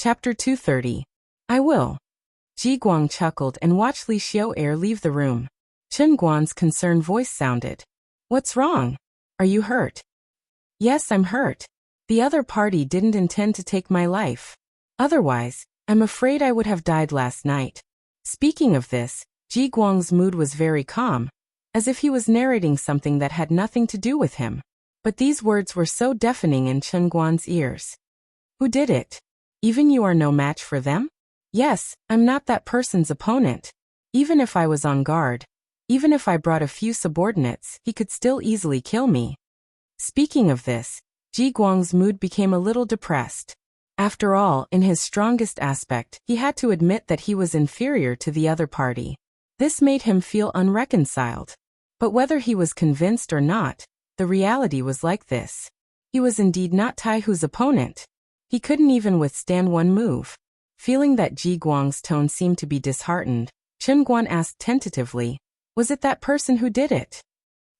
Chapter 230. I will. Ji Guang chuckled and watched Li Xiu'er leave the room. Chen Guan's concerned voice sounded. What's wrong? Are you hurt? Yes, I'm hurt. The other party didn't intend to take my life. Otherwise, I'm afraid I would have died last night. Speaking of this, Ji Guang's mood was very calm, as if he was narrating something that had nothing to do with him. But these words were so deafening in Chen Guan's ears. Who did it? Even you are no match for them? Yes, I'm not that person's opponent. Even if I was on guard, even if I brought a few subordinates, he could still easily kill me. Speaking of this, Ji Guang's mood became a little depressed. After all, in his strongest aspect, he had to admit that he was inferior to the other party. This made him feel unreconciled. But whether he was convinced or not, the reality was like this. He was indeed not Taihu's opponent. He couldn't even withstand one move. Feeling that Ji Guang's tone seemed to be disheartened, Chen Guan asked tentatively, was it that person who did it?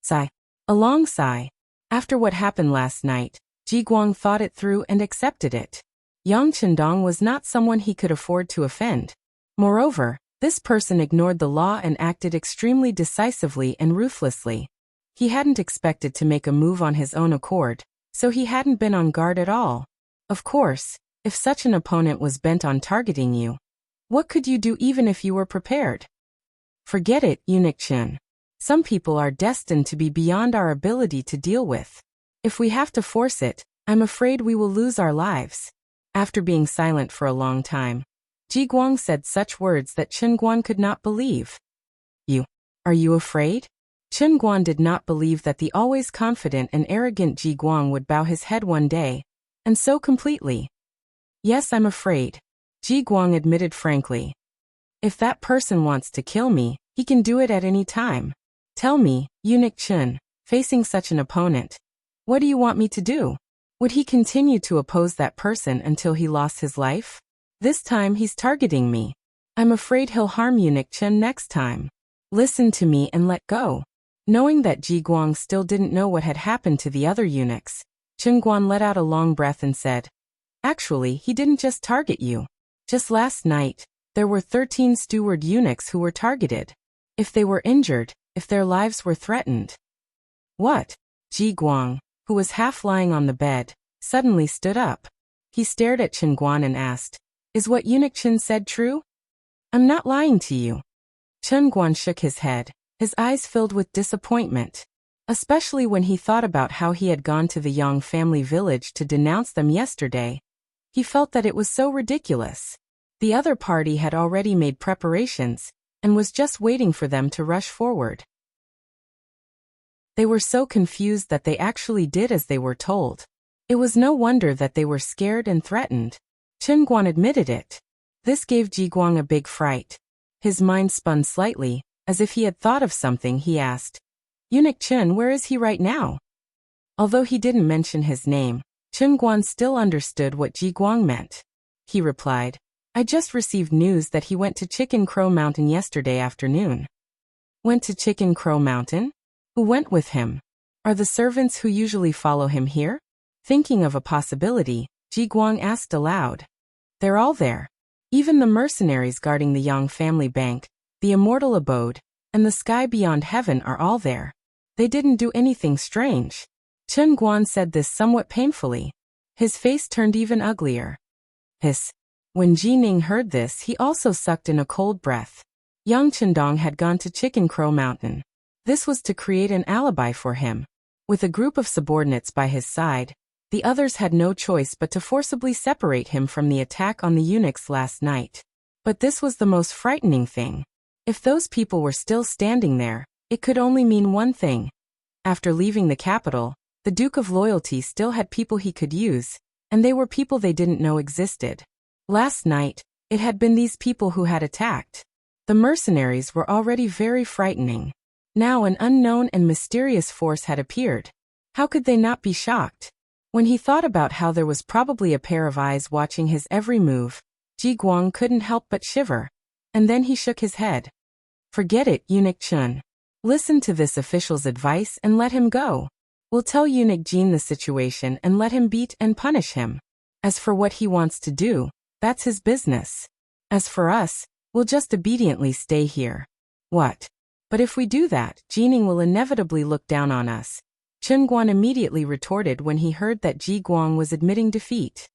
Sigh. A long sigh. After what happened last night, Ji Guang thought it through and accepted it. Yang Chendong was not someone he could afford to offend. Moreover, this person ignored the law and acted extremely decisively and ruthlessly. He hadn't expected to make a move on his own accord, so he hadn't been on guard at all. Of course, if such an opponent was bent on targeting you, what could you do even if you were prepared? Forget it, Eunuch Chen. Some people are destined to be beyond our ability to deal with. If we have to force it, I'm afraid we will lose our lives. After being silent for a long time, Ji Guang said such words that Chen Guan could not believe. Are you afraid? Chen Guan did not believe that the always confident and arrogant Ji Guang would bow his head one day, and so completely. Yes, I'm afraid, Ji Guang admitted frankly. If that person wants to kill me, he can do it at any time. Tell me, Eunuch Chen, facing such an opponent, what do you want me to do? Would he continue to oppose that person until he lost his life? This time he's targeting me. I'm afraid he'll harm Eunuch Chen next time. Listen to me and let go. Knowing that Ji Guang still didn't know what had happened to the other eunuchs, Chen Guan let out a long breath and said, actually, he didn't just target you. Just last night, there were 13 steward eunuchs who were targeted. If they were injured, if their lives were threatened. What? Ji Guang, who was half lying on the bed, suddenly stood up. He stared at Chen Guan and asked, is what Eunuch Chen said true? I'm not lying to you. Chen Guan shook his head, his eyes filled with disappointment, especially when he thought about how he had gone to the Yang family village to denounce them yesterday. He felt that it was so ridiculous. The other party had already made preparations, and was just waiting for them to rush forward. They were so confused that they actually did as they were told. It was no wonder that they were scared and threatened. Chen Guan admitted it. This gave Ji Guang a big fright. His mind spun slightly, as if he had thought of something. He asked, Eunuch Chen, where is he right now? Although he didn't mention his name, Chen Guan still understood what Ji Guang meant. He replied, I just received news that he went to Chicken Crow Mountain yesterday afternoon. Went to Chicken Crow Mountain? Who went with him? Are the servants who usually follow him here? Thinking of a possibility, Ji Guang asked aloud. They're all there. Even the mercenaries guarding the Yang family bank, the immortal abode, and the sky beyond heaven are all there. They didn't do anything strange. Chen Guan said this somewhat painfully. His face turned even uglier. Hiss. When Ji Ning heard this, he also sucked in a cold breath. Yang Chendong had gone to Chicken Crow Mountain. This was to create an alibi for him. With a group of subordinates by his side, the others had no choice but to forcibly separate him from the attack on the eunuchs last night. But this was the most frightening thing. If those people were still standing there, it could only mean one thing. After leaving the capital, the Duke of Loyalty still had people he could use, and they were people they didn't know existed. Last night, it had been these people who had attacked. The mercenaries were already very frightening. Now an unknown and mysterious force had appeared. How could they not be shocked? When he thought about how there was probably a pair of eyes watching his every move, Ji Guang couldn't help but shiver. And then he shook his head. Forget it, Eunuch Chen. Listen to this official's advice and let him go. We'll tell Eunuch Jin the situation and let him beat and punish him. As for what he wants to do, That's his business. As for us, we'll just obediently stay here. What? But if we do that, Jining will inevitably look down on us. Chen Guan immediately retorted when he heard that Ji Guang was admitting defeat.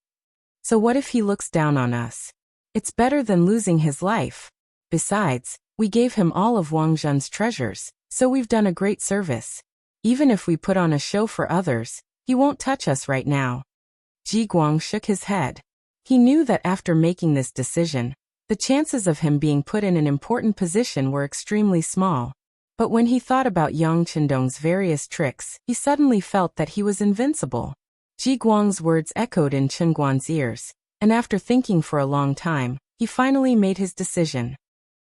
So what if he looks down on us? It's better than losing his life. Besides, we gave him all of Wang Zhen's treasures, so we've done a great service. Even if we put on a show for others, he won't touch us right now. Ji Guang shook his head. He knew that after making this decision, the chances of him being put in an important position were extremely small. But when he thought about Yang Qindong's various tricks, he suddenly felt that he was invincible. Ji Guang's words echoed in Chen Guan's ears, and after thinking for a long time, he finally made his decision.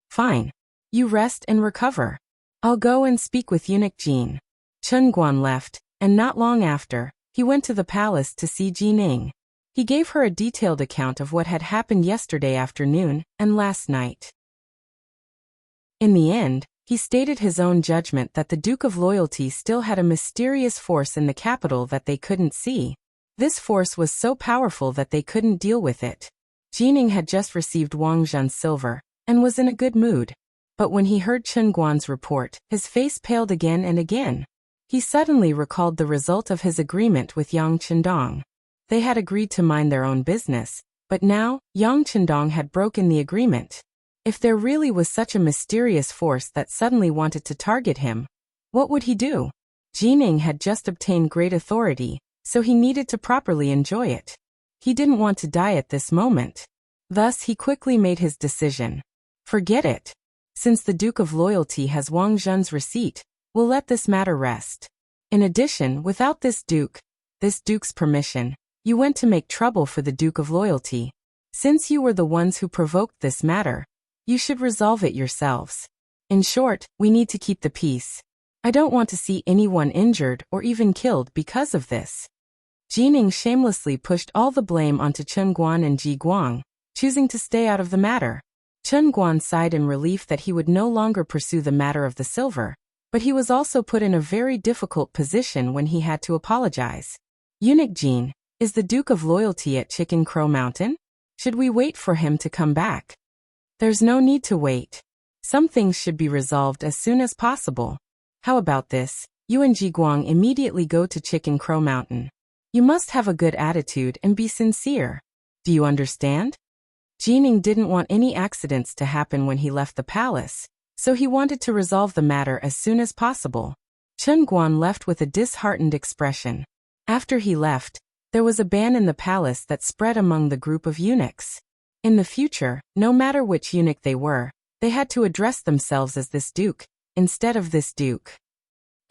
Fine. You rest and recover. I'll go and speak with eunuch Jin. Chen Guan left, and not long after, he went to the palace to see Jining. He gave her a detailed account of what had happened yesterday afternoon and last night. In the end, he stated his own judgment that the Duke of Loyalty still had a mysterious force in the capital that they couldn't see. This force was so powerful that they couldn't deal with it. Jining had just received Wang Zhen's silver, and was in a good mood. But when he heard Chen Guan's report, his face paled again and again. He suddenly recalled the result of his agreement with Yang Qindong. They had agreed to mind their own business, but now, Yang Qindong had broken the agreement. If there really was such a mysterious force that suddenly wanted to target him, what would he do? Jining had just obtained great authority, so he needed to properly enjoy it. He didn't want to die at this moment. Thus he quickly made his decision. Forget it. Since the Duke of Loyalty has Wang Zhen's receipt, we'll let this matter rest. In addition, without this Duke's permission, you went to make trouble for the Duke of Loyalty. Since you were the ones who provoked this matter, you should resolve it yourselves. In short, we need to keep the peace. I don't want to see anyone injured or even killed because of this. Jining shamelessly pushed all the blame onto Chen Guan and Ji Guang, choosing to stay out of the matter. Chen Guan sighed in relief that he would no longer pursue the matter of the silver, but he was also put in a very difficult position when he had to apologize. Eunuch Jin, is the Duke of Loyalty at Chicken Crow Mountain? Should we wait for him to come back? There's no need to wait. Some things should be resolved as soon as possible. How about this? You and Ji Guang immediately go to Chicken Crow Mountain. You must have a good attitude and be sincere. Do you understand? Jining didn't want any accidents to happen when he left the palace, so he wanted to resolve the matter as soon as possible. Chen Guan left with a disheartened expression. After he left, there was a ban in the palace that spread among the group of eunuchs. In the future, no matter which eunuch they were, they had to address themselves as this duke, instead of this duke.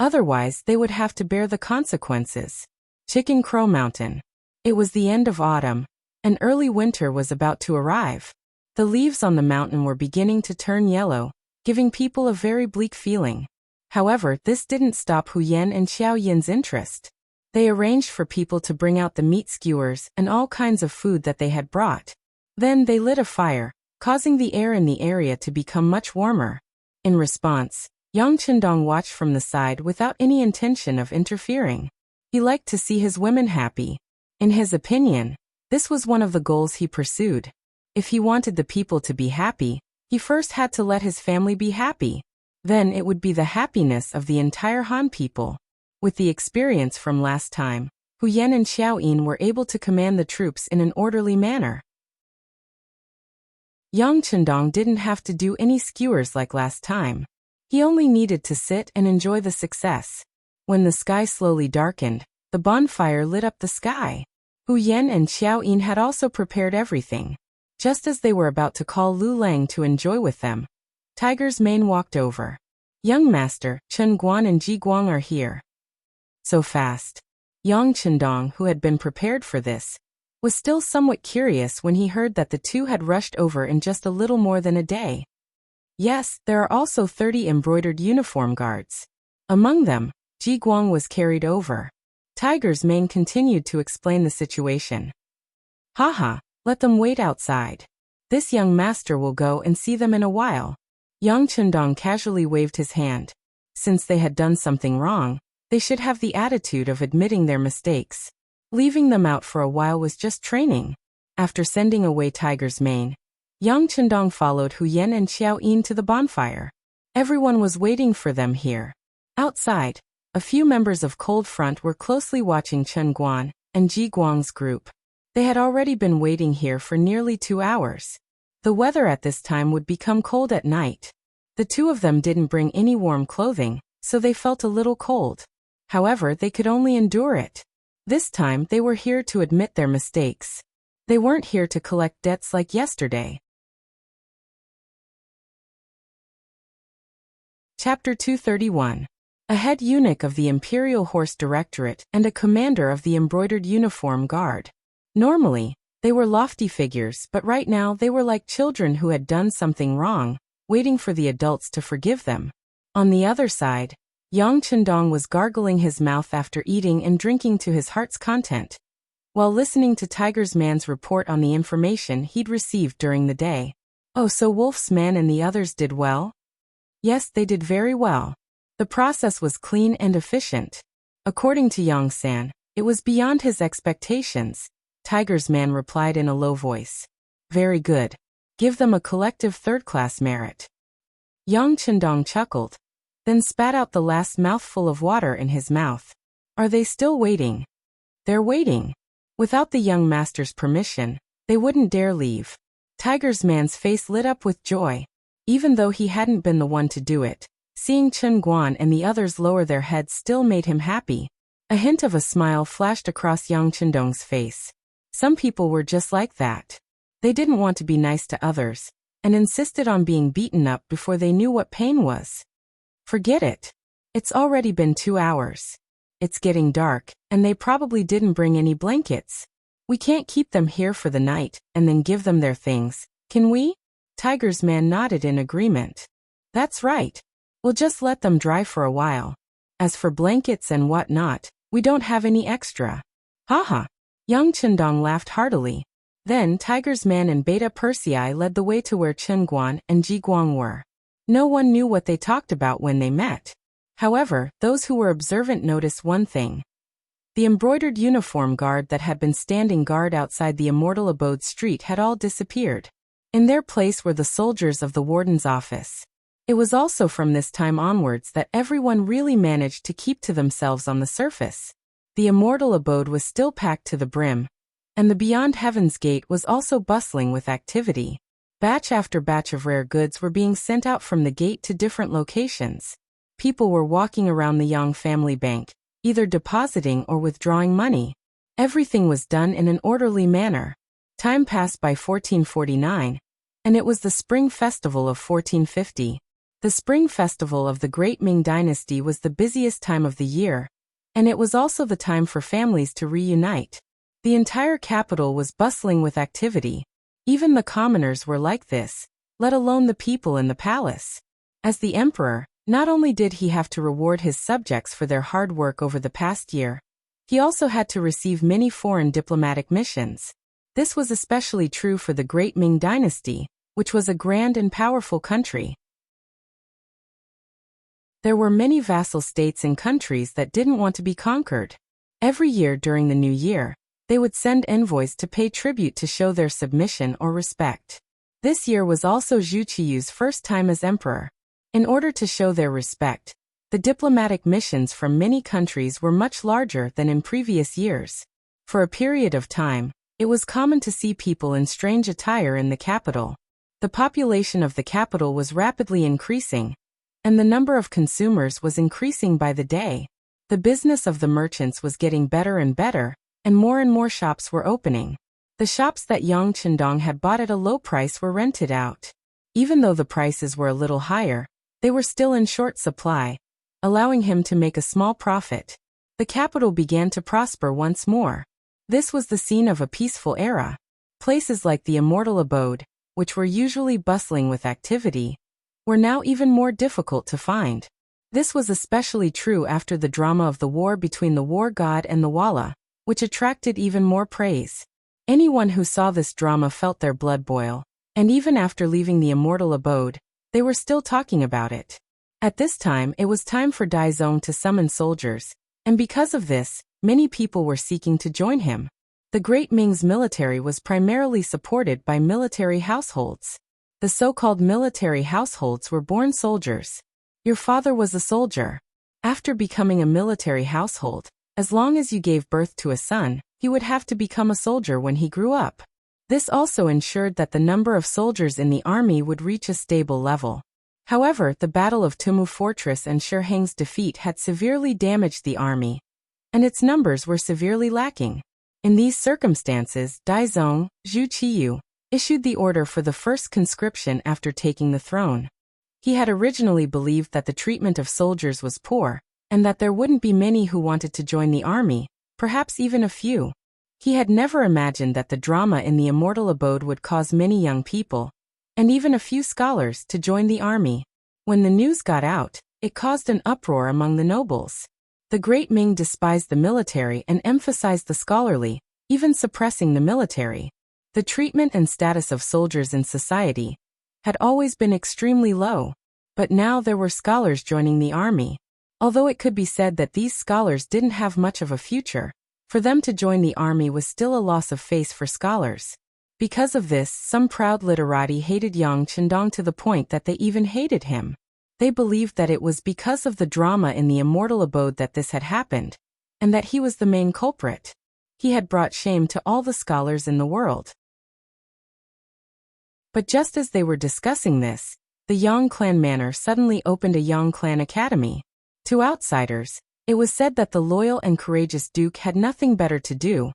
Otherwise, they would have to bear the consequences. Chicken Crow Mountain. It was the end of autumn, and early winter was about to arrive. The leaves on the mountain were beginning to turn yellow, giving people a very bleak feeling. However, this didn't stop Hu Yan and Xiao Yin's interest. They arranged for people to bring out the meat skewers and all kinds of food that they had brought. Then they lit a fire, causing the air in the area to become much warmer. In response, Yang Qindong watched from the side without any intention of interfering. He liked to see his women happy. In his opinion, this was one of the goals he pursued. If he wanted the people to be happy, he first had to let his family be happy. Then it would be the happiness of the entire Han people. With the experience from last time, Hu Yan and Xiao Yin were able to command the troops in an orderly manner. Yang Qindong didn't have to do any skewers like last time. He only needed to sit and enjoy the success. When the sky slowly darkened, the bonfire lit up the sky. Hu Yan and Xiao Yin had also prepared everything. Just as they were about to call Lu Lang to enjoy with them, Tiger's Mane walked over. Young master, Chen Guan and Ji Guang are here. So fast. Yang Qindong, who had been prepared for this, was still somewhat curious when he heard that the two had rushed over in just a little more than a day. Yes, there are also 30 embroidered uniform guards. Among them, Ji Guang was carried over. Tiger's Mane continued to explain the situation. Haha, let them wait outside. This young master will go and see them in a while. Yang Qindong casually waved his hand. Since they had done something wrong, they should have the attitude of admitting their mistakes. Leaving them out for a while was just training. After sending away Tiger's mane, Yang Chendong followed Hu Yen and Xiao Yin to the bonfire. Everyone was waiting for them here. Outside, a few members of Cold Front were closely watching Chen Guan and Ji Guang's group. They had already been waiting here for nearly 2 hours. The weather at this time would become cold at night. The two of them didn't bring any warm clothing, so they felt a little cold. However, they could only endure it. This time, they were here to admit their mistakes. They weren't here to collect debts like yesterday. Chapter 231. A head eunuch of the Imperial Horse Directorate and a commander of the Embroidered Uniform Guard. Normally, they were lofty figures, but right now they were like children who had done something wrong, waiting for the adults to forgive them. On the other side, Yang Chendong was gargling his mouth after eating and drinking to his heart's content, while listening to Tiger's man's report on the information he'd received during the day. Oh, so Wolf's man and the others did well? Yes, they did very well. The process was clean and efficient. According to Yang San, it was beyond his expectations. Tiger's man replied in a low voice. Very good. Give them a collective third-class merit. Yang Chendong chuckled, then spat out the last mouthful of water in his mouth. Are they still waiting? They're waiting. Without the young master's permission, they wouldn't dare leave. Tiger's man's face lit up with joy. Even though he hadn't been the one to do it, seeing Chen Guan and the others lower their heads still made him happy. A hint of a smile flashed across Yang Chendong's face. Some people were just like that. They didn't want to be nice to others, and insisted on being beaten up before they knew what pain was. Forget it. It's already been 2 hours. It's getting dark, and they probably didn't bring any blankets. We can't keep them here for the night, and then give them their things, can we? Tiger's man nodded in agreement. That's right. We'll just let them dry for a while. As for blankets and whatnot, we don't have any extra. Haha. Yang Chendong laughed heartily. Then Tiger's man and Beta Persei led the way to where Chen Guan and Ji Guang were. No one knew what they talked about when they met. However, those who were observant noticed one thing. The embroidered uniform guard that had been standing guard outside the Immortal Abode street had all disappeared. In their place were the soldiers of the warden's office. It was also from this time onwards that everyone really managed to keep to themselves on the surface. The Immortal Abode was still packed to the brim, and the Beyond Heaven's Gate was also bustling with activity. Batch after batch of rare goods were being sent out from the gate to different locations. People were walking around the Yang family bank, either depositing or withdrawing money. Everything was done in an orderly manner. Time passed by 1449, and it was the Spring Festival of 1450. The Spring Festival of the Great Ming Dynasty was the busiest time of the year, and it was also the time for families to reunite. The entire capital was bustling with activity. Even the commoners were like this, let alone the people in the palace. As the emperor, not only did he have to reward his subjects for their hard work over the past year, he also had to receive many foreign diplomatic missions. This was especially true for the Great Ming Dynasty, which was a grand and powerful country. There were many vassal states and countries that didn't want to be conquered. Every year during the new year, they would send envoys to pay tribute to show their submission or respect. This year was also Zhu Qiyu's first time as emperor. In order to show their respect, the diplomatic missions from many countries were much larger than in previous years. For a period of time, it was common to see people in strange attire in the capital. The population of the capital was rapidly increasing, and the number of consumers was increasing by the day. The business of the merchants was getting better and better, and more shops were opening. The shops that Yang Chendong had bought at a low price were rented out. Even though the prices were a little higher, they were still in short supply, allowing him to make a small profit. The capital began to prosper once more. This was the scene of a peaceful era. Places like the Immortal Abode, which were usually bustling with activity, were now even more difficult to find. This was especially true after the drama of the war between the war god and the Walla, which attracted even more praise. Anyone who saw this drama felt their blood boil, and even after leaving the Immortal Abode, they were still talking about it. At this time, it was time for Daizong to summon soldiers, and because of this, many people were seeking to join him. The Great Ming's military was primarily supported by military households. The so-called military households were born soldiers. Your father was a soldier. After becoming a military household, as long as you gave birth to a son, he would have to become a soldier when he grew up. This also ensured that the number of soldiers in the army would reach a stable level. However, the Battle of Tumu Fortress and Shi Heng's defeat had severely damaged the army, and its numbers were severely lacking. In these circumstances, Daizong, Zhu Qiyu, issued the order for the first conscription after taking the throne. He had originally believed that the treatment of soldiers was poor, and that there wouldn't be many who wanted to join the army, perhaps even a few. He had never imagined that the drama in the immortal abode would cause many young people, and even a few scholars, to join the army. When the news got out, it caused an uproar among the nobles. The Great Ming despised the military and emphasized the scholarly, even suppressing the military. The treatment and status of soldiers in society had always been extremely low, but now there were scholars joining the army. Although it could be said that these scholars didn't have much of a future, for them to join the army was still a loss of face for scholars. Because of this, some proud literati hated Yang Chendong to the point that they even hated him. They believed that it was because of the drama in the immortal abode that this had happened, and that he was the main culprit. He had brought shame to all the scholars in the world. But just as they were discussing this, the Yang clan manor suddenly opened a Yang clan academy. To outsiders, it was said that the loyal and courageous duke had nothing better to do,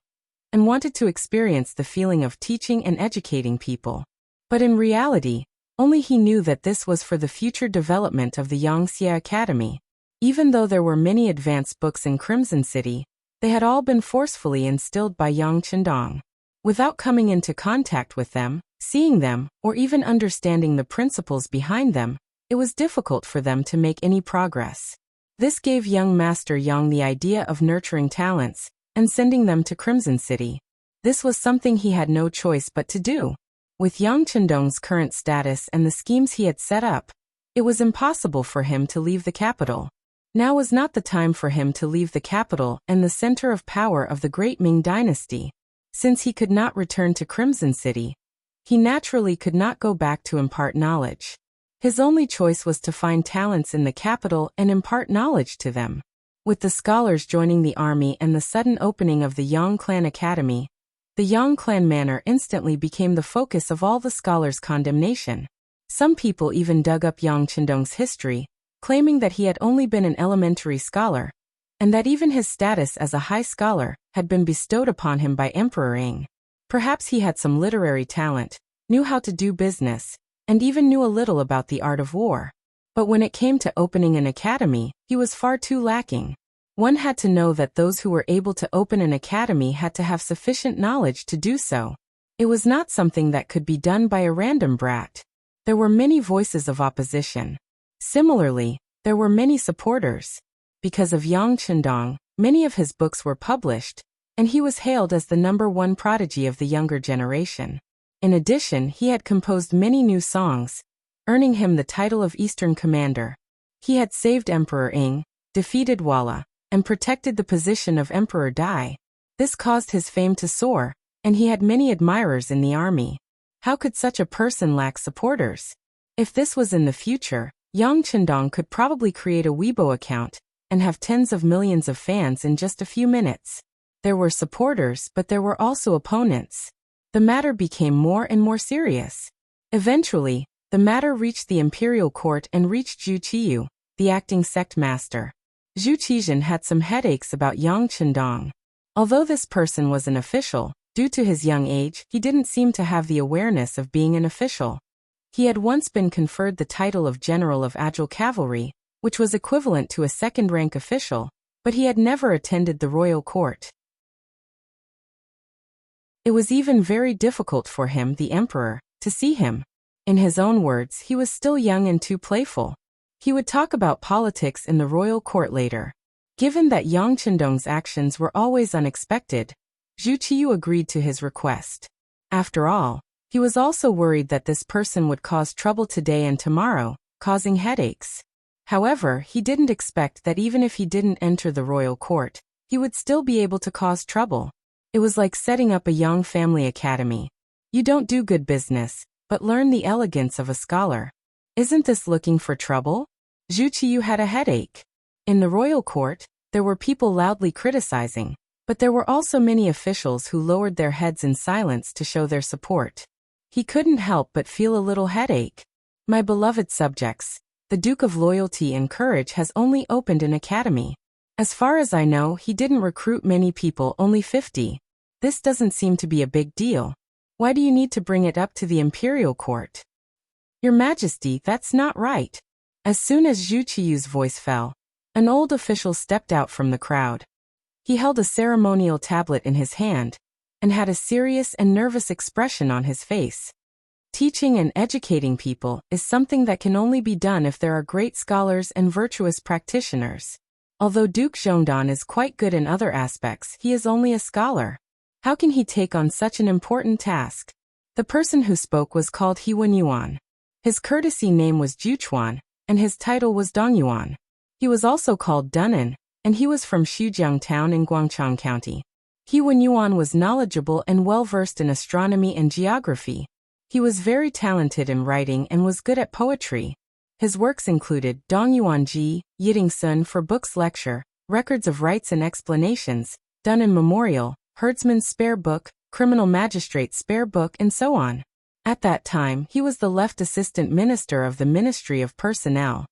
and wanted to experience the feeling of teaching and educating people. But in reality, only he knew that this was for the future development of the Yangxia Academy. Even though there were many advanced books in Crimson City, they had all been forcefully instilled by Yang Chendong. Without coming into contact with them, seeing them, or even understanding the principles behind them, it was difficult for them to make any progress. This gave young Master Yang the idea of nurturing talents and sending them to Crimson City. This was something he had no choice but to do. With Yang Chendong's current status and the schemes he had set up, it was impossible for him to leave the capital. Now was not the time for him to leave the capital and the center of power of the Great Ming dynasty. Since he could not return to Crimson City, he naturally could not go back to impart knowledge. His only choice was to find talents in the capital and impart knowledge to them. With the scholars joining the army and the sudden opening of the Yang Clan Academy, the Yang Clan Manor instantly became the focus of all the scholars' condemnation. Some people even dug up Yang Chendong's history, claiming that he had only been an elementary scholar, and that even his status as a high scholar had been bestowed upon him by Emperor Ing. Perhaps he had some literary talent, knew how to do business, and even knew a little about the art of war. But when it came to opening an academy, he was far too lacking. One had to know that those who were able to open an academy had to have sufficient knowledge to do so. It was not something that could be done by a random brat. There were many voices of opposition. Similarly, there were many supporters. Because of Yang Chendong, many of his books were published, and he was hailed as the #1 prodigy of the younger generation. In addition, he had composed many new songs, earning him the title of Eastern Commander. He had saved Emperor Ing, defeated Walla, and protected the position of Emperor Dai. This caused his fame to soar, and he had many admirers in the army. How could such a person lack supporters? If this was in the future, Yang Chendong could probably create a Weibo account and have tens of millions of fans in just a few minutes. There were supporters, but there were also opponents. The matter became more and more serious. Eventually, the matter reached the imperial court and reached Zhu Qiyu, the acting sect master. Zhu Qizhen had some headaches about Yang Chendong. Although this person was an official, due to his young age, he didn't seem to have the awareness of being an official. He had once been conferred the title of General of Agile Cavalry, which was equivalent to a second-rank official, but he had never attended the royal court. It was even very difficult for him, the emperor, to see him. In his own words, he was still young and too playful. He would talk about politics in the royal court later. Given that Yang Chendong's actions were always unexpected, Zhu Qiyu agreed to his request. After all, he was also worried that this person would cause trouble today and tomorrow, causing headaches. However, he didn't expect that even if he didn't enter the royal court, he would still be able to cause trouble. It was like setting up a young family academy. You don't do good business, but learn the elegance of a scholar. Isn't this looking for trouble? Zhu Qiyu had a headache. In the royal court, there were people loudly criticizing, but there were also many officials who lowered their heads in silence to show their support. He couldn't help but feel a little headache. My beloved subjects, the Duke of Loyalty and Courage has only opened an academy. As far as I know, he didn't recruit many people, only 50. This doesn't seem to be a big deal. Why do you need to bring it up to the imperial court? Your Majesty, that's not right. As soon as Zhu Qiyu's voice fell, an old official stepped out from the crowd. He held a ceremonial tablet in his hand and had a serious and nervous expression on his face. Teaching and educating people is something that can only be done if there are great scholars and virtuous practitioners. Although Duke Zhongdan is quite good in other aspects, he is only a scholar. How can he take on such an important task? The person who spoke was called He Wenyuan. His courtesy name was Juchuan, and his title was Dongyuan. He was also called Dunan, and he was from Xujiang Town in Guangchang County. He Wenyuan was knowledgeable and well-versed in astronomy and geography. He was very talented in writing and was good at poetry. His works included Dongyuan Ji, Yiting Sun for Books Lecture, Records of Rights and Explanations, Dunan Memorial, Herdsman's Spare Book, Criminal Magistrate's Spare Book, and so on. At that time, he was the left assistant minister of the Ministry of Personnel.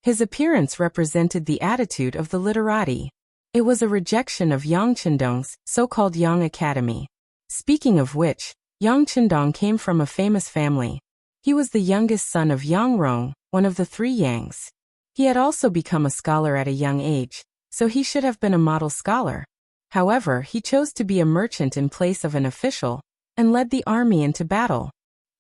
His appearance represented the attitude of the literati. It was a rejection of Yang Qindong's so-called Yang Academy. Speaking of which, Yang Qindong came from a famous family. He was the youngest son of Yang Rong, one of the three Yangs. He had also become a scholar at a young age, so he should have been a model scholar. However, he chose to be a merchant in place of an official, and led the army into battle.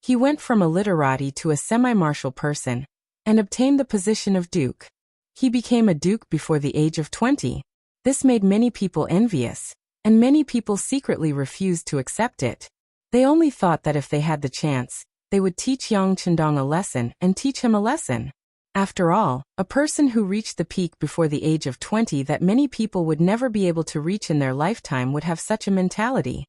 He went from a literati to a semi-martial person, and obtained the position of duke. He became a duke before the age of 20. This made many people envious, and many people secretly refused to accept it. They only thought that if they had the chance, they would teach Yang Qindong a lesson and teach him a lesson. After all, a person who reached the peak before the age of 20 that many people would never be able to reach in their lifetime would have such a mentality.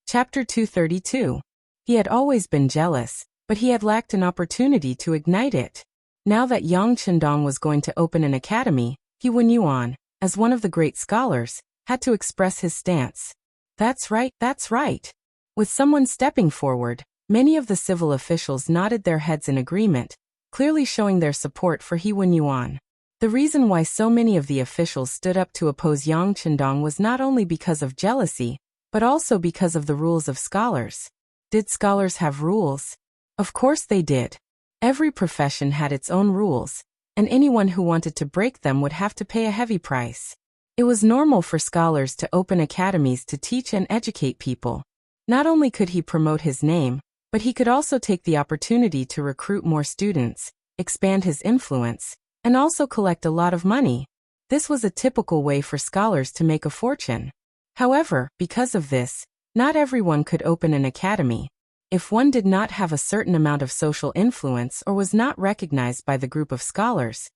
Chapter 232. He had always been jealous, but he had lacked an opportunity to ignite it. Now that Yang Qindong was going to open an academy, He Wenyuan, as one of the great scholars, had to express his stance. That's right, that's right. With someone stepping forward, many of the civil officials nodded their heads in agreement, clearly showing their support for He Wenyuan. The reason why so many of the officials stood up to oppose Yang Qindong was not only because of jealousy, but also because of the rules of scholars. Did scholars have rules? Of course they did. Every profession had its own rules, and anyone who wanted to break them would have to pay a heavy price. It was normal for scholars to open academies to teach and educate people. Not only could he promote his name, but he could also take the opportunity to recruit more students, expand his influence, and also collect a lot of money. This was a typical way for scholars to make a fortune. However, because of this, not everyone could open an academy. If one did not have a certain amount of social influence or was not recognized by the group of scholars,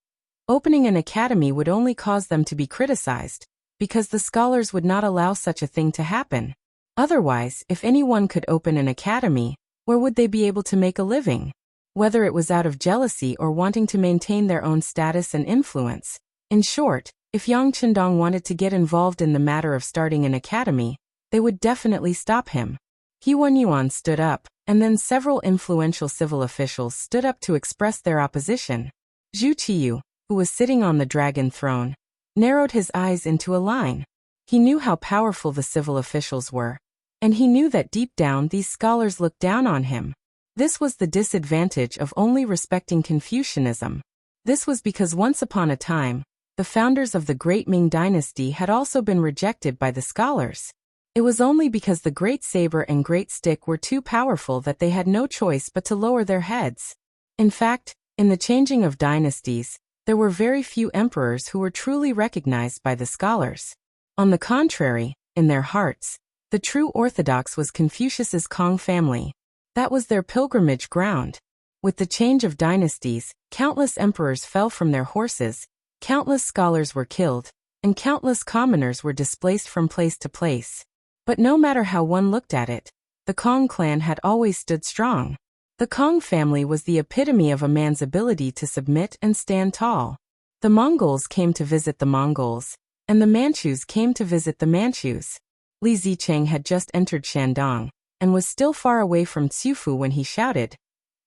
opening an academy would only cause them to be criticized, because the scholars would not allow such a thing to happen. Otherwise, if anyone could open an academy, where would they be able to make a living? Whether it was out of jealousy or wanting to maintain their own status and influence. In short, if Yang Qindong wanted to get involved in the matter of starting an academy, they would definitely stop him. He Wenyuan stood up, and then several influential civil officials stood up to express their opposition. Zhu Qiyu, who was sitting on the dragon throne, narrowed his eyes into a line. He knew how powerful the civil officials were, and he knew that deep down these scholars looked down on him. This was the disadvantage of only respecting Confucianism. This was because once upon a time, the founders of the Great Ming Dynasty had also been rejected by the scholars. It was only because the Great Saber and Great Stick were too powerful that they had no choice but to lower their heads. In fact, in the changing of dynasties, there were very few emperors who were truly recognized by the scholars. On the contrary, in their hearts, the true orthodox was Confucius's Kong family. That was their pilgrimage ground. With the change of dynasties, countless emperors fell from their horses, Countless scholars were killed, and countless commoners were displaced from place to place. But no matter how one looked at it, the Kong clan had always stood strong. The Kong family was the epitome of a man's ability to submit and stand tall. The Mongols came to visit the Mongols, and the Manchus came to visit the Manchus. Li Zicheng had just entered Shandong, and was still far away from Xiufu when he shouted,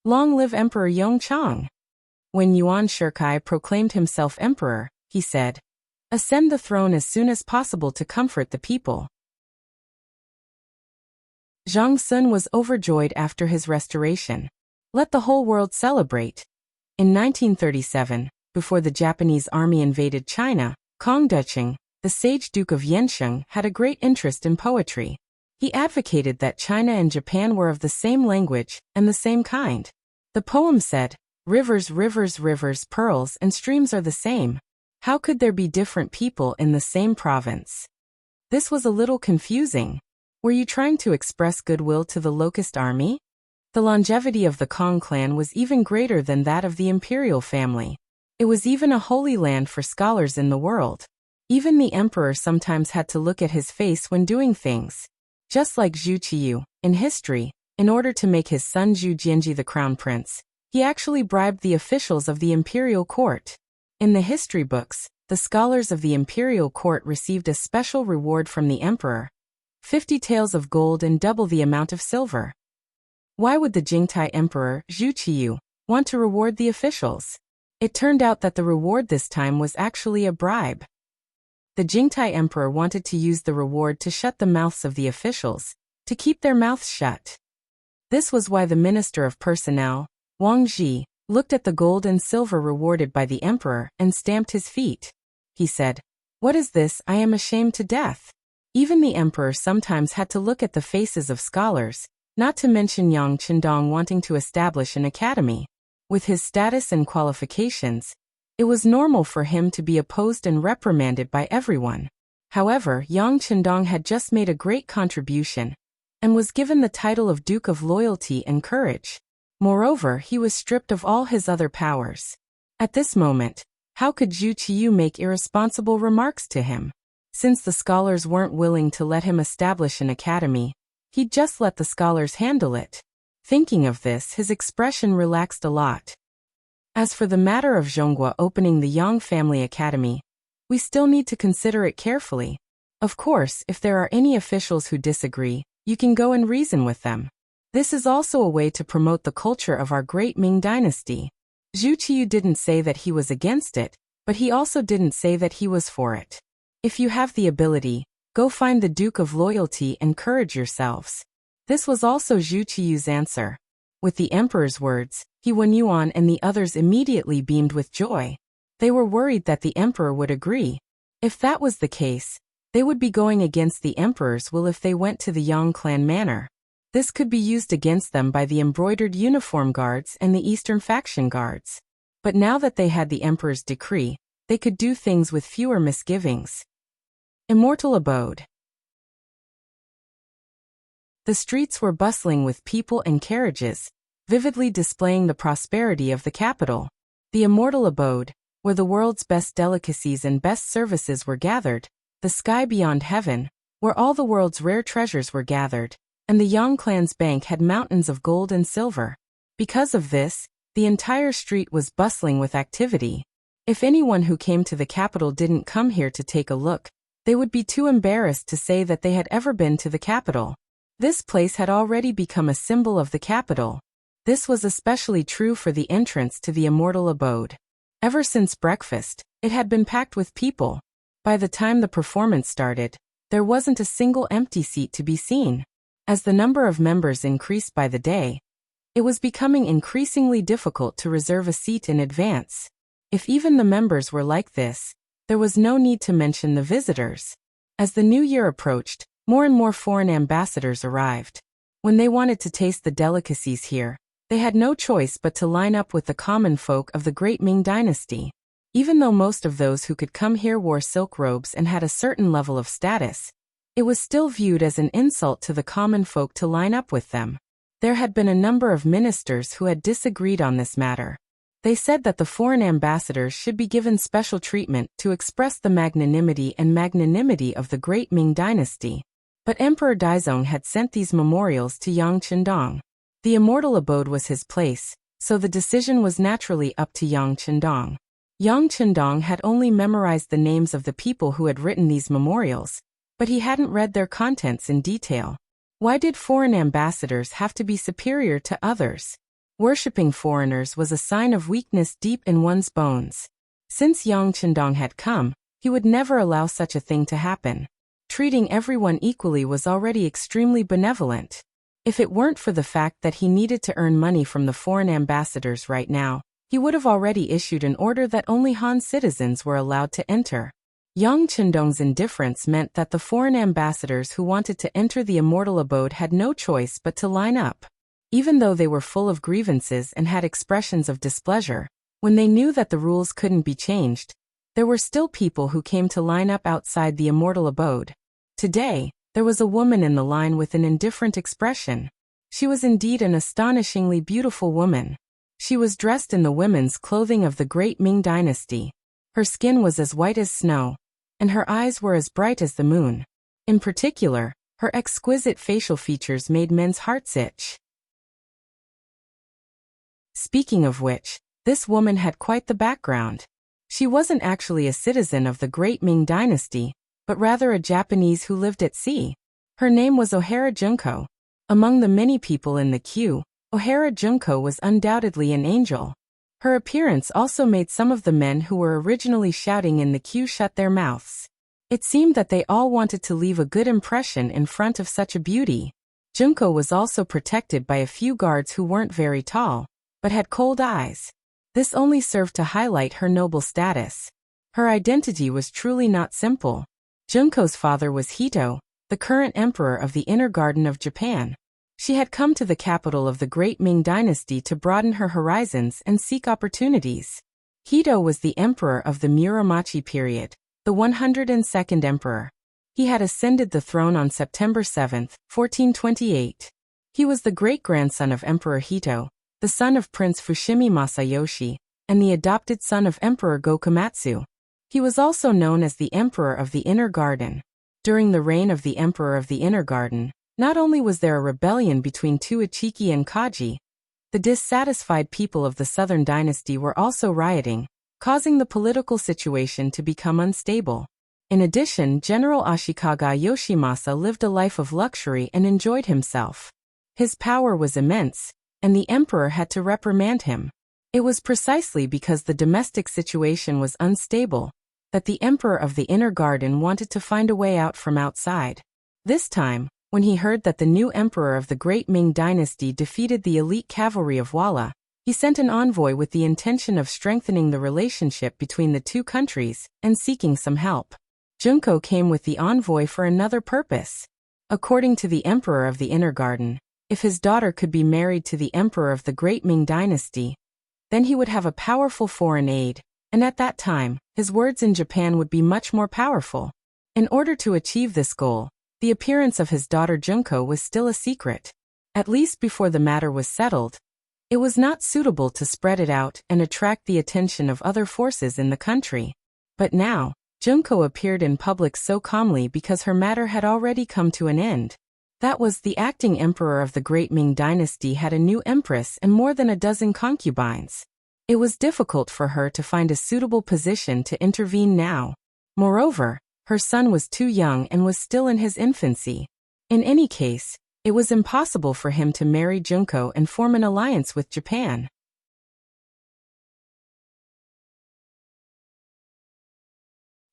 "Long live Emperor Yongchang!" When Yuan Shikai proclaimed himself emperor, he said, "Ascend the throne as soon as possible to comfort the people." Zhang Sun was overjoyed after his restoration. Let the whole world celebrate. In 1937, before the Japanese army invaded China, Kong Ducheng, the sage Duke of Yensheng, had a great interest in poetry. He advocated that China and Japan were of the same language and the same kind. The poem said, "Rivers, rivers, rivers, pearls, and streams are the same. How could there be different people in the same province?" This was a little confusing. Were you trying to express goodwill to the locust army? The longevity of the Kong clan was even greater than that of the imperial family. It was even a holy land for scholars in the world. Even the emperor sometimes had to look at his face when doing things. Just like Zhu Qiyu, in history, in order to make his son Zhu Jianji the crown prince, he actually bribed the officials of the imperial court. In the history books, the scholars of the imperial court received a special reward from the emperor: 50 taels of gold and double the amount of silver. Why would the Jingtai emperor, Zhu Qiyu, want to reward the officials? It turned out that the reward this time was actually a bribe. The Jingtai emperor wanted to use the reward to shut the mouths of the officials, to keep their mouths shut. This was why the Minister of Personnel, Wang Zhi, looked at the gold and silver rewarded by the emperor and stamped his feet. He said, "What is this? I am ashamed to death." Even the emperor sometimes had to look at the faces of scholars, not to mention Yang Qindong wanting to establish an academy. With his status and qualifications, it was normal for him to be opposed and reprimanded by everyone. However, Yang Qindong had just made a great contribution, and was given the title of Duke of Loyalty and Courage. Moreover, he was stripped of all his other powers. At this moment, how could Zhu Qiyu make irresponsible remarks to him? Since the scholars weren't willing to let him establish an academy, he'd just let the scholars handle it. Thinking of this, his expression relaxed a lot. As for the matter of Zhonghua opening the Yang family academy, we still need to consider it carefully. Of course, if there are any officials who disagree, you can go and reason with them. This is also a way to promote the culture of our great Ming dynasty. Zhu Qiyu didn't say that he was against it, but he also didn't say that he was for it. If you have the ability, go find the Duke of Loyalty and Courage yourselves. This was also Zhu Qiyu's answer. With the emperor's words, He Wenyuan and the others immediately beamed with joy. They were worried that the emperor would agree. If that was the case, they would be going against the emperor's will if they went to the Yang clan manor. This could be used against them by the embroidered uniform guards and the Eastern faction guards. But now that they had the emperor's decree, they could do things with fewer misgivings. Immortal Abode. The streets were bustling with people and carriages, vividly displaying the prosperity of the capital. The Immortal Abode, where the world's best delicacies and best services were gathered, the sky beyond heaven, where all the world's rare treasures were gathered, and the Yang clan's bank had mountains of gold and silver. Because of this, the entire street was bustling with activity. If anyone who came to the capital didn't come here to take a look, they would be too embarrassed to say that they had ever been to the capital. This place had already become a symbol of the capital. This was especially true for the entrance to the Immortal Abode. Ever since breakfast, it had been packed with people. By the time the performance started, there wasn't a single empty seat to be seen. As the number of members increased by the day, it was becoming increasingly difficult to reserve a seat in advance. If even the members were like this, there was no need to mention the visitors. As the new year approached, more and more foreign ambassadors arrived. When they wanted to taste the delicacies here, they had no choice but to line up with the common folk of the great Ming dynasty. Even though most of those who could come here wore silk robes and had a certain level of status, it was still viewed as an insult to the common folk to line up with them. There had been a number of ministers who had disagreed on this matter. They said that the foreign ambassadors should be given special treatment to express the magnanimity of the great Ming dynasty. But Emperor Daizong had sent these memorials to Yang Qindong. The immortal abode was his place, so the decision was naturally up to Yang Qindong. Yang Qindong had only memorized the names of the people who had written these memorials, but he hadn't read their contents in detail. Why did foreign ambassadors have to be superior to others? Worshipping foreigners was a sign of weakness deep in one's bones. Since Yang Qindong had come, he would never allow such a thing to happen. Treating everyone equally was already extremely benevolent. If it weren't for the fact that he needed to earn money from the foreign ambassadors right now, he would have already issued an order that only Han citizens were allowed to enter. Yang Qindong's indifference meant that the foreign ambassadors who wanted to enter the immortal abode had no choice but to line up. Even though they were full of grievances and had expressions of displeasure, when they knew that the rules couldn't be changed, there were still people who came to line up outside the immortal abode. Today, there was a woman in the line with an indifferent expression. She was indeed an astonishingly beautiful woman. She was dressed in the women's clothing of the great Ming dynasty. Her skin was as white as snow, and her eyes were as bright as the moon. In particular, her exquisite facial features made men's hearts itch. Speaking of which, this woman had quite the background. She wasn't actually a citizen of the great Ming dynasty, but rather a Japanese who lived at sea. Her name was Ohara Junko. Among the many people in the queue, Ohara Junko was undoubtedly an angel. Her appearance also made some of the men who were originally shouting in the queue shut their mouths. It seemed that they all wanted to leave a good impression in front of such a beauty. Junko was also protected by a few guards who weren't very tall, but had cold eyes. This only served to highlight her noble status. Her identity was truly not simple. Junko's father was Hito, the current emperor of the Inner Garden of Japan. She had come to the capital of the great Ming dynasty to broaden her horizons and seek opportunities. Hito was the emperor of the Muromachi period, the 102nd emperor. He had ascended the throne on September 7, 1428. He was the great-grandson of Emperor Hito, the son of Prince Fushimi Masayoshi, and the adopted son of Emperor Gokomatsu. He was also known as the Emperor of the Inner Garden. During the reign of the Emperor of the Inner Garden, not only was there a rebellion between two Ichiki and Kaji, the dissatisfied people of the southern dynasty were also rioting, causing the political situation to become unstable. In addition, General Ashikaga Yoshimasa lived a life of luxury and enjoyed himself. His power was immense, and the emperor had to reprimand him. It was precisely because the domestic situation was unstable that the Emperor of the Inner Garden wanted to find a way out from outside. This time, when he heard that the new emperor of the great Ming dynasty defeated the elite cavalry of Wala, he sent an envoy with the intention of strengthening the relationship between the two countries and seeking some help. Junko came with the envoy for another purpose. According to the Emperor of the Inner Garden, if his daughter could be married to the Emperor of the great Ming dynasty, then he would have a powerful foreign aid, and at that time, his words in Japan would be much more powerful. In order to achieve this goal, the appearance of his daughter Junko was still a secret. At least before the matter was settled, it was not suitable to spread it out and attract the attention of other forces in the country. But now, Junko appeared in public so calmly because her matter had already come to an end. That was, the acting emperor of the great Ming dynasty had a new empress and more than a dozen concubines. It was difficult for her to find a suitable position to intervene now. Moreover, her son was too young and was still in his infancy. In any case, it was impossible for him to marry Junko and form an alliance with Japan.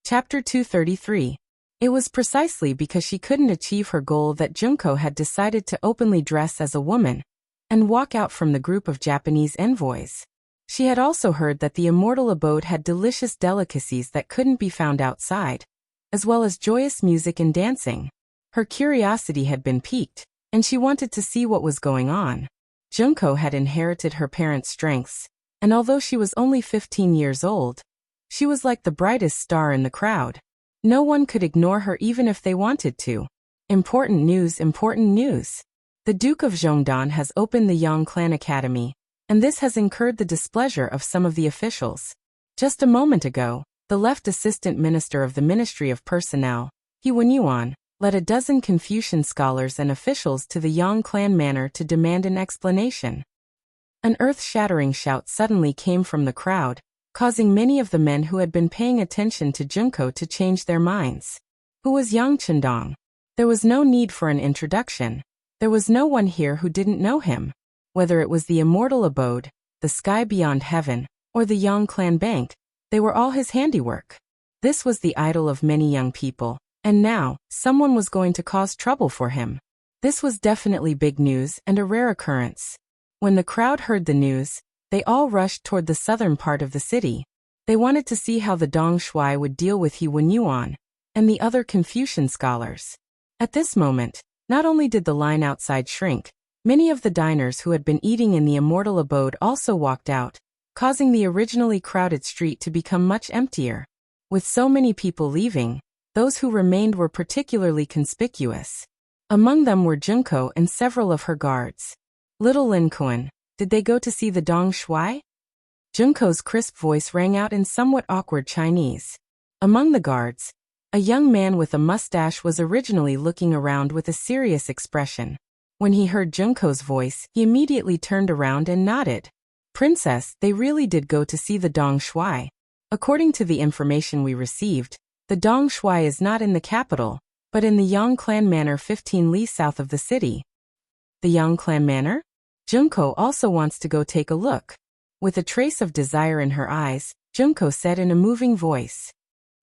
Chapter 233. It was precisely because she couldn't achieve her goal that Junko had decided to openly dress as a woman and walk out from the group of Japanese envoys. She had also heard that the immortal abode had delicious delicacies that couldn't be found outside, as well as joyous music and dancing. Her curiosity had been piqued, and she wanted to see what was going on. Junko had inherited her parents' strengths, and although she was only 15 years old, she was like the brightest star in the crowd. No one could ignore her even if they wanted to. Important news, important news. The Duke of Zhongdan has opened the Yang Clan Academy, and this has incurred the displeasure of some of the officials. Just a moment ago, the left assistant minister of the Ministry of Personnel, He Wenyuan, led a dozen Confucian scholars and officials to the Yang clan manor to demand an explanation. An earth-shattering shout suddenly came from the crowd, causing many of the men who had been paying attention to Junko to change their minds. Who was Yang Chendong? There was no need for an introduction. There was no one here who didn't know him. Whether it was the immortal abode, the sky beyond heaven, or the Yang clan bank, they were all his handiwork. This was the idol of many young people, and now, someone was going to cause trouble for him. This was definitely big news and a rare occurrence. When the crowd heard the news, they all rushed toward the southern part of the city. They wanted to see how the Dong Shui would deal with He Wenyuan and the other Confucian scholars. At this moment, not only did the line outside shrink, many of the diners who had been eating in the immortal abode also walked out, causing the originally crowded street to become much emptier. With so many people leaving, those who remained were particularly conspicuous. Among them were Junko and several of her guards. Little Lin Kuan, did they go to see the Dong Shui? Junko's crisp voice rang out in somewhat awkward Chinese. Among the guards, a young man with a mustache was originally looking around with a serious expression. When he heard Junko's voice, he immediately turned around and nodded. Princess, they really did go to see the Dong Shui. According to the information we received, the Dong Shui is not in the capital, but in the Yang clan manor 15 li south of the city. The Yang clan manor? Junko also wants to go take a look. With a trace of desire in her eyes, Junko said in a moving voice.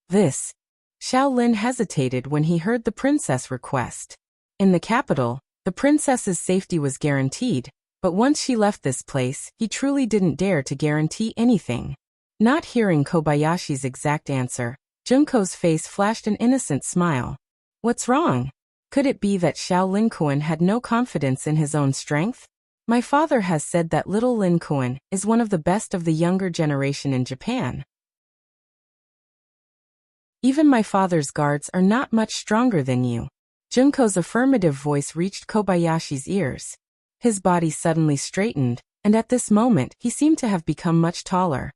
This. Xiao Lin hesitated when he heard the princess request. In the capital, the princess's safety was guaranteed, but once she left this place, he truly didn't dare to guarantee anything. Not hearing Kobayashi's exact answer, Junko's face flashed an innocent smile. What's wrong? Could it be that Xiao Lin Kuan had no confidence in his own strength? My father has said that little Lin Kuan is one of the best of the younger generation in Japan. Even my father's guards are not much stronger than you. Junko's affirmative voice reached Kobayashi's ears. His body suddenly straightened, and at this moment he seemed to have become much taller.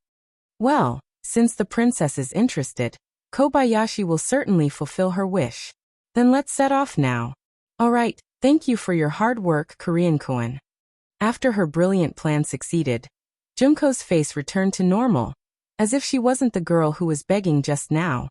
Well, since the princess is interested, Kobayashi will certainly fulfill her wish. Then let's set off now. Alright, thank you for your hard work, Korean Kuan. After her brilliant plan succeeded, Junko's face returned to normal, as if she wasn't the girl who was begging just now.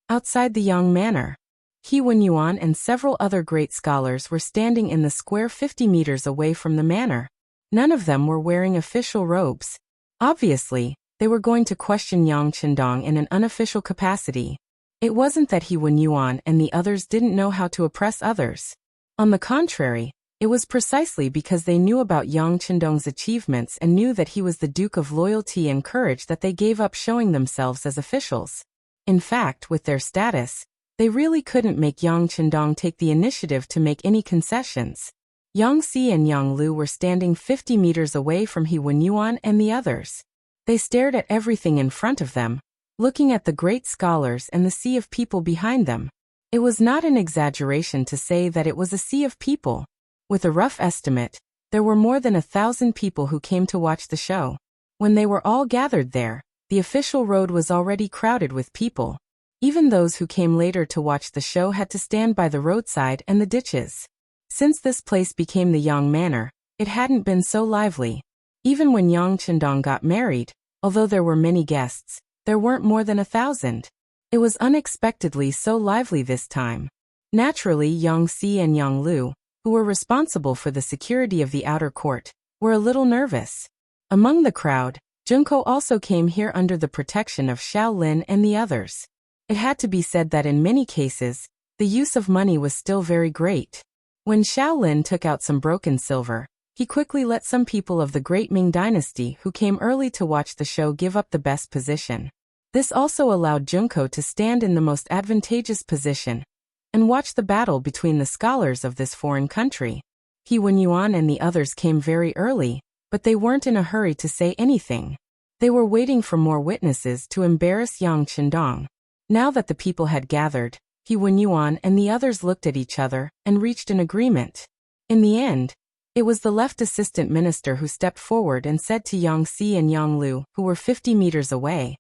Outside the Yang manor, He Wenyuan and several other great scholars were standing in the square 50 meters away from the manor. None of them were wearing official robes. Obviously, they were going to question Yang Chendong in an unofficial capacity. It wasn't that He Wenyuan and the others didn't know how to oppress others. On the contrary, it was precisely because they knew about Yang Chendong's achievements and knew that he was the Duke of Loyalty and Courage that they gave up showing themselves as officials. In fact, with their status, they really couldn't make Yang Chendong take the initiative to make any concessions. Yang Si and Yang Lu were standing 50 meters away from He Wenyuan and the others. They stared at everything in front of them, looking at the great scholars and the sea of people behind them. It was not an exaggeration to say that it was a sea of people. With a rough estimate, there were more than 1,000 people who came to watch the show. When they were all gathered there, the official road was already crowded with people. Even those who came later to watch the show had to stand by the roadside and the ditches. Since this place became the Yang Manor, it hadn't been so lively. Even when Yang Chendong got married, although there were many guests, there weren't more than 1,000. It was unexpectedly so lively this time. Naturally, Yang Si and Yang Lu, who were responsible for the security of the outer court, were a little nervous. Among the crowd, Junko also came here under the protection of Xiao Lin and the others. It had to be said that in many cases, the use of money was still very great. When Xiao Lin took out some broken silver, he quickly let some people of the great Ming dynasty who came early to watch the show give up the best position. This also allowed Junko to stand in the most advantageous position and watch the battle between the scholars of this foreign country. He Wenyuan and the others came very early, but they weren't in a hurry to say anything. They were waiting for more witnesses to embarrass Yang Chendong. Now that the people had gathered, He Wenyuan and the others looked at each other and reached an agreement. In the end, It was the left assistant minister who stepped forward and said to Yang Si and Yang Lu, who were 50 meters away,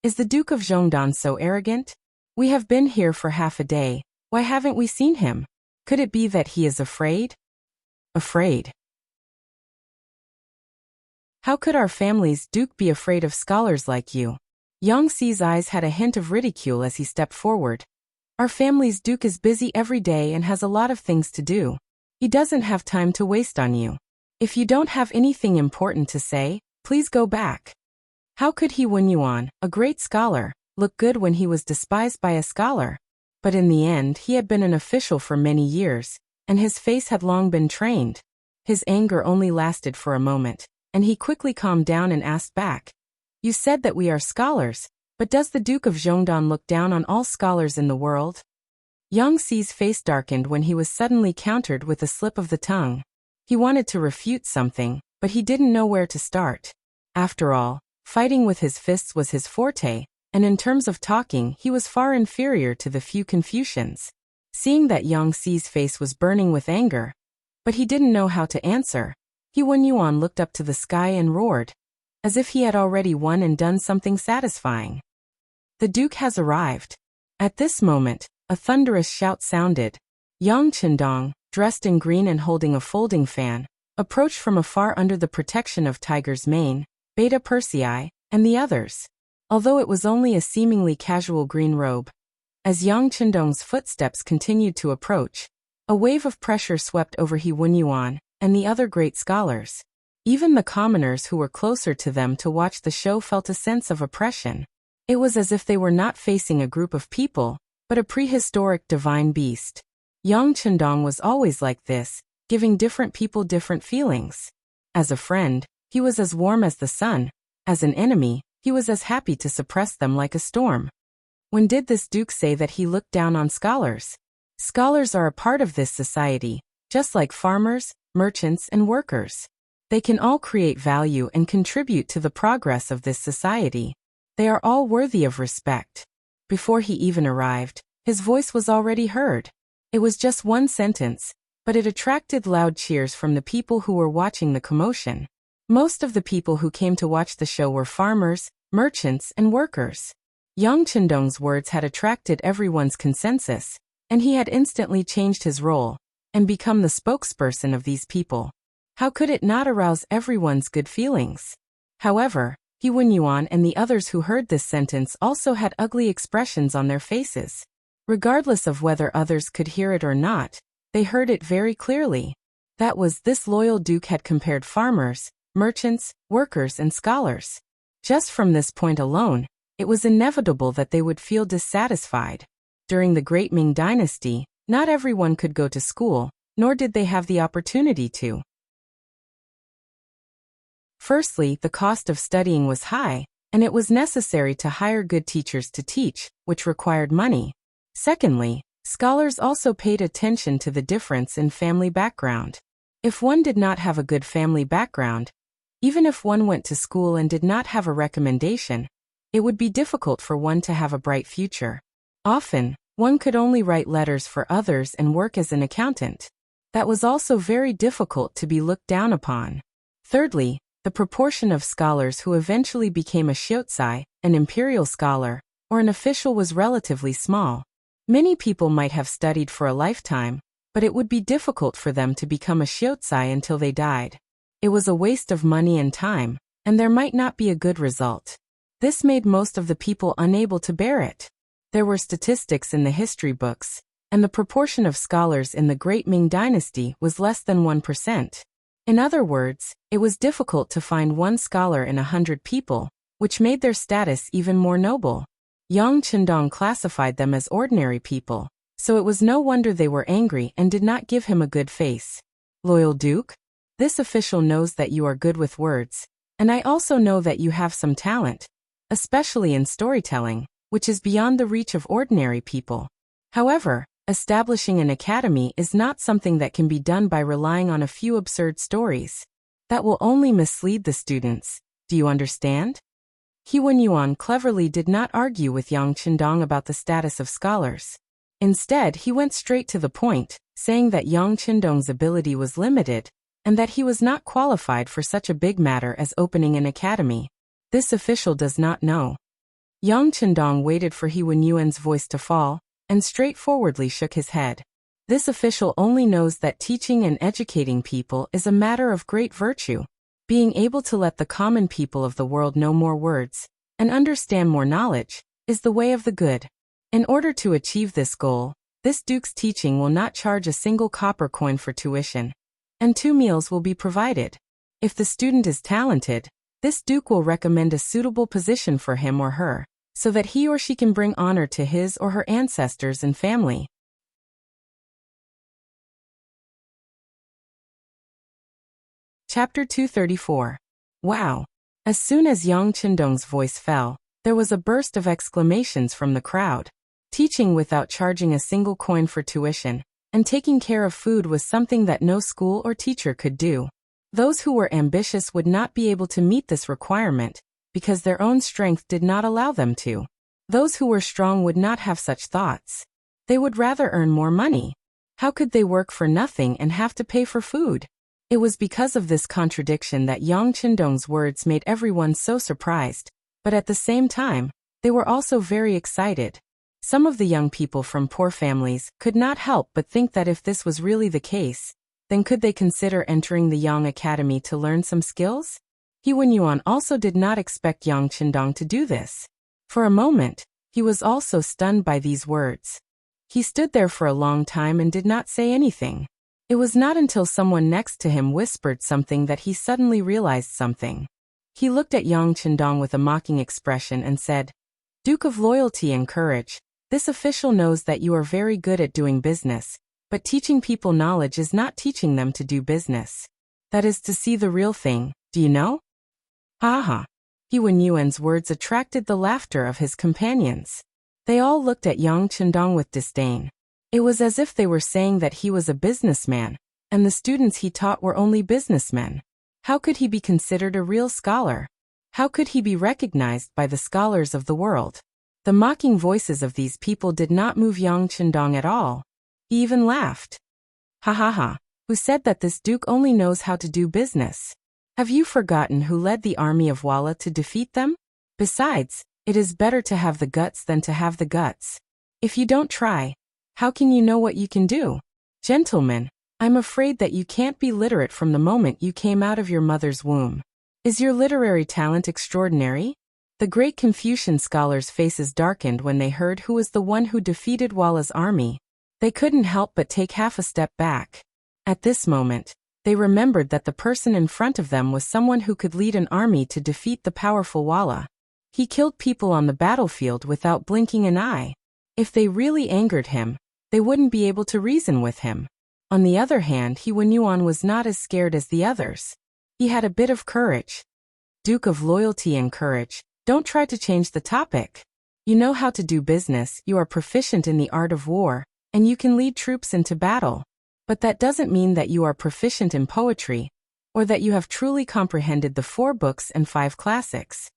"Is the Duke of Zhongdan so arrogant? We have been here for half a day. Why haven't we seen him? Could it be that he is afraid?" Afraid? How could our family's Duke be afraid of scholars like you? Yang Si's eyes had a hint of ridicule as he stepped forward. Our family's Duke is busy every day and has a lot of things to do. He doesn't have time to waste on you. If you don't have anything important to say, please go back. How could he Wen Yuan, a great scholar, look good when he was despised by a scholar? But in the end he had been an official for many years, and his face had long been trained. His anger only lasted for a moment, and he quickly calmed down and asked back, "You said that we are scholars, but does the Duke of Zhongdan look down on all scholars in the world?" Yang Si's face darkened when he was suddenly countered with a slip of the tongue. He wanted to refute something, but he didn't know where to start. After all, fighting with his fists was his forte, and in terms of talking he was far inferior to the few Confucians. Seeing that Yang Si's face was burning with anger, but he didn't know how to answer, he Wen Yuan looked up to the sky and roared, as if he had already won and done something satisfying. "The Duke has arrived." At this moment, a thunderous shout sounded. Yang Qindong, dressed in green and holding a folding fan, approached from afar under the protection of Tiger's Mane, Beta Persei, and the others. Although it was only a seemingly casual green robe, as Yang Qindong's footsteps continued to approach, a wave of pressure swept over He Wen Yuan and the other great scholars. Even the commoners who were closer to them to watch the show felt a sense of oppression. It was as if they were not facing a group of people, but a prehistoric divine beast. Yang Qindong was always like this, giving different people different feelings. As a friend, he was as warm as the sun. As an enemy, he was as happy to suppress them like a storm. When did this Duke say that he looked down on scholars? Scholars are a part of this society, just like farmers, merchants, and workers. They can all create value and contribute to the progress of this society. They are all worthy of respect. Before he even arrived, his voice was already heard. It was just one sentence, but it attracted loud cheers from the people who were watching the commotion. Most of the people who came to watch the show were farmers, merchants, and workers. Yang Qindong's words had attracted everyone's consensus, and he had instantly changed his role and become the spokesperson of these people. How could it not arouse everyone's good feelings? However, He Wen Yuan and the others who heard this sentence also had ugly expressions on their faces. Regardless of whether others could hear it or not, they heard it very clearly. That was, this loyal Duke had compared farmers, merchants, workers, and scholars. Just from this point alone, it was inevitable that they would feel dissatisfied. During the Great Ming Dynasty, not everyone could go to school, nor did they have the opportunity to. Firstly, the cost of studying was high, and it was necessary to hire good teachers to teach, which required money. Secondly, scholars also paid attention to the difference in family background. If one did not have a good family background, even if one went to school and did not have a recommendation, it would be difficult for one to have a bright future. Often, one could only write letters for others and work as an accountant. That was also very difficult to be looked down upon. Thirdly, the proportion of scholars who eventually became a Xiozai, an imperial scholar, or an official was relatively small. Many people might have studied for a lifetime, but it would be difficult for them to become a Xiozai until they died. It was a waste of money and time, and there might not be a good result. This made most of the people unable to bear it. There were statistics in the history books, and the proportion of scholars in the Great Ming Dynasty was less than 1%. In other words, it was difficult to find one scholar in 100 people, which made their status even more noble. Yang Qindong classified them as ordinary people, so it was no wonder they were angry and did not give him a good face. "Loyal Duke? This official knows that you are good with words, and I also know that you have some talent, especially in storytelling, which is beyond the reach of ordinary people. However, establishing an academy is not something that can be done by relying on a few absurd stories. That will only mislead the students. Do you understand?" He Wen Yuan cleverly did not argue with Yang Qindong about the status of scholars. Instead, he went straight to the point, saying that Yang Qindong's ability was limited, and that he was not qualified for such a big matter as opening an academy. This official does not know. Yang Chendong waited for He Wenyuan's voice to fall, and straightforwardly shook his head. This official only knows that teaching and educating people is a matter of great virtue. Being able to let the common people of the world know more words, and understand more knowledge, is the way of the good. In order to achieve this goal, this duke's teaching will not charge a single copper coin for tuition, and 2 meals will be provided. If the student is talented, this duke will recommend a suitable position for him or her, so that he or she can bring honor to his or her ancestors and family. Chapter 234. Wow! As soon as Yang Chendong's voice fell, there was a burst of exclamations from the crowd. Teaching without charging a single coin for tuition, and taking care of food was something that no school or teacher could do. Those who were ambitious would not be able to meet this requirement, because their own strength did not allow them to. Those who were strong would not have such thoughts. They would rather earn more money. How could they work for nothing and have to pay for food? It was because of this contradiction that Yang Chendong's words made everyone so surprised, but at the same time, they were also very excited. Some of the young people from poor families could not help but think that if this was really the case, then could they consider entering the Yang Academy to learn some skills? He Wenyuan also did not expect Yang Chendong to do this. For a moment, he was also stunned by these words. He stood there for a long time and did not say anything. It was not until someone next to him whispered something that he suddenly realized something. He looked at Yang Chendong with a mocking expression and said, "Duke of Loyalty and Courage, this official knows that you are very good at doing business, but teaching people knowledge is not teaching them to do business. That is to see the real thing, do you know?" Ha ha! He Wenyuan's words attracted the laughter of his companions. They all looked at Yang Chendong with disdain. It was as if they were saying that he was a businessman, and the students he taught were only businessmen. How could he be considered a real scholar? How could he be recognized by the scholars of the world? The mocking voices of these people did not move Yang Chendong at all. He even laughed. Ha ha ha! Who said that this duke only knows how to do business? Have you forgotten who led the army of Walla to defeat them? Besides, it is better to have the guts than to have the guts. If you don't try, how can you know what you can do? Gentlemen, I'm afraid that you can't be literate from the moment you came out of your mother's womb. Is your literary talent extraordinary? The great Confucian scholars' faces darkened when they heard who was the one who defeated Walla's army. They couldn't help but take half a step back. At this moment, they remembered that the person in front of them was someone who could lead an army to defeat the powerful Walla. He killed people on the battlefield without blinking an eye. If they really angered him, they wouldn't be able to reason with him. On the other hand, He Wenyuan was not as scared as the others. He had a bit of courage. Duke of Loyalty and Courage, don't try to change the topic. You know how to do business, you are proficient in the art of war, and you can lead troops into battle. But that doesn't mean that you are proficient in poetry, or that you have truly comprehended the 4 books and 5 classics.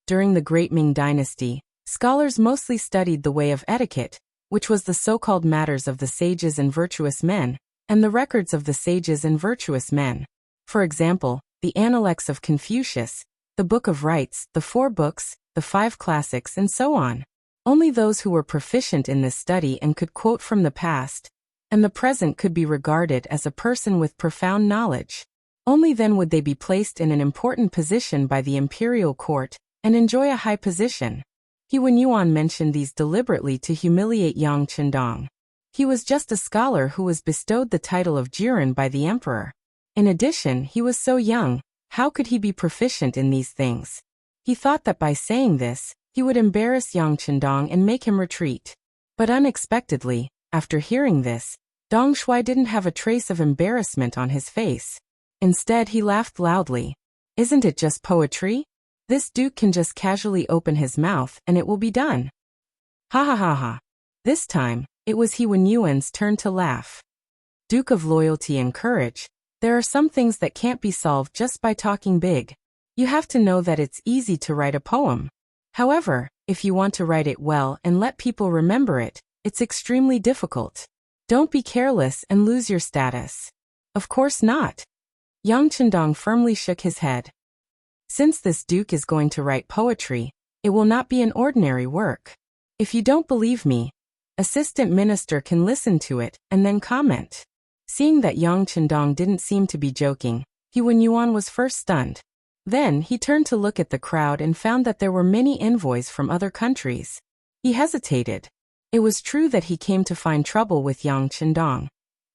During the Great Ming Dynasty, scholars mostly studied the way of etiquette, which was the so-called matters of the sages and virtuous men, and the records of the sages and virtuous men. For example, the Analects of Confucius, the Book of Rites, the 4 books, the 5 classics, and so on. Only those who were proficient in this study and could quote from the past and the present could be regarded as a person with profound knowledge. Only then would they be placed in an important position by the imperial court and enjoy a high position. He Wenyuan mentioned these deliberately to humiliate Yang Chendong. He was just a scholar who was bestowed the title of Jiren by the emperor. In addition, he was so young, how could he be proficient in these things? He thought that by saying this, he would embarrass Yang Chendong and make him retreat. But unexpectedly, after hearing this, Dong Shuai didn't have a trace of embarrassment on his face. Instead, he laughed loudly. Isn't it just poetry? This duke can just casually open his mouth and it will be done. Ha ha ha ha. This time, it was He Wenyuan's turn to laugh. Duke of Loyalty and Courage, there are some things that can't be solved just by talking big. You have to know that it's easy to write a poem. However, if you want to write it well and let people remember it, it's extremely difficult. Don't be careless and lose your status. Of course not. Yang Chendong firmly shook his head. Since this duke is going to write poetry, it will not be an ordinary work. If you don't believe me, assistant minister can listen to it and then comment. Seeing that Yang Chendong didn't seem to be joking, He Wenyuan was first stunned. Then he turned to look at the crowd and found that there were many envoys from other countries. He hesitated. It was true that he came to find trouble with Yang Chendong.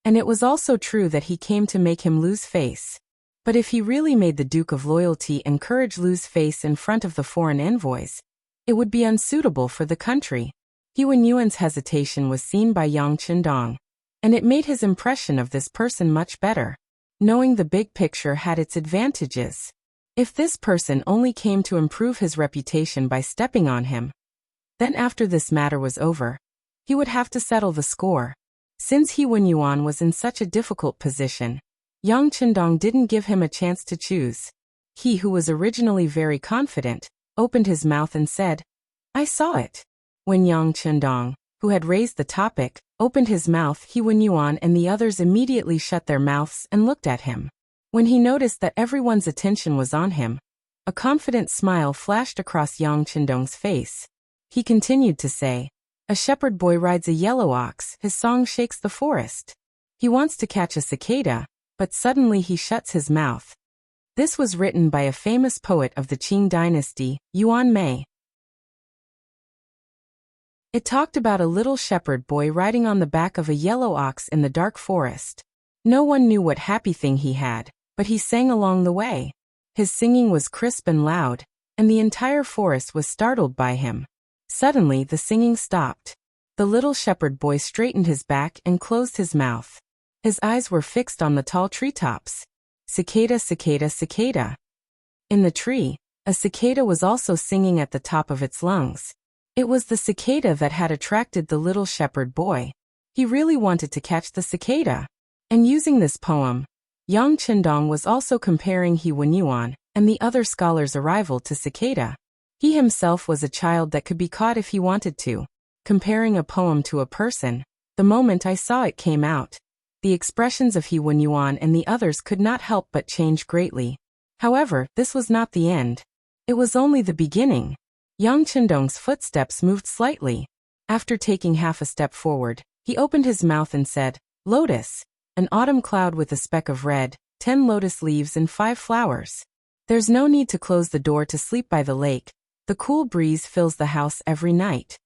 And it was also true that he came to make him lose face. But if he really made the Duke of Loyalty and Courage lose face in front of the foreign envoys, it would be unsuitable for the country. He Wenyuan's hesitation was seen by Yang Chendong, and it made his impression of this person much better. Knowing the big picture had its advantages. If this person only came to improve his reputation by stepping on him, then after this matter was over, he would have to settle the score. Since He Wenyuan was in such a difficult position, Yang Chendong didn't give him a chance to choose. He, who was originally very confident, opened his mouth and said, "I saw it." When Yang Chendong, who had raised the topic, opened his mouth, He Wenyuan and the others immediately shut their mouths and looked at him. When he noticed that everyone's attention was on him, a confident smile flashed across Yang Chendong's face. He continued to say, "A shepherd boy rides a yellow ox, his song shakes the forest. He wants to catch a cicada, but suddenly he shuts his mouth." This was written by a famous poet of the Qing dynasty, Yuan Mei. It talked about a little shepherd boy riding on the back of a yellow ox in the dark forest. No one knew what happy thing he had, but he sang along the way. His singing was crisp and loud, and the entire forest was startled by him. Suddenly the singing stopped. The little shepherd boy straightened his back and closed his mouth. His eyes were fixed on the tall treetops. Cicada, cicada, cicada. In the tree, a cicada was also singing at the top of its lungs. It was the cicada that had attracted the little shepherd boy. He really wanted to catch the cicada. And using this poem, Yang Chendong was also comparing He Wenyuan and the other scholars' arrival to cicada. He himself was a child that could be caught if he wanted to. Comparing a poem to a person, the moment I saw it came out, the expressions of He Wenyuan and the others could not help but change greatly. However, this was not the end. It was only the beginning. Yang Chendong's footsteps moved slightly. After taking half a step forward, he opened his mouth and said, "Lotus. An autumn cloud with a speck of red, 10 lotus leaves and 5 flowers. There's no need to close the door to sleep by the lake. The cool breeze fills the house every night.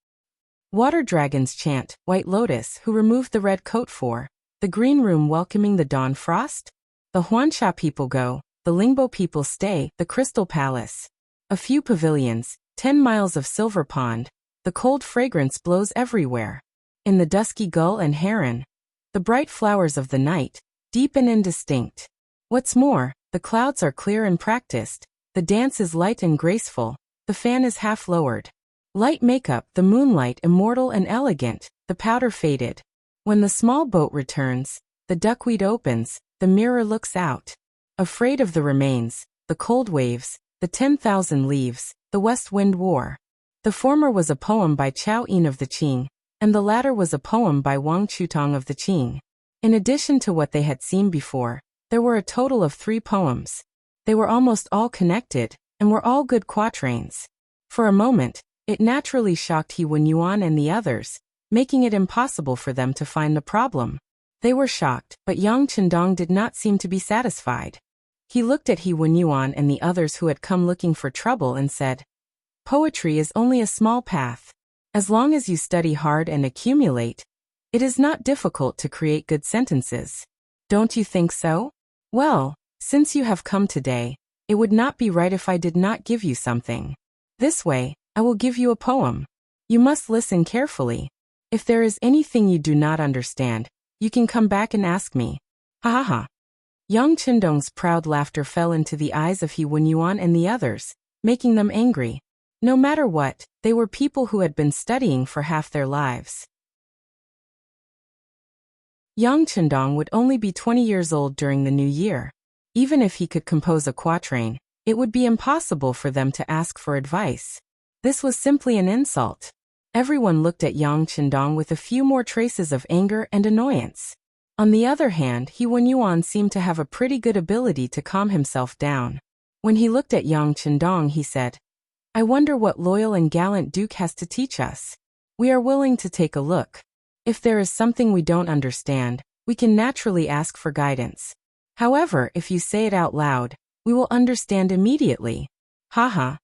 Water dragons chant, White Lotus, who removed the red coat for the green room welcoming the dawn frost. The Huansha people go, the Lingbo people stay, the Crystal Palace. A few pavilions, 10 miles of silver pond, the cold fragrance blows everywhere. In the dusky gull and heron, the bright flowers of the night, deep and indistinct. What's more, the clouds are clear and practiced, the dance is light and graceful, the fan is half lowered. Light makeup, the moonlight immortal and elegant, the powder faded. When the small boat returns, the duckweed opens, the mirror looks out. Afraid of the remains, the cold waves, the 10,000 leaves, the west wind war. The former was a poem by Chao Yin of the Qing, and the latter was a poem by Wang Chutong of the Qing. In addition to what they had seen before, there were a total of 3 poems. They were almost all connected, and were all good quatrains. For a moment, it naturally shocked He Wenyuan and the others, making it impossible for them to find the problem. They were shocked, but Yang Chendong did not seem to be satisfied. He looked at He Wenyuan and the others who had come looking for trouble and said, "Poetry is only a small path. As long as you study hard and accumulate, it is not difficult to create good sentences. Don't you think so? Well, since you have come today, it would not be right if I did not give you something. This way, I will give you a poem. You must listen carefully. If there is anything you do not understand, you can come back and ask me." Ha ha ha. Yang Chendong's proud laughter fell into the eyes of He Wenyuan and the others, making them angry. No matter what, they were people who had been studying for half their lives. Yang Chendong would only be 20 years old during the new year. Even if he could compose a quatrain, it would be impossible for them to ask for advice. This was simply an insult. Everyone looked at Yang Qindong with a few more traces of anger and annoyance. On the other hand, He Wenyuan seemed to have a pretty good ability to calm himself down. When he looked at Yang Qindong, he said, "I wonder what loyal and gallant Duke has to teach us. We are willing to take a look. If there is something we don't understand, we can naturally ask for guidance. However, if you say it out loud, we will understand immediately." Haha.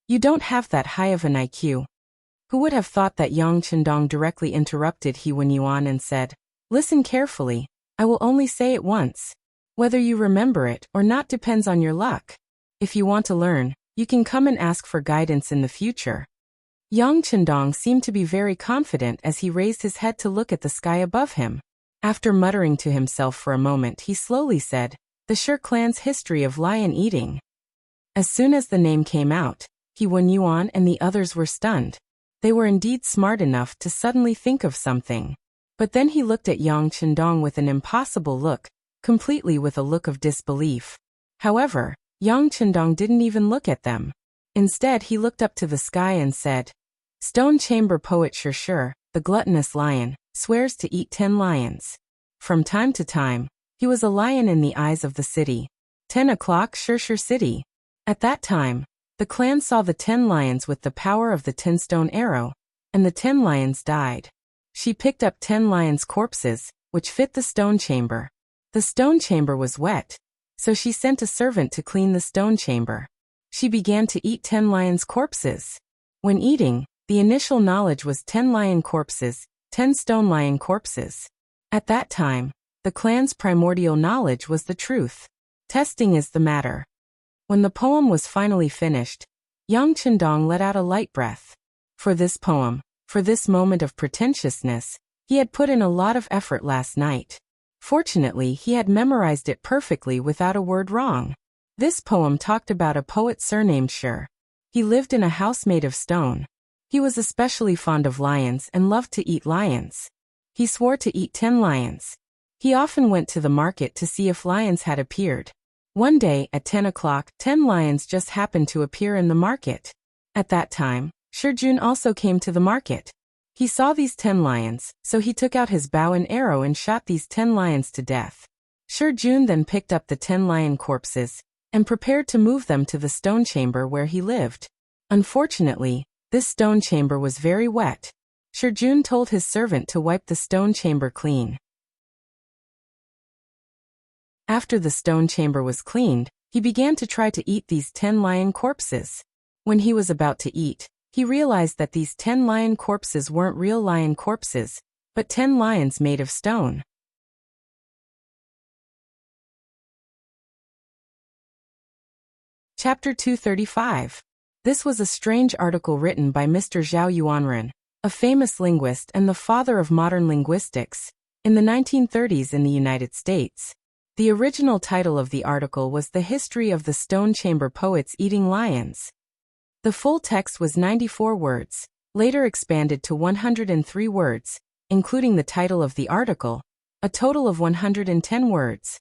You don't have that high of an IQ. Who would have thought that Yang Qindong directly interrupted He Wenyuan and said, "Listen carefully, I will only say it once. Whether you remember it or not depends on your luck. If you want to learn, you can come and ask for guidance in the future." Yang Qindong seemed to be very confident as he raised his head to look at the sky above him. After muttering to himself for a moment, he slowly said, "The Shi clan's history of lion eating." As soon as the name came out, He Wenyuan and the others were stunned. They were indeed smart enough to suddenly think of something. But then he looked at Yang Qindong with an impossible look, completely with a look of disbelief. However, Yang Qindong didn't even look at them. Instead, he looked up to the sky and said, "Stone Chamber poet Shi, the gluttonous lion, swears to eat 10 lions. From time to time, he was a lion in the eyes of the city. 10 o'clock Shi city." At that time, the clan saw the 10 lions with the power of the 10-stone arrow, and the 10 lions died. She picked up 10 lions' corpses, which fit the stone chamber. The stone chamber was wet, so she sent a servant to clean the stone chamber. She began to eat 10 lions' corpses. When eating, the initial knowledge was 10 lion corpses, 10 stone lion corpses. At that time, the clan's primordial knowledge was the truth. Testing is the matter. When the poem was finally finished, Yang Qindong let out a light breath. For this poem, for this moment of pretentiousness, he had put in a lot of effort last night. Fortunately, he had memorized it perfectly without a word wrong. This poem talked about a poet surnamed Shi. He lived in a house made of stone. He was especially fond of lions and loved to eat lions. He swore to eat 10 lions. He often went to the market to see if lions had appeared. One day, at 10 o'clock, 10 lions just happened to appear in the market. At that time, Shi Jun also came to the market. He saw these 10 lions, so he took out his bow and arrow and shot these 10 lions to death. Shi Jun then picked up the 10 lion corpses and prepared to move them to the stone chamber where he lived. Unfortunately, this stone chamber was very wet. Shi Jun told his servant to wipe the stone chamber clean. After the stone chamber was cleaned, he began to try to eat these 10 lion corpses. When he was about to eat, he realized that these 10 lion corpses weren't real lion corpses, but 10 lions made of stone. Chapter 235. This was a strange article written by Mr. Zhao Yuanren, a famous linguist and the father of modern linguistics, in the 1930s in the United States. The original title of the article was The History of the Stone Chamber Poets Eating Lions. The full text was 94 words, later expanded to 103 words, including the title of the article, a total of 110 words.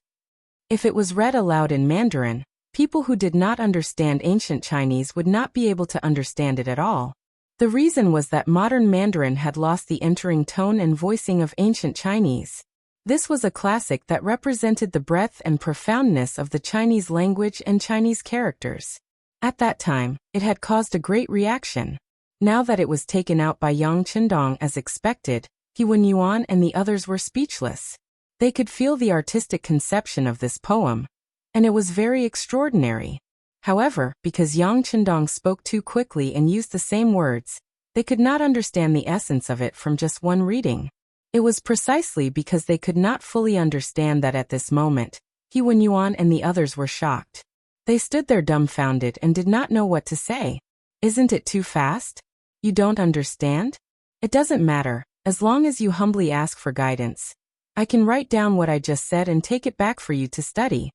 If it was read aloud in Mandarin, people who did not understand ancient Chinese would not be able to understand it at all. The reason was that modern Mandarin had lost the entering tone and voicing of ancient Chinese. This was a classic that represented the breadth and profoundness of the Chinese language and Chinese characters. At that time, it had caused a great reaction. Now that it was taken out by Yang Qindong as expected, He Wenyuan and the others were speechless. They could feel the artistic conception of this poem, and it was very extraordinary. However, because Yang Qindong spoke too quickly and used the same words, they could not understand the essence of it from just one reading. It was precisely because they could not fully understand that at this moment, He Wenyuan and the others were shocked. They stood there dumbfounded and did not know what to say. Isn't it too fast? You don't understand? It doesn't matter, as long as you humbly ask for guidance. I can write down what I just said and take it back for you to study.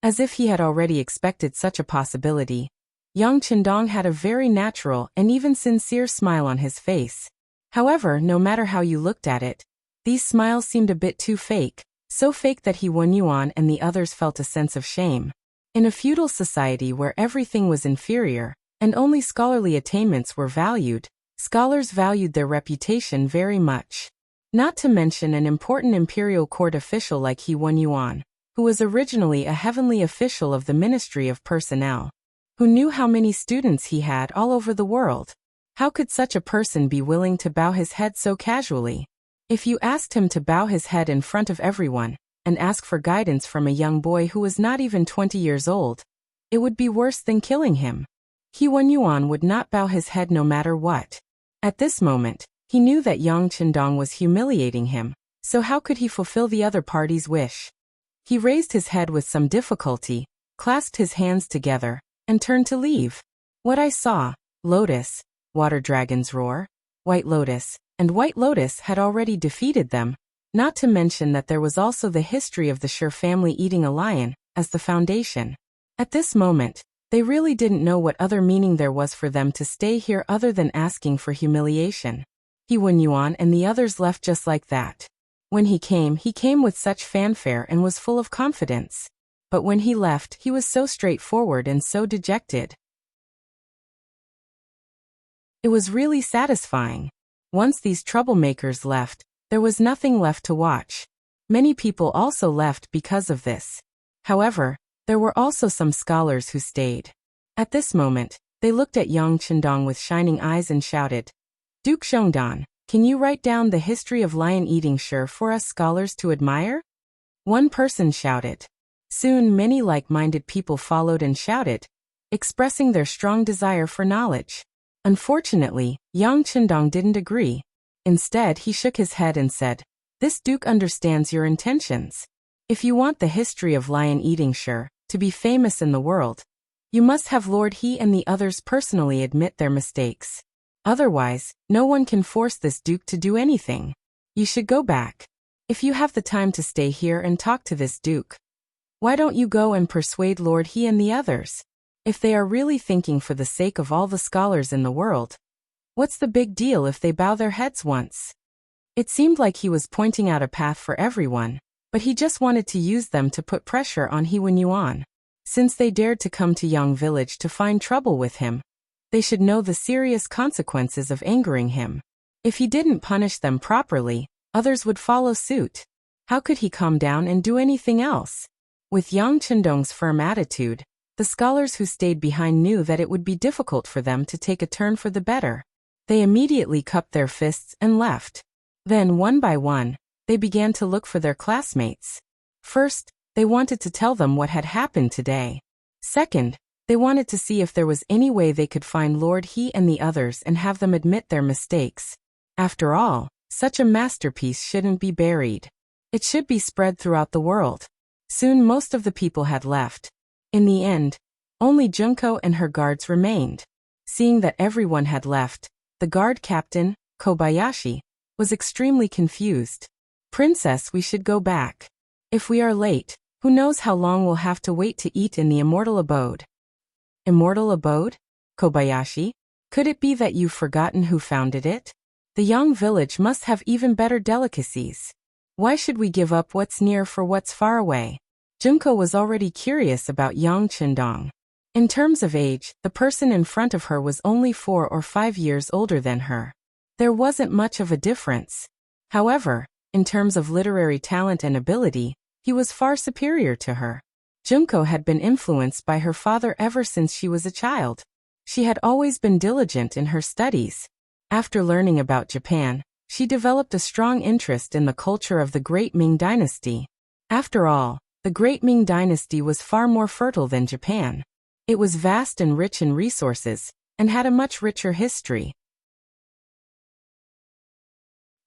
As if he had already expected such a possibility, Yang Qindong had a very natural and even sincere smile on his face. However, no matter how you looked at it, these smiles seemed a bit too fake, so fake that He Wenyuan and the others felt a sense of shame. In a feudal society where everything was inferior, and only scholarly attainments were valued, Scholars valued their reputation very much. Not to mention an important imperial court official like He Wenyuan, who was originally a heavenly official of the Ministry of Personnel, who knew how many students he had all over the world. How could such a person be willing to bow his head so casually? If you asked him to bow his head in front of everyone, and ask for guidance from a young boy who was not even 20 years old, it would be worse than killing him. He Wenyuan would not bow his head no matter what. At this moment, he knew that Yang Qindong was humiliating him, so how could he fulfill the other party's wish? He raised his head with some difficulty, clasped his hands together, and turned to leave. What I saw, Lotus, Water Dragon's Roar, White Lotus, and White Lotus had already defeated them, not to mention that there was also the history of the Sher family eating a lion, as the foundation. At this moment, they really didn't know what other meaning there was for them to stay here other than asking for humiliation. He Wenyuan and the others left just like that. When he came with such fanfare and was full of confidence. But when he left, he was so straightforward and so dejected. It was really satisfying. Once these troublemakers left, there was nothing left to watch. Many people also left because of this. However, there were also some scholars who stayed. At this moment, they looked at Yang Qindong with shining eyes and shouted, "Duke Xiongdan, can you write down the history of lion-eating Sher for us scholars to admire?" One person shouted. Soon many like-minded people followed and shouted, expressing their strong desire for knowledge. Unfortunately, Yang Qindong didn't agree. Instead, he shook his head and said, "This duke understands your intentions. If you want the history of lion-eating Sher to be famous in the world, you must have Lord He and the others personally admit their mistakes. Otherwise, no one can force this duke to do anything. You should go back. If you have the time to stay here and talk to this duke, why don't you go and persuade Lord He and the others? If they are really thinking for the sake of all the scholars in the world, what's the big deal if they bow their heads once?" It seemed like he was pointing out a path for everyone, but he just wanted to use them to put pressure on He Wenyuan. Since they dared to come to Yang Village to find trouble with him, they should know the serious consequences of angering him. If he didn't punish them properly, others would follow suit. How could he calm down and do anything else? With Yang Qindong's firm attitude, the scholars who stayed behind knew that it would be difficult for them to take a turn for the better. They immediately cupped their fists and left. Then, one by one, they began to look for their classmates. First, they wanted to tell them what had happened today. Second, they wanted to see if there was any way they could find Lord He and the others and have them admit their mistakes. After all, such a masterpiece shouldn't be buried. It should be spread throughout the world. Soon most of the people had left. In the end, only Junko and her guards remained. Seeing that everyone had left, the guard captain, Kobayashi, was extremely confused. "Princess, we should go back. If we are late, who knows how long we'll have to wait to eat in the immortal abode." Immortal abode? Kobayashi? Could it be that you've forgotten who founded it? The Yang Village must have even better delicacies. Why should we give up what's near for what's far away? Junko was already curious about Yang Qindong. In terms of age, the person in front of her was only 4 or 5 years older than her. There wasn't much of a difference. However, in terms of literary talent and ability, he was far superior to her. Junko had been influenced by her father ever since she was a child. She had always been diligent in her studies. After learning about Japan, she developed a strong interest in the culture of the Great Ming Dynasty. After all, the Great Ming Dynasty was far more fertile than Japan. It was vast and rich in resources, and had a much richer history.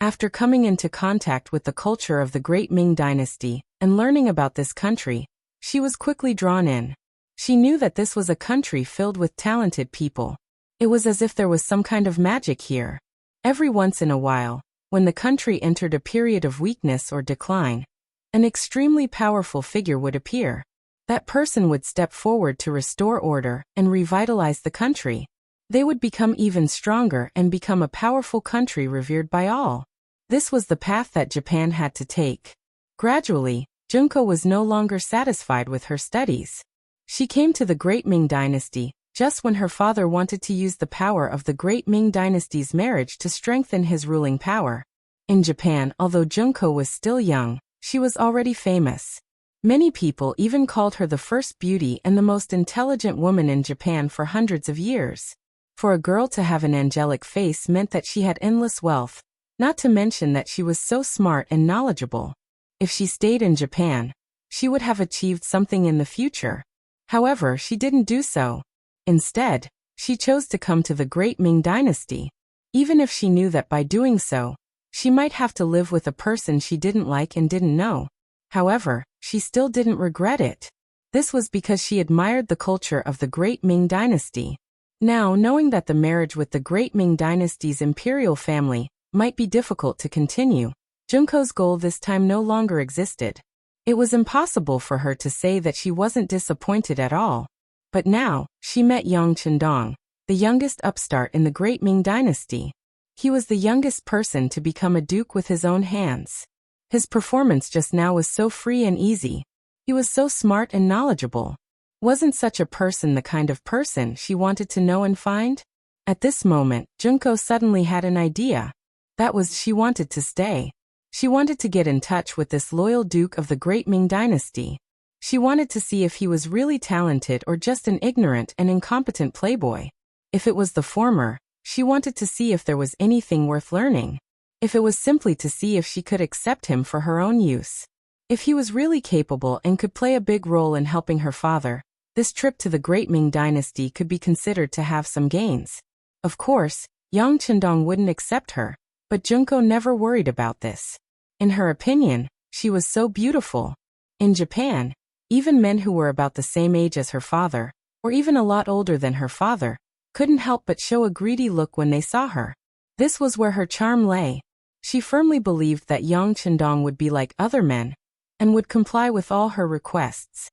After coming into contact with the culture of the Great Ming Dynasty, and learning about this country, she was quickly drawn in. She knew that this was a country filled with talented people. It was as if there was some kind of magic here. Every once in a while, when the country entered a period of weakness or decline, an extremely powerful figure would appear. That person would step forward to restore order and revitalize the country. They would become even stronger and become a powerful country revered by all. This was the path that Japan had to take. Gradually, Junko was no longer satisfied with her studies. She came to the Great Ming Dynasty, just when her father wanted to use the power of the great Ming dynasty's marriage to strengthen his ruling power. In Japan, although Junko was still young, she was already famous. Many people even called her the first beauty and the most intelligent woman in Japan for hundreds of years. For a girl to have an angelic face meant that she had endless wealth, not to mention that she was so smart and knowledgeable. If she stayed in Japan, she would have achieved something in the future. However, she didn't do so. Instead, she chose to come to the great Ming dynasty, even if she knew that by doing so, she might have to live with a person she didn't like and didn't know. However, she still didn't regret it. This was because she admired the culture of the great Ming dynasty. Now, knowing that the marriage with the great Ming dynasty's imperial family might be difficult to continue, Junko's goal this time no longer existed. It was impossible for her to say that she wasn't disappointed at all. But now, she met Yang Chendong, the youngest upstart in the great Ming dynasty. He was the youngest person to become a duke with his own hands. His performance just now was so free and easy. He was so smart and knowledgeable. Wasn't such a person the kind of person she wanted to know and find? At this moment, Junko suddenly had an idea. That was, she wanted to stay. She wanted to get in touch with this loyal duke of the great Ming dynasty. She wanted to see if he was really talented or just an ignorant and incompetent playboy. If it was the former, she wanted to see if there was anything worth learning. If it was simply to see if she could accept him for her own use. If he was really capable and could play a big role in helping her father, this trip to the great Ming dynasty could be considered to have some gains. Of course, Yang Chendong wouldn't accept her, but Junko never worried about this. In her opinion, she was so beautiful. In Japan, even men who were about the same age as her father, or even a lot older than her father, couldn't help but show a greedy look when they saw her. This was where her charm lay. She firmly believed that Yang Chendong would be like other men, and would comply with all her requests.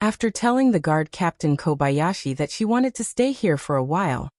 After telling the guard Captain Kobayashi that she wanted to stay here for a while,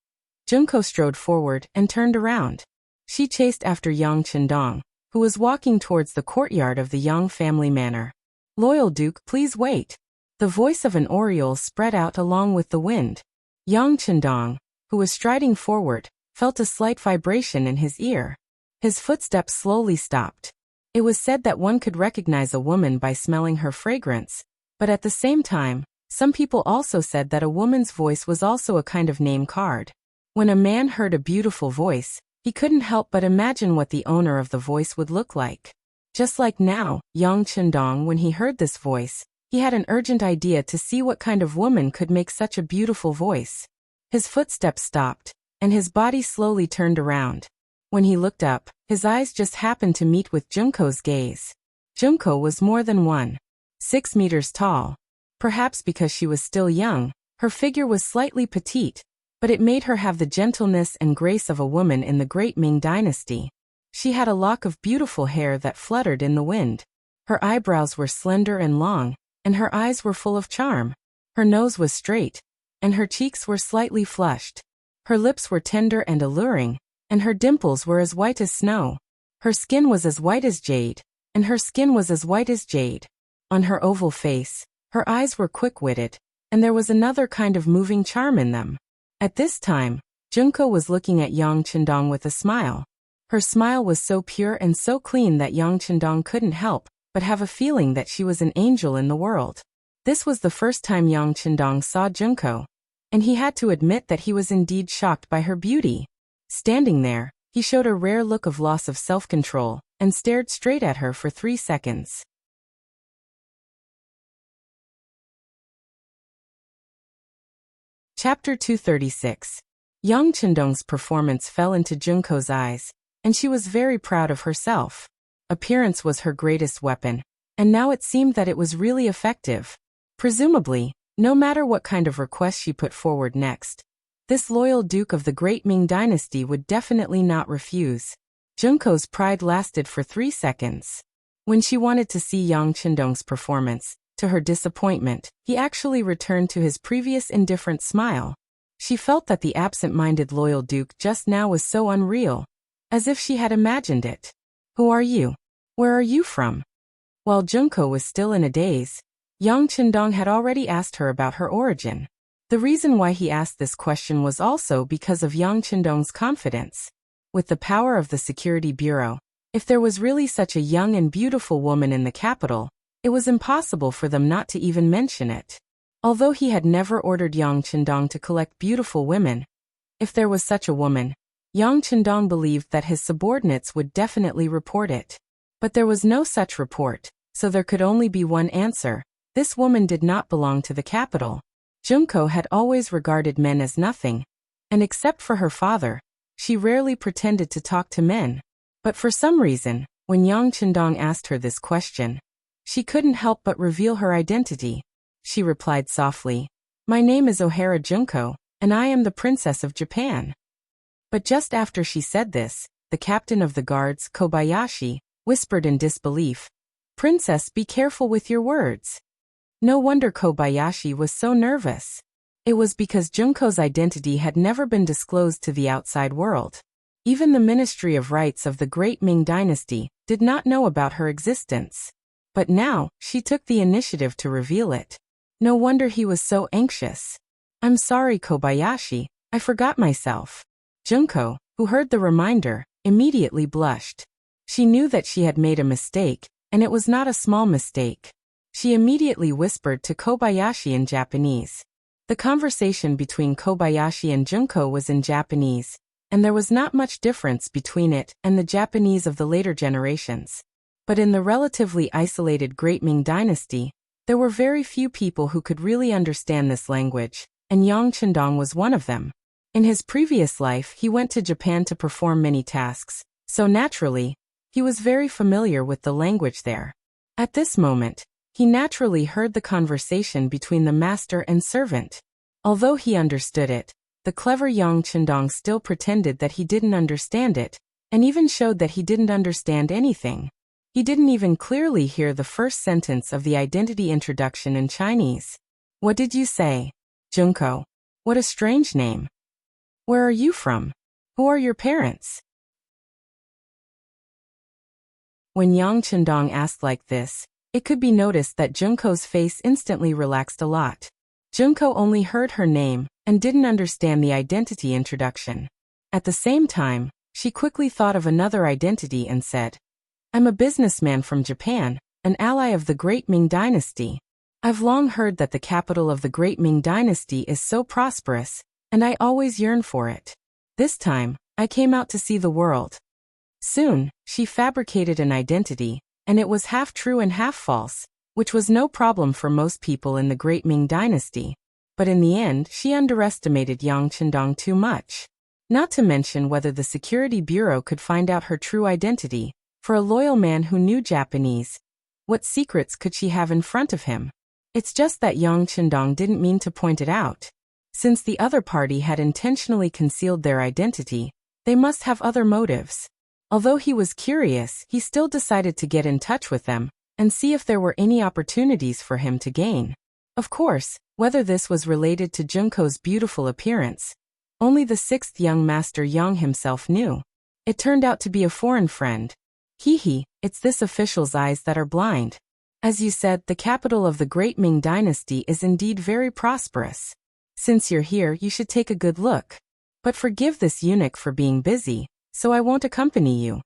Junko strode forward and turned around. She chased after Yang Chendong, who was walking towards the courtyard of the Yang family manor. "Loyal Duke, please wait." The voice of an oriole spread out along with the wind. Yang Chendong, who was striding forward, felt a slight vibration in his ear. His footsteps slowly stopped. It was said that one could recognize a woman by smelling her fragrance, but at the same time, some people also said that a woman's voice was also a kind of name card. When a man heard a beautiful voice, he couldn't help but imagine what the owner of the voice would look like. Just like now, Yang Chendong, when he heard this voice, he had an urgent idea to see what kind of woman could make such a beautiful voice. His footsteps stopped, and his body slowly turned around. When he looked up, his eyes just happened to meet with Junko's gaze. Junko was more than 1.6 meters tall. Perhaps because she was still young, her figure was slightly petite, but it made her have the gentleness and grace of a woman in the great Ming dynasty. She had a lock of beautiful hair that fluttered in the wind. Her eyebrows were slender and long, and her eyes were full of charm. Her nose was straight, and her cheeks were slightly flushed. Her lips were tender and alluring, and her dimples were as white as snow. Her skin was as white as jade, and her skin was as white as jade. On her oval face, her eyes were quick-witted, and there was another kind of moving charm in them. At this time, Junko was looking at Yang Chendong with a smile. Her smile was so pure and so clean that Yang Chendong couldn't help but have a feeling that she was an angel in the world. This was the first time Yang Chendong saw Junko, and he had to admit that he was indeed shocked by her beauty. Standing there, he showed a rare look of loss of self-control and stared straight at her for 3 seconds. Chapter 236. Yang Chendong's performance fell into Junko's eyes, and she was very proud of herself. Appearance was her greatest weapon, and now it seemed that it was really effective. Presumably, no matter what kind of request she put forward next, this loyal duke of the great Ming dynasty would definitely not refuse. Junko's pride lasted for 3 seconds. When she wanted to see Yang Chendong's performance, to her disappointment, he actually returned to his previous indifferent smile. She felt that the absent-minded loyal duke just now was so unreal, as if she had imagined it. "Who are you? Where are you from?" While Junko was still in a daze, Yang Qindong had already asked her about her origin. The reason why he asked this question was also because of Yang Qindong's confidence. With the power of the Security Bureau, if there was really such a young and beautiful woman in the capital, it was impossible for them not to even mention it. Although he had never ordered Yang Qindong to collect beautiful women, if there was such a woman, Yang Qindong believed that his subordinates would definitely report it. But there was no such report, so there could only be one answer. This woman did not belong to the capital. Junko had always regarded men as nothing, and except for her father, she rarely pretended to talk to men. But for some reason, when Yang Qindong asked her this question, she couldn't help but reveal her identity. She replied softly, "My name is Ohara Junko, and I am the Princess of Japan." But just after she said this, the captain of the guards, Kobayashi, whispered in disbelief, "Princess, be careful with your words." No wonder Kobayashi was so nervous. It was because Junko's identity had never been disclosed to the outside world. Even the Ministry of Rights of the Great Ming Dynasty did not know about her existence. But now, she took the initiative to reveal it. No wonder he was so anxious. "I'm sorry, Kobayashi, I forgot myself." Junko, who heard the reminder, immediately blushed. She knew that she had made a mistake, and it was not a small mistake. She immediately whispered to Kobayashi in Japanese. The conversation between Kobayashi and Junko was in Japanese, and there was not much difference between it and the Japanese of the later generations. But in the relatively isolated Great Ming Dynasty, there were very few people who could really understand this language, and Yang Qindong was one of them. In his previous life, he went to Japan to perform many tasks, so naturally, he was very familiar with the language there. At this moment, he naturally heard the conversation between the master and servant. Although he understood it, the clever Yang Qindong still pretended that he didn't understand it, and even showed that he didn't understand anything. He didn't even clearly hear the first sentence of the identity introduction in Chinese. "What did you say?" "Junko." "What a strange name. Where are you from? Who are your parents?" When Yang Qindong asked like this, it could be noticed that Junko's face instantly relaxed a lot. Junko only heard her name and didn't understand the identity introduction. At the same time, she quickly thought of another identity and said, "I'm a businessman from Japan, an ally of the Great Ming Dynasty. I've long heard that the capital of the Great Ming Dynasty is so prosperous, and I always yearn for it. This time, I came out to see the world." Soon, she fabricated an identity, and it was half true and half false, which was no problem for most people in the Great Ming Dynasty. But in the end, she underestimated Yang Qindong too much. Not to mention whether the Security Bureau could find out her true identity. For a loyal man who knew Japanese, what secrets could she have in front of him? It's just that Yang Qindong didn't mean to point it out. Since the other party had intentionally concealed their identity, they must have other motives. Although he was curious, he still decided to get in touch with them and see if there were any opportunities for him to gain. Of course, whether this was related to Junko's beautiful appearance, only the sixth young master Yang himself knew. It turned out to be a foreign friend. Hee, it's this official's eyes that are blind. As you said, the capital of the Great Ming Dynasty is indeed very prosperous. Since you're here, you should take a good look. But forgive this eunuch for being busy, so I won't accompany you,"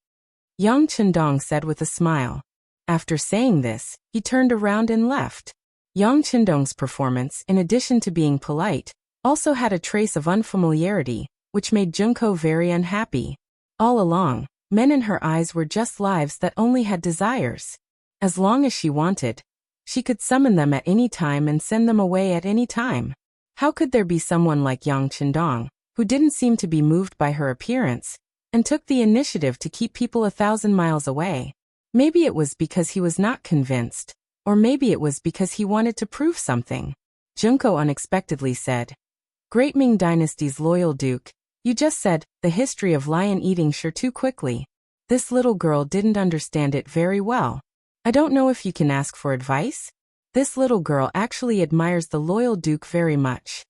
Yang Qindong said with a smile. After saying this, he turned around and left. Yang Qindong's performance, in addition to being polite, also had a trace of unfamiliarity, which made Junko very unhappy. All along, men in her eyes were just lives that only had desires. As long as she wanted, she could summon them at any time and send them away at any time. How could there be someone like Yang Qindong, who didn't seem to be moved by her appearance, and took the initiative to keep people 1,000 miles away? Maybe it was because he was not convinced, or maybe it was because he wanted to prove something. Junko unexpectedly said, "Great Ming Dynasty's loyal duke, you just said, the history of lion eating sure too quickly." This little girl didn't understand it very well. "I don't know if you can ask for advice?" This little girl actually admires the loyal duke very much.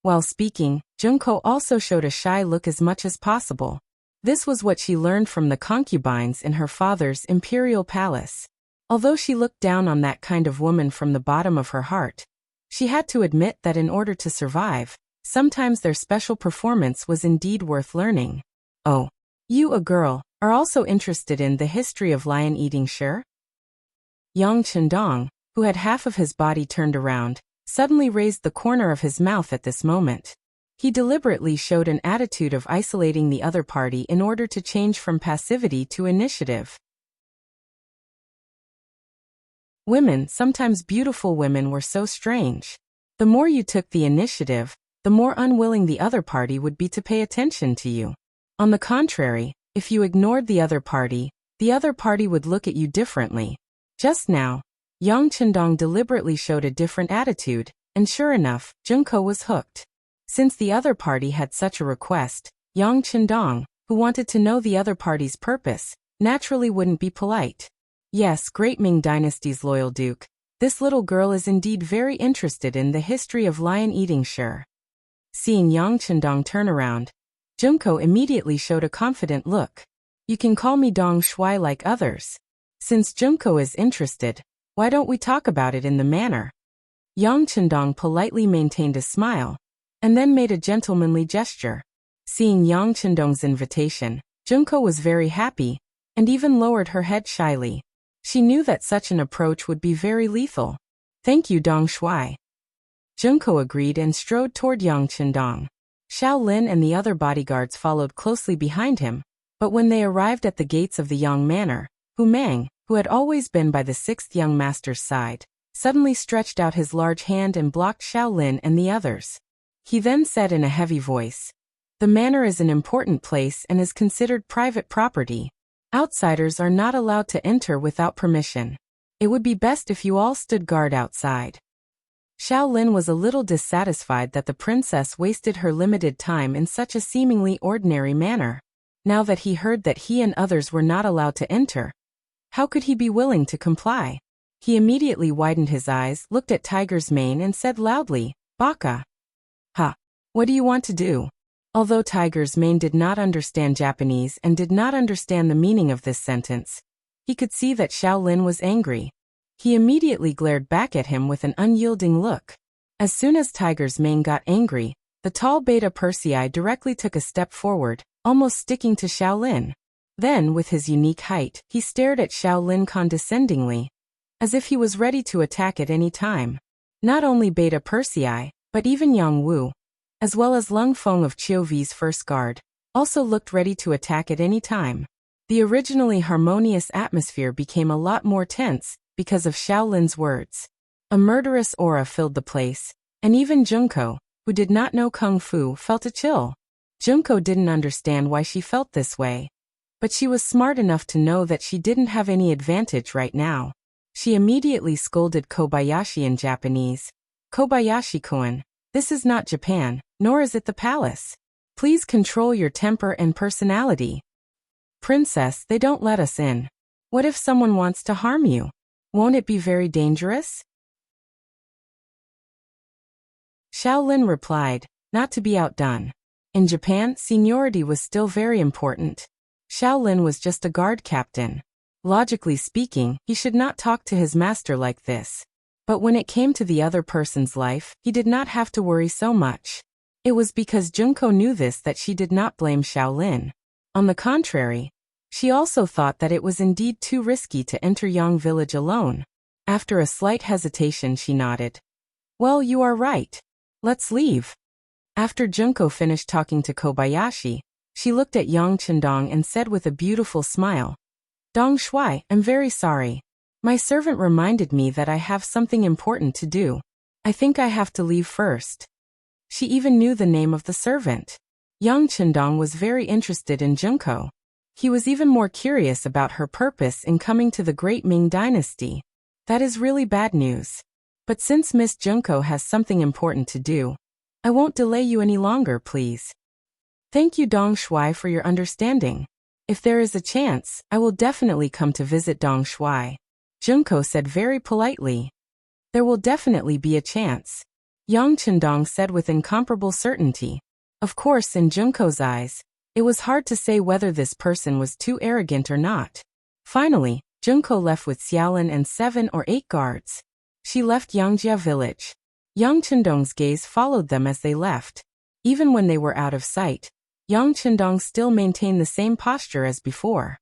While speaking, Junko also showed a shy look as much as possible. This was what she learned from the concubines in her father's imperial palace. Although she looked down on that kind of woman from the bottom of her heart, she had to admit that in order to survive, sometimes their special performance was indeed worth learning. Oh, you, a girl, are also interested in the history of lion eating, sure? Yang Chendong, who had half of his body turned around, suddenly raised the corner of his mouth at this moment. He deliberately showed an attitude of isolating the other party in order to change from passivity to initiative. Women, sometimes beautiful women, were so strange. The more you took the initiative, the more unwilling the other party would be to pay attention to you. On the contrary, if you ignored the other party would look at you differently. Just now, Yang Chendong deliberately showed a different attitude, and sure enough, Junko was hooked. Since the other party had such a request, Yang Chendong, who wanted to know the other party's purpose, naturally wouldn't be polite. Yes, great Ming Dynasty's loyal duke, this little girl is indeed very interested in the history of lion eating, sure. Seeing Yang Chendong turn around, Junko immediately showed a confident look. You can call me Dong Shuai like others. Since Junko is interested, why don't we talk about it in the manner? Yang Chendong politely maintained a smile, and then made a gentlemanly gesture. Seeing Yang Chendong's invitation, Junko was very happy, and even lowered her head shyly. She knew that such an approach would be very lethal. Thank you, Dong Shuai. Junko agreed and strode toward Yang Chendong. Xiao Lin and the other bodyguards followed closely behind him, but when they arrived at the gates of the Yang Manor, Hu Mang, who had always been by the sixth young master's side, suddenly stretched out his large hand and blocked Xiao Lin and the others. He then said in a heavy voice, "The manor is an important place and is considered private property. Outsiders are not allowed to enter without permission. It would be best if you all stood guard outside." Xiao Lin was a little dissatisfied that the princess wasted her limited time in such a seemingly ordinary manner. Now that he heard that he and others were not allowed to enter, how could he be willing to comply? He immediately widened his eyes, looked at Tiger's Mane and said loudly, "Baka." "Ha! What do you want to do?" Although Tiger's Mane did not understand Japanese and did not understand the meaning of this sentence, he could see that Xiao Lin was angry. He immediately glared back at him with an unyielding look. As soon as Tiger's Mane got angry, the tall Beta Persei directly took a step forward, almost sticking to Xiao Lin. Then, with his unique height, he stared at Xiao Lin condescendingly, as if he was ready to attack at any time. Not only Beta Persei, but even Yang Wu, as well as Lung Feng of Qiu V's first guard, also looked ready to attack at any time. The originally harmonious atmosphere became a lot more tense because of Xiao Lin's words. A murderous aura filled the place, and even Junko, who did not know Kung Fu, felt a chill. Junko didn't understand why she felt this way, but she was smart enough to know that she didn't have any advantage right now. She immediately scolded Kobayashi in Japanese. "Kobayashi-kun, this is not Japan, nor is it the palace. Please control your temper and personality. Princess, they don't let us in. What if someone wants to harm you? Won't it be very dangerous?" Xiao Lin replied, not to be outdone. In Japan, seniority was still very important. Xiao Lin was just a guard captain. Logically speaking, he should not talk to his master like this. But when it came to the other person's life, he did not have to worry so much. It was because Junko knew this that she did not blame Xiao Lin. On the contrary, she also thought that it was indeed too risky to enter Yang village alone. After a slight hesitation, she nodded. "Well, you are right. Let's leave." After Junko finished talking to Kobayashi, she looked at Yang Chendong and said with a beautiful smile, "Dong Shuai, I'm very sorry. My servant reminded me that I have something important to do. I think I have to leave first." She even knew the name of the servant. Yang Chendong was very interested in Junko. He was even more curious about her purpose in coming to the great Ming dynasty. That is really bad news. But since Miss Junko has something important to do, I won't delay you any longer, please. Thank you, Dong Shuai, for your understanding. If there is a chance, I will definitely come to visit Dong Shuai. Junko said very politely. There will definitely be a chance, Yang Chendong said with incomparable certainty. Of course, in Junko's eyes, it was hard to say whether this person was too arrogant or not. Finally, Junko left with Xiaolin and 7 or 8 guards. She left Yangjia village. Yang Chendong's gaze followed them as they left. Even when they were out of sight, Yang Chendong still maintained the same posture as before.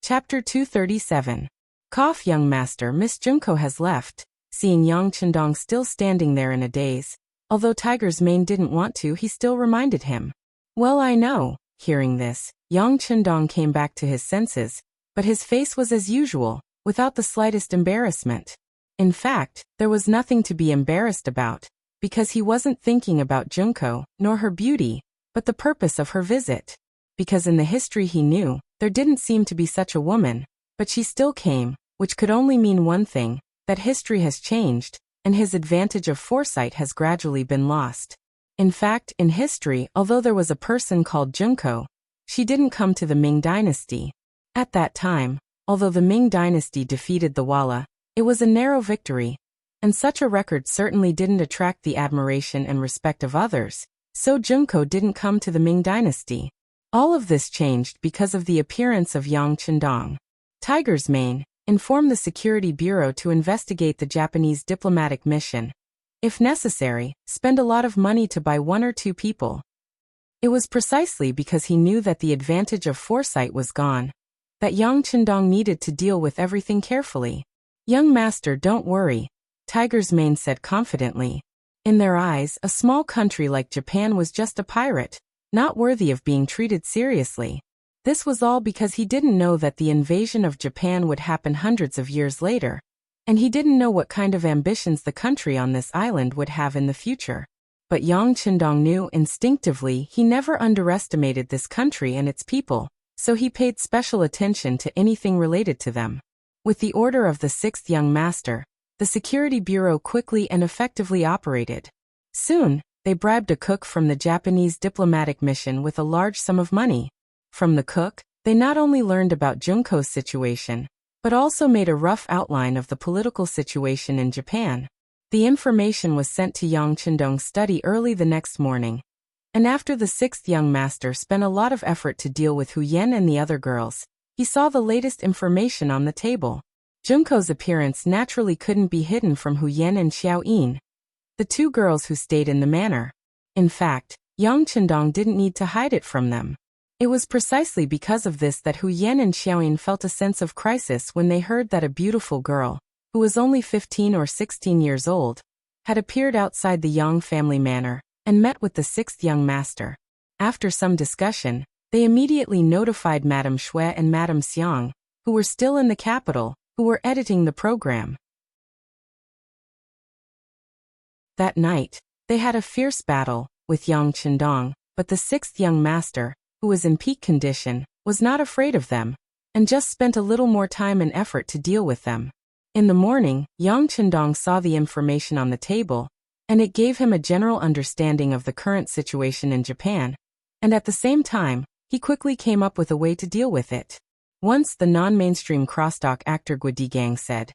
Chapter 237. Cough. Young master Miss Junko has left. Seeing Yang Chendong still standing there in a daze, although Tiger's Mane didn't want to, he still reminded him. Well, I know. Hearing this, Yang Chendong came back to his senses, but his face was as usual, without the slightest embarrassment. In fact, there was nothing to be embarrassed about, because he wasn't thinking about Junko, nor her beauty, but the purpose of her visit. Because in the history he knew, there didn't seem to be such a woman, but she still came, which could only mean one thing, that history has changed, and his advantage of foresight has gradually been lost. In fact, in history, although there was a person called Junko, she didn't come to the Ming dynasty. At that time, although the Ming dynasty defeated the Walla, it was a narrow victory, and such a record certainly didn't attract the admiration and respect of others, so Junko didn't come to the Ming dynasty. All of this changed because of the appearance of Yang Chendong. Tiger's Mane informed the Security Bureau to investigate the Japanese diplomatic mission. If necessary, spend a lot of money to buy 1 or 2 people. It was precisely because he knew that the advantage of foresight was gone, that Yang Chendong needed to deal with everything carefully. Young master, don't worry, Tiger's Mane said confidently. In their eyes, a small country like Japan was just a pirate, not worthy of being treated seriously. This was all because he didn't know that the invasion of Japan would happen hundreds of years later, and he didn't know what kind of ambitions the country on this island would have in the future. But Yang Chendong knew instinctively he never underestimated this country and its people, so he paid special attention to anything related to them. With the order of the 6th young master, the Security Bureau quickly and effectively operated. Soon, they bribed a cook from the Japanese diplomatic mission with a large sum of money. From the cook, they not only learned about Junko's situation, but also made a rough outline of the political situation in Japan. The information was sent to Yang Chendong's study early the next morning, and after the 6th young master spent a lot of effort to deal with Hu Yen and the other girls, he saw the latest information on the table. Junko's appearance naturally couldn't be hidden from Hu Yen and Xiao Yin, the 2 girls who stayed in the manor. In fact, Yang Chendong didn't need to hide it from them. It was precisely because of this that Hu Yen and Xiaoyin felt a sense of crisis when they heard that a beautiful girl, who was only 15 or 16 years old, had appeared outside the Yang family manor and met with the 6th young master. After some discussion, they immediately notified Madame Shui and Madame Xiang, who were still in the capital, who were editing the program. That night, they had a fierce battle with Yang Chendong, but the 6th young master, who was in peak condition, was not afraid of them, and just spent a little more time and effort to deal with them. In the morning, Yang Chendong saw the information on the table, and it gave him a general understanding of the current situation in Japan, and at the same time, he quickly came up with a way to deal with it. Once the non-mainstream crosstalk actor Guodigang said,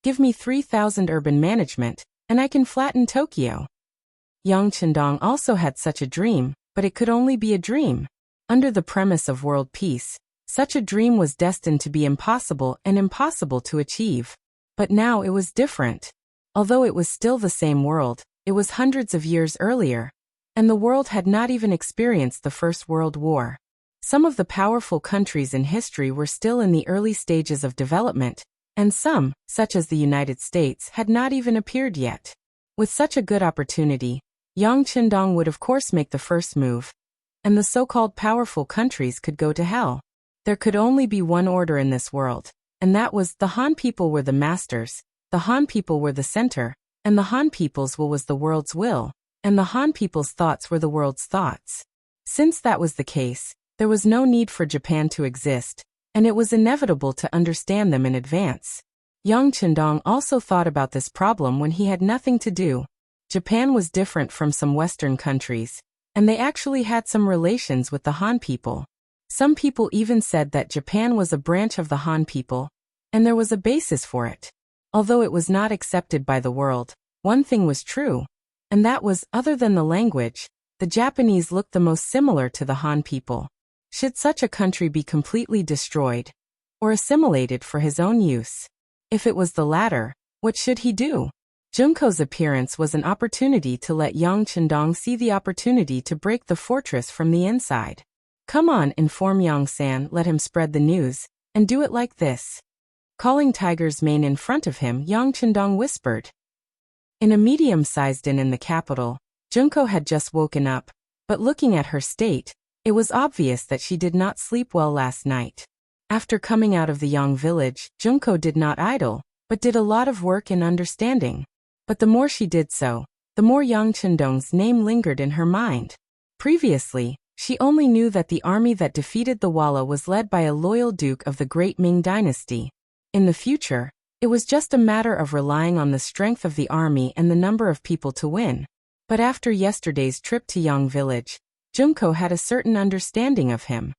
"Give me 3,000 urban management, and I can flatten Tokyo." Yang Chendong also had such a dream, but it could only be a dream. Under the premise of world peace, such a dream was destined to be impossible and impossible to achieve. But now it was different. Although it was still the same world, it was hundreds of years earlier, and the world had not even experienced the First World War. Some of the powerful countries in history were still in the early stages of development, and some, such as the United States, had not even appeared yet. With such a good opportunity, Yang Chendong would of course make the first move, and the so-called powerful countries could go to hell. There could only be one order in this world, and that was the Han people were the masters, the Han people were the center, and the Han people's will was the world's will, and the Han people's thoughts were the world's thoughts. Since that was the case, there was no need for Japan to exist, and it was inevitable to understand them in advance. Yang Chendong also thought about this problem when he had nothing to do. Japan was different from some Western countries, and they actually had some relations with the Han people. Some people even said that Japan was a branch of the Han people, and there was a basis for it. Although it was not accepted by the world, one thing was true, and that was, other than the language, the Japanese looked the most similar to the Han people. Should such a country be completely destroyed or assimilated for his own use? If it was the latter, what should he do? Junko's appearance was an opportunity to let Yang Chendong see the opportunity to break the fortress from the inside. Come on, inform Yang-san, let him spread the news, and do it like this. Calling Tiger's mane in front of him, Yang Chendong whispered. In a medium-sized inn in the capital, Junko had just woken up, but looking at her state, it was obvious that she did not sleep well last night. After coming out of the Yang village, Junko did not idle, but did a lot of work in understanding. But the more she did so, the more Yang Chendong's name lingered in her mind. Previously, she only knew that the army that defeated the Walla was led by a loyal duke of the Great Ming Dynasty. In the future, it was just a matter of relying on the strength of the army and the number of people to win. But after yesterday's trip to Yang village, Junko had a certain understanding of him.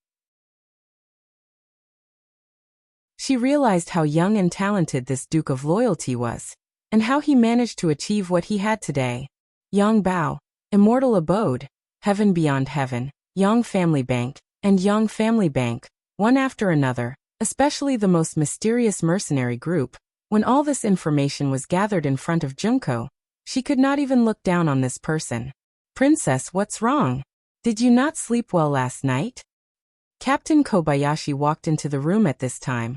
She realized how young and talented this Duke of Loyalty was, and how he managed to achieve what he had today. Yang Bao, Immortal Abode, Heaven Beyond Heaven, Yang Family Bank, and Yang Family Bank, one after another, especially the most mysterious mercenary group. When all this information was gathered in front of Junko, she could not even look down on this person. Princess, what's wrong? Did you not sleep well last night? Captain Kobayashi walked into the room at this time,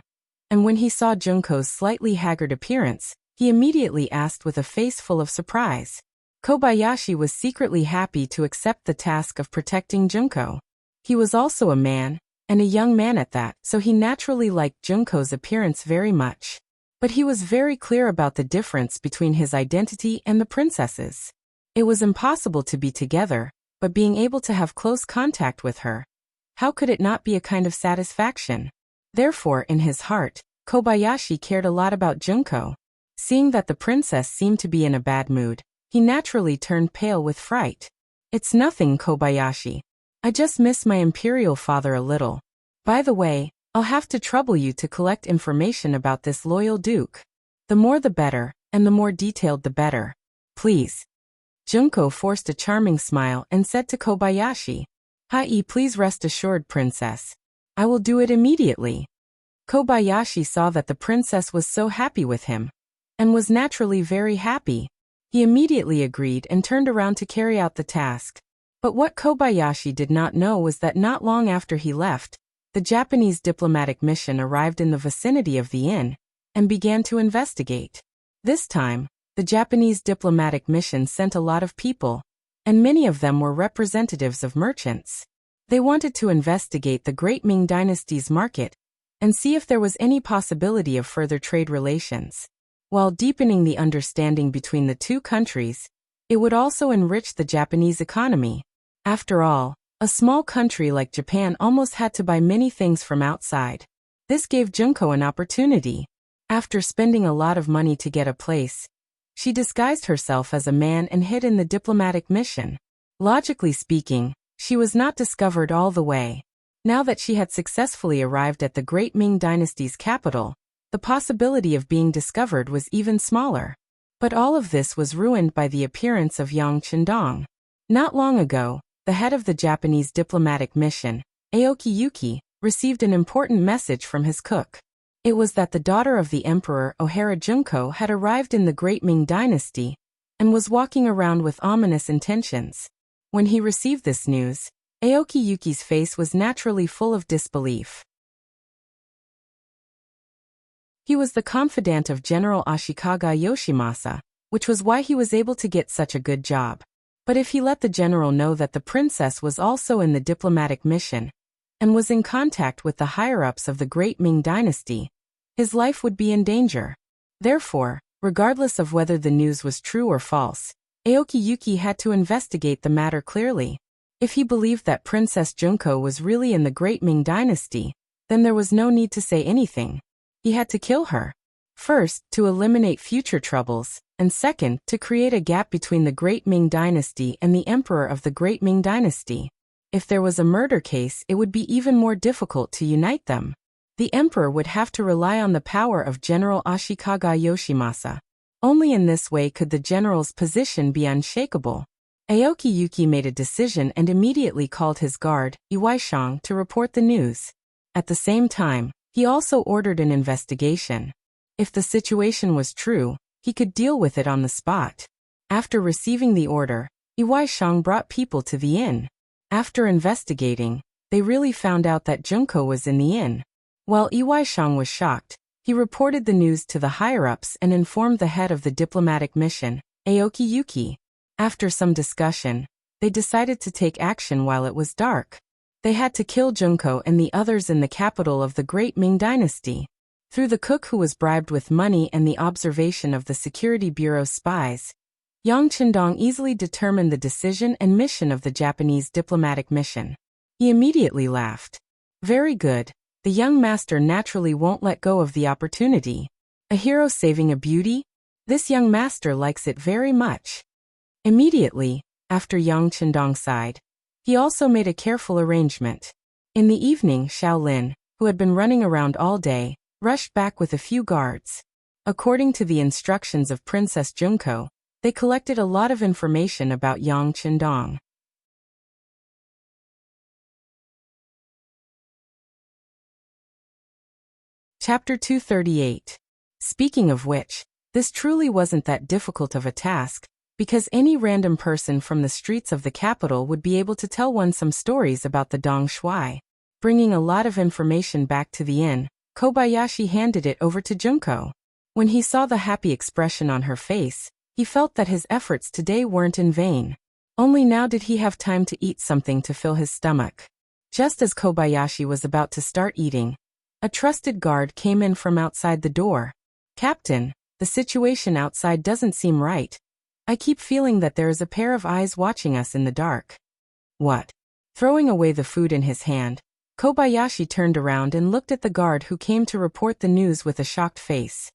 and when he saw Junko's slightly haggard appearance, he immediately asked with a face full of surprise. Kobayashi was secretly happy to accept the task of protecting Junko. He was also a man, and a young man at that, so he naturally liked Junko's appearance very much. But he was very clear about the difference between his identity and the princess's. It was impossible to be together, but being able to have close contact with her, how could it not be a kind of satisfaction? Therefore, in his heart, Kobayashi cared a lot about Junko. Seeing that the princess seemed to be in a bad mood, he naturally turned pale with fright. It's nothing, Kobayashi. I just miss my imperial father a little. By the way, I'll have to trouble you to collect information about this loyal duke. The more the better, and the more detailed the better. Please. Junko forced a charming smile and said to Kobayashi, "Hi, please rest assured, princess. I will do it immediately." Kobayashi saw that the princess was so happy with him, and was naturally very happy. He immediately agreed and turned around to carry out the task. But what Kobayashi did not know was that not long after he left, the Japanese diplomatic mission arrived in the vicinity of the inn, and began to investigate. This time, the Japanese diplomatic mission sent a lot of people, and many of them were representatives of merchants. They wanted to investigate the Great Ming Dynasty's market, and see if there was any possibility of further trade relations. While deepening the understanding between the two countries, it would also enrich the Japanese economy. After all, a small country like Japan almost had to buy many things from outside. This gave Junko an opportunity. After spending a lot of money to get a place, she disguised herself as a man and hid in the diplomatic mission. Logically speaking, she was not discovered all the way. Now that she had successfully arrived at the Great Ming Dynasty's capital, the possibility of being discovered was even smaller. But all of this was ruined by the appearance of Yang Chendong. Not long ago, the head of the Japanese diplomatic mission, Aoki Yuki, received an important message from his cook. It was that the daughter of the Emperor Ohara Junko had arrived in the Great Ming Dynasty, and was walking around with ominous intentions. When he received this news, Aoki Yuki's face was naturally full of disbelief. He was the confidant of General Ashikaga Yoshimasa, which was why he was able to get such a good job. But if he let the general know that the princess was also in the diplomatic mission, and was in contact with the higher-ups of the Great Ming Dynasty, his life would be in danger. Therefore, regardless of whether the news was true or false, Aoki Yuki had to investigate the matter clearly. If he believed that Princess Junko was really in the Great Ming Dynasty, then there was no need to say anything. He had to kill her. First, to eliminate future troubles, and second, to create a gap between the Great Ming Dynasty and the Emperor of the Great Ming Dynasty. If there was a murder case, it would be even more difficult to unite them. The Emperor would have to rely on the power of General Ashikaga Yoshimasa. Only in this way could the general's position be unshakable. Aoki Yuki made a decision and immediately called his guard, Iwaishang, to report the news. At the same time, he also ordered an investigation. If the situation was true, he could deal with it on the spot. After receiving the order, Iwaishang brought people to the inn. After investigating, they really found out that Junko was in the inn. While Iwaishang was shocked, he reported the news to the higher-ups and informed the head of the diplomatic mission, Aoki Yuki. After some discussion, they decided to take action while it was dark. They had to kill Junko and the others in the capital of the Great Ming Dynasty. Through the cook who was bribed with money and the observation of the Security Bureau's spies, Yang Qindong easily determined the decision and mission of the Japanese diplomatic mission. He immediately laughed. Very good. The young master naturally won't let go of the opportunity. A hero saving a beauty? This young master likes it very much. Immediately, after Yang Qindong sighed, he also made a careful arrangement. In the evening, Shaolin, who had been running around all day, rushed back with a few guards. According to the instructions of Princess Junko, they collected a lot of information about Yang Qindong. Chapter 238. Speaking of which, this truly wasn't that difficult of a task, because any random person from the streets of the capital would be able to tell one some stories about the Dong Shui. Bringing a lot of information back to the inn, Kobayashi handed it over to Junko. When he saw the happy expression on her face, he felt that his efforts today weren't in vain. Only now did he have time to eat something to fill his stomach. Just as Kobayashi was about to start eating, a trusted guard came in from outside the door. Captain, the situation outside doesn't seem right. I keep feeling that there is a pair of eyes watching us in the dark. What? Throwing away the food in his hand, Kobayashi turned around and looked at the guard who came to report the news with a shocked face.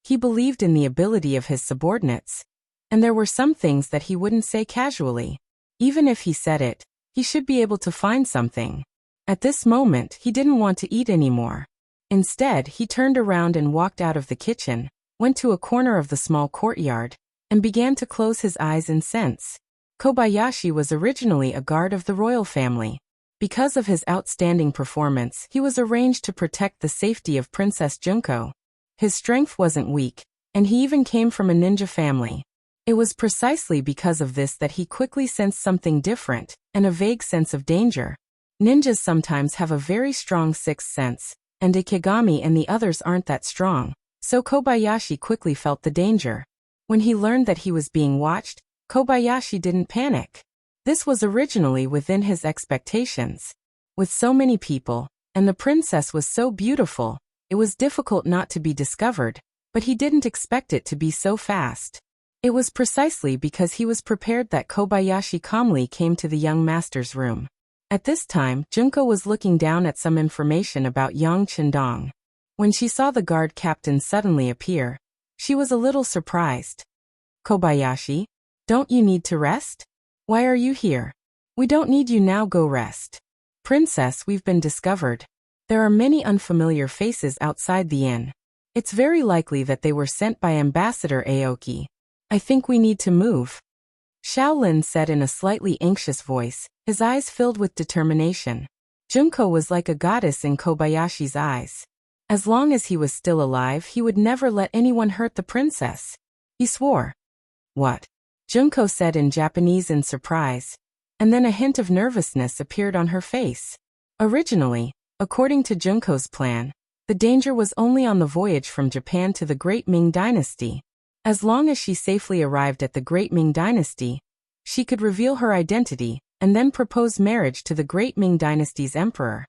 He believed in the ability of his subordinates, and there were some things that he wouldn't say casually. Even if he said it, he should be able to find something. At this moment, he didn't want to eat anymore. Instead, he turned around and walked out of the kitchen, went to a corner of the small courtyard, and began to close his eyes in sense. Kobayashi was originally a guard of the royal family. Because of his outstanding performance, he was arranged to protect the safety of Princess Junko. His strength wasn't weak, and he even came from a ninja family. It was precisely because of this that he quickly sensed something different, and a vague sense of danger. Ninjas sometimes have a very strong sixth sense, and Ikigami and the others aren't that strong, so Kobayashi quickly felt the danger. When he learned that he was being watched, Kobayashi didn't panic. This was originally within his expectations. With so many people, and the princess was so beautiful, it was difficult not to be discovered, but he didn't expect it to be so fast. It was precisely because he was prepared that Kobayashi calmly came to the young master's room. At this time, Junko was looking down at some information about Yang Qindong. When she saw the guard captain suddenly appear, she was a little surprised. Kobayashi, don't you need to rest? Why are you here? We don't need you now, go rest. Princess, we've been discovered. There are many unfamiliar faces outside the inn. It's very likely that they were sent by Ambassador Aoki. I think we need to move. Shaolin said in a slightly anxious voice, his eyes filled with determination. Junko was like a goddess in Kobayashi's eyes. As long as he was still alive, he would never let anyone hurt the princess. He swore. What? Junko said in Japanese in surprise, and then a hint of nervousness appeared on her face. Originally, according to Junko's plan, the danger was only on the voyage from Japan to the Great Ming Dynasty. As long as she safely arrived at the Great Ming Dynasty, she could reveal her identity and then propose marriage to the Great Ming Dynasty's emperor.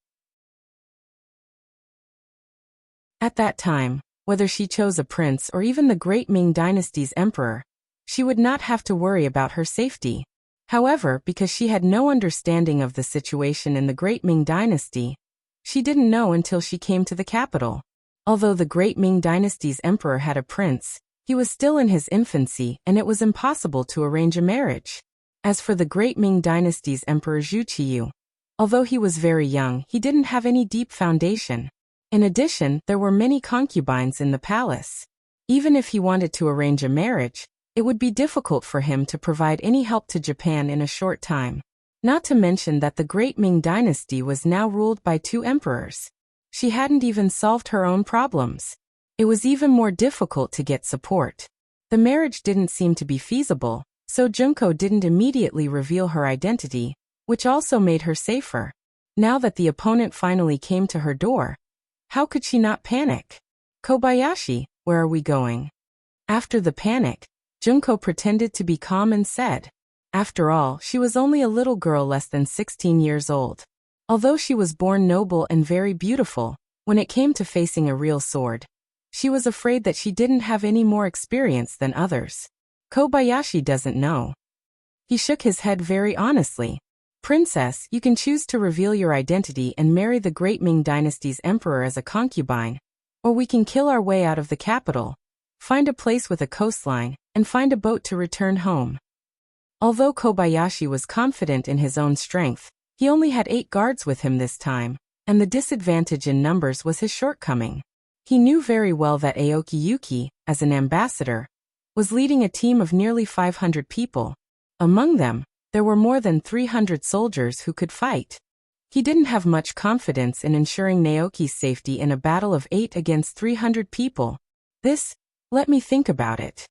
At that time, whether she chose a prince or even the Great Ming Dynasty's emperor, she would not have to worry about her safety. However, because she had no understanding of the situation in the Great Ming Dynasty, she didn't know until she came to the capital. Although the Great Ming Dynasty's emperor had a prince, he was still in his infancy and it was impossible to arrange a marriage. As for the Great Ming Dynasty's emperor Zhu Qiyu, although he was very young, he didn't have any deep foundation. In addition, there were many concubines in the palace. Even if he wanted to arrange a marriage, It would be difficult for him to provide any help to Japan in a short time. Not to mention that the great Ming dynasty was now ruled by 2 emperors. She hadn't even solved her own problems. It was even more difficult to get support. The marriage didn't seem to be feasible, so Junko didn't immediately reveal her identity, which also made her safer. Now that the opponent finally came to her door, how could she not panic? Kobayashi, where are we going? After the panic, Junko pretended to be calm and said, after all, she was only a little girl less than 16 years old. Although she was born noble and very beautiful, when it came to facing a real sword, she was afraid that she didn't have any more experience than others. Kobayashi doesn't know. He shook his head very honestly. Princess, you can choose to reveal your identity and marry the great Ming dynasty's emperor as a concubine, or we can kill our way out of the capital, find a place with a coastline, and find a boat to return home. Although Kobayashi was confident in his own strength, he only had 8 guards with him this time, and the disadvantage in numbers was his shortcoming. He knew very well that Aoki Yuki, as an ambassador, was leading a team of nearly 500 people. Among them, there were more than 300 soldiers who could fight. He didn't have much confidence in ensuring Naoki's safety in a battle of 8 against 300 people. Let me think about it.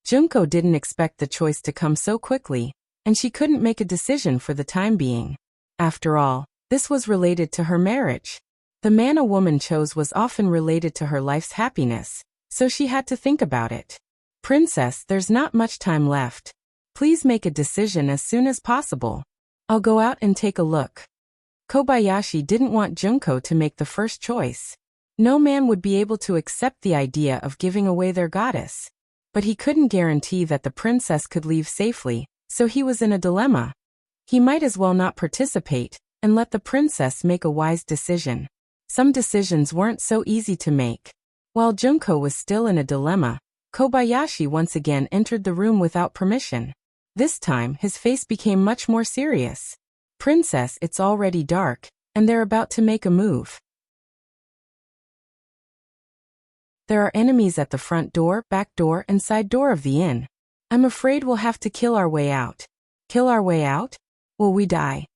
Junko didn't expect the choice to come so quickly, and she couldn't make a decision for the time being. After all, this was related to her marriage. The man a woman chose was often related to her life's happiness, so she had to think about it. Princess, there's not much time left. Please make a decision as soon as possible. I'll go out and take a look. Kobayashi didn't want Junko to make the first choice. No man would be able to accept the idea of giving away their goddess. But he couldn't guarantee that the princess could leave safely, so he was in a dilemma. He might as well not participate, and let the princess make a wise decision. Some decisions weren't so easy to make. While Junko was still in a dilemma, Kobayashi once again entered the room without permission. This time, his face became much more serious. Princess, it's already dark, and they're about to make a move. There are enemies at the front door, back door, and side door of the inn. I'm afraid we'll have to kill our way out. Kill our way out? Will we die?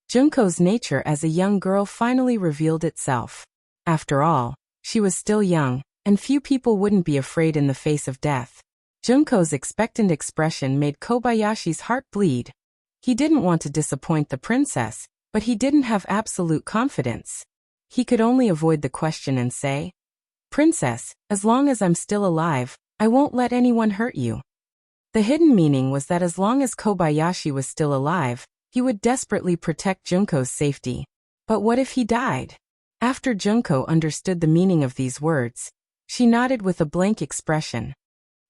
Junko's nature as a young girl finally revealed itself. After all, she was still young, and few people wouldn't be afraid in the face of death. Junko's expectant expression made Kobayashi's heart bleed. He didn't want to disappoint the princess, but he didn't have absolute confidence. He could only avoid the question and say, Princess, as long as I'm still alive, I won't let anyone hurt you. The hidden meaning was that as long as Kobayashi was still alive, he would desperately protect Junko's safety. But what if he died? After Junko understood the meaning of these words, she nodded with a blank expression.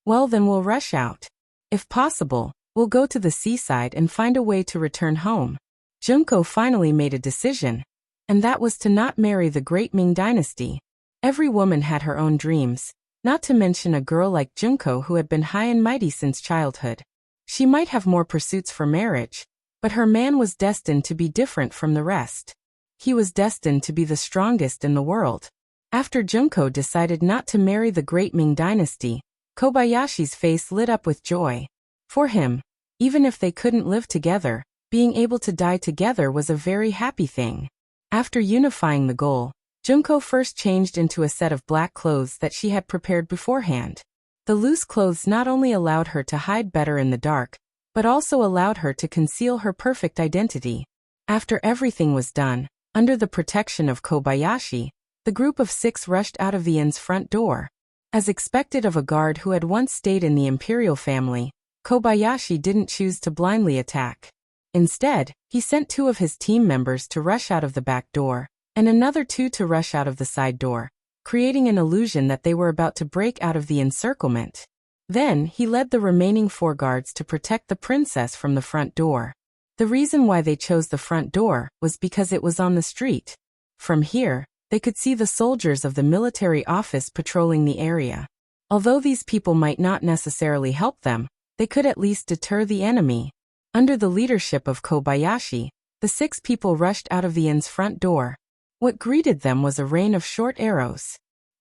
Well, then we'll rush out. If possible, we'll go to the seaside and find a way to return home. Junko finally made a decision, and that was to not marry the great Ming dynasty. Every woman had her own dreams, not to mention a girl like Junko who had been high and mighty since childhood. She might have more pursuits for marriage, but her man was destined to be different from the rest. He was destined to be the strongest in the world. After Junko decided not to marry the great Ming dynasty, Kobayashi's face lit up with joy. For him, even if they couldn't live together, being able to die together was a very happy thing. After unifying the goal, Junko first changed into a set of black clothes that she had prepared beforehand. The loose clothes not only allowed her to hide better in the dark, but also allowed her to conceal her perfect identity. After everything was done, under the protection of Kobayashi, the group of 6 rushed out of the inn's front door. As expected of a guard who had once stayed in the imperial family, Kobayashi didn't choose to blindly attack. Instead, he sent 2 of his team members to rush out of the back door, and another 2 to rush out of the side door, creating an illusion that they were about to break out of the encirclement. Then, he led the remaining 4 guards to protect the princess from the front door. The reason why they chose the front door was because it was on the street. From here, they could see the soldiers of the military office patrolling the area. Although these people might not necessarily help them, they could at least deter the enemy. Under the leadership of Kobayashi, the 6 people rushed out of the inn's front door. What greeted them was a rain of short arrows.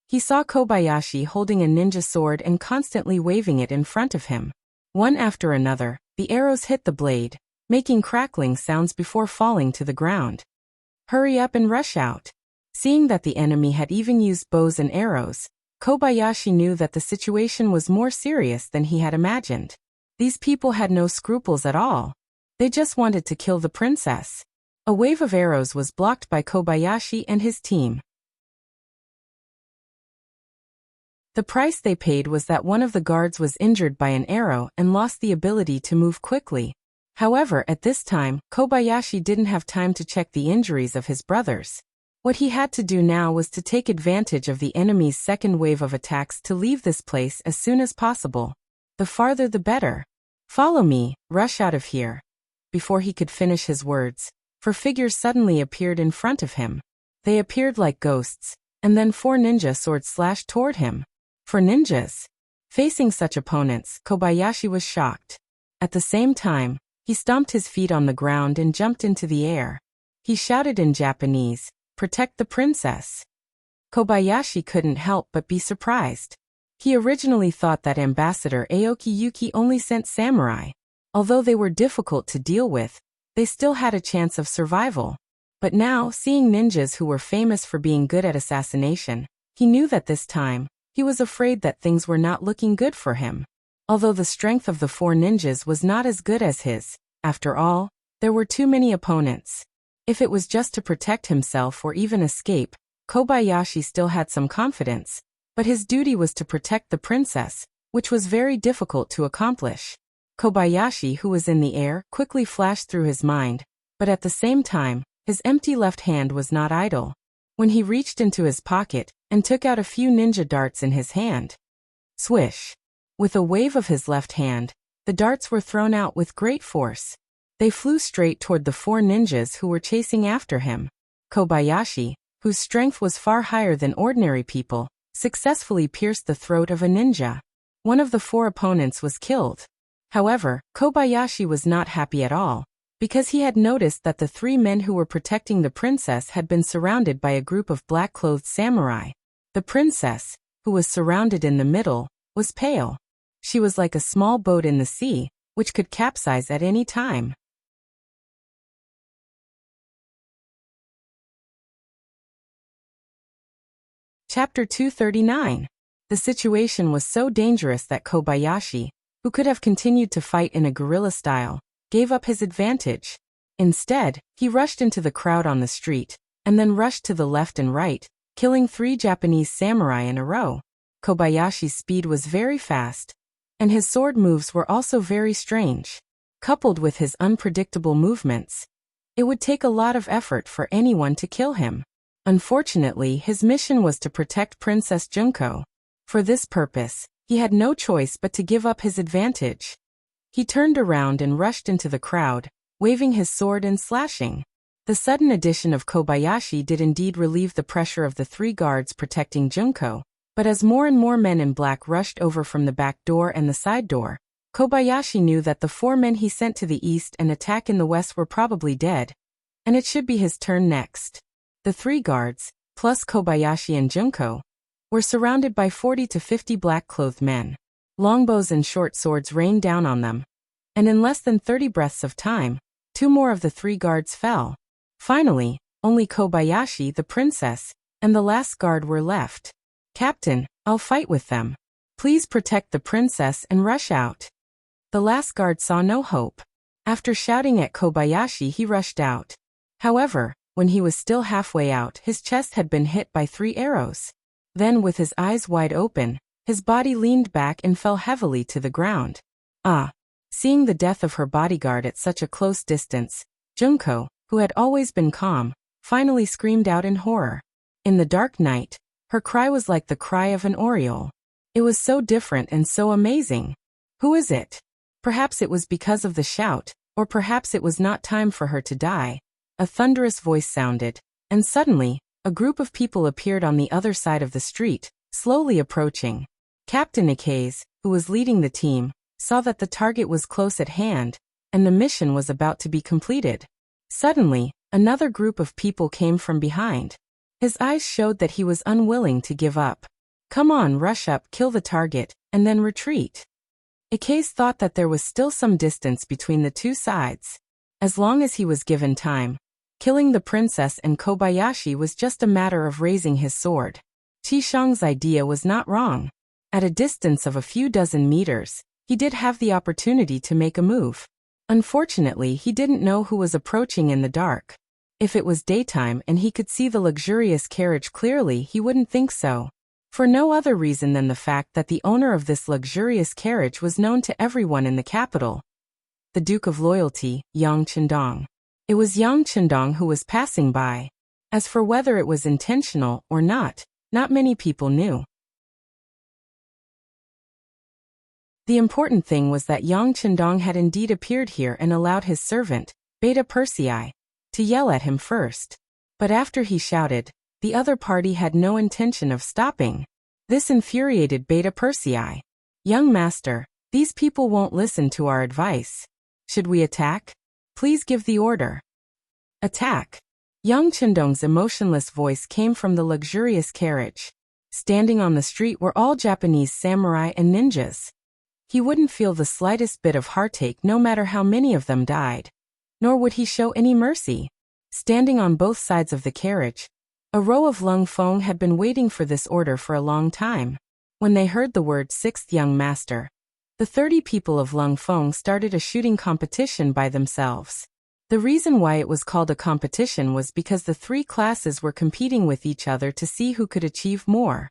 He saw Kobayashi holding a ninja sword and constantly waving it in front of him. One after another, the arrows hit the blade, making crackling sounds before falling to the ground. Hurry up and rush out. Seeing that the enemy had even used bows and arrows, Kobayashi knew that the situation was more serious than he had imagined. These people had no scruples at all. They just wanted to kill the princess. A wave of arrows was blocked by Kobayashi and his team. The price they paid was that one of the guards was injured by an arrow and lost the ability to move quickly. However, at this time, Kobayashi didn't have time to check the injuries of his brothers. What he had to do now was to take advantage of the enemy's second wave of attacks to leave this place as soon as possible. The farther the better. Follow me, rush out of here. Before he could finish his words, 4 figures suddenly appeared in front of him. They appeared like ghosts, and then 4 ninja swords slashed toward him. 4 ninjas. Facing such opponents, Kobayashi was shocked. At the same time, he stomped his feet on the ground and jumped into the air. He shouted in Japanese, "Protect the princess." Kobayashi couldn't help but be surprised. He originally thought that Ambassador Aoki Yuki only sent samurai. Although they were difficult to deal with, they still had a chance of survival. But now, seeing ninjas who were famous for being good at assassination, he knew that this time, he was afraid that things were not looking good for him. Although the strength of the 4 ninjas was not as good as his, after all, there were too many opponents. If it was just to protect himself or even escape, Kobayashi still had some confidence, but his duty was to protect the princess, which was very difficult to accomplish. Kobayashi, who was in the air, quickly flashed through his mind, but at the same time, his empty left hand was not idle. When he reached into his pocket and took out a few ninja darts in his hand. Swish! With a wave of his left hand, the darts were thrown out with great force. They flew straight toward the 4 ninjas who were chasing after him. Kobayashi, whose strength was far higher than ordinary people, successfully pierced the throat of a ninja. One of the 4 opponents was killed. However, Kobayashi was not happy at all, because he had noticed that the 3 men who were protecting the princess had been surrounded by a group of black-clothed samurai. The princess, who was surrounded in the middle, was pale. She was like a small boat in the sea, which could capsize at any time. Chapter 239. The situation was so dangerous that Kobayashi, who could have continued to fight in a guerrilla style, gave up his advantage. Instead, he rushed into the crowd on the street, and then rushed to the left and right, killing 3 Japanese samurai in a row. Kobayashi's speed was very fast, and his sword moves were also very strange. Coupled with his unpredictable movements, it would take a lot of effort for anyone to kill him. Unfortunately, his mission was to protect Princess Junko. For this purpose, he had no choice but to give up his advantage. He turned around and rushed into the crowd, waving his sword and slashing. The sudden addition of Kobayashi did indeed relieve the pressure of the 3 guards protecting Junko, but as more and more men in black rushed over from the back door and the side door, Kobayashi knew that the 4 men he sent to the east and attack in the west were probably dead, and it should be his turn next. The 3 guards, plus Kobayashi and Junko, were surrounded by 40 to 50 black-clothed men. Longbows and short swords rained down on them, and in less than 30 breaths of time, 2 more of the 3 guards fell. Finally, only Kobayashi, the princess, and the last guard were left. "Captain, I'll fight with them. Please protect the princess and rush out." The last guard saw no hope. After shouting at Kobayashi, he rushed out. However, when he was still halfway out, his chest had been hit by 3 arrows. Then, with his eyes wide open, his body leaned back and fell heavily to the ground. Seeing the death of her bodyguard at such a close distance, Junko, who had always been calm, finally screamed out in horror. In the dark night, her cry was like the cry of an oriole. It was so different and so amazing. Who is it? Perhaps it was because of the shout, or perhaps it was not time for her to die. A thunderous voice sounded, and suddenly, a group of people appeared on the other side of the street, slowly approaching. Captain Ikaze, who was leading the team, saw that the target was close at hand, and the mission was about to be completed. Suddenly, another group of people came from behind. His eyes showed that he was unwilling to give up. "Come on, rush up, kill the target, and then retreat." Ike's thought that there was still some distance between the two sides. As long as he was given time, killing the princess and Kobayashi was just a matter of raising his sword. Qishang's idea was not wrong. At a distance of a few dozen meters, he did have the opportunity to make a move. Unfortunately, he didn't know who was approaching in the dark. If it was daytime and he could see the luxurious carriage clearly, he wouldn't think so. For no other reason than the fact that the owner of this luxurious carriage was known to everyone in the capital. The Duke of Loyalty, Yang Chendong. It was Yang Chendong who was passing by. As for whether it was intentional or not many people knew. The important thing was that Yang Chendong had indeed appeared here and allowed his servant, Beta Persei, to yell at him first. But after he shouted, the other party had no intention of stopping. This infuriated Beta Persei. Young master, these people won't listen to our advice. Should we attack? Please give the order. Attack. Yang Chendong's emotionless voice came from the luxurious carriage. Standing on the street were all Japanese samurai and ninjas. He wouldn't feel the slightest bit of heartache no matter how many of them died. Nor would he show any mercy. Standing on both sides of the carriage, a row of Lung Feng had been waiting for this order for a long time. When they heard the word sixth young master, the 30 people of Lung Feng started a shooting competition by themselves. The reason why it was called a competition was because the three classes were competing with each other to see who could achieve more.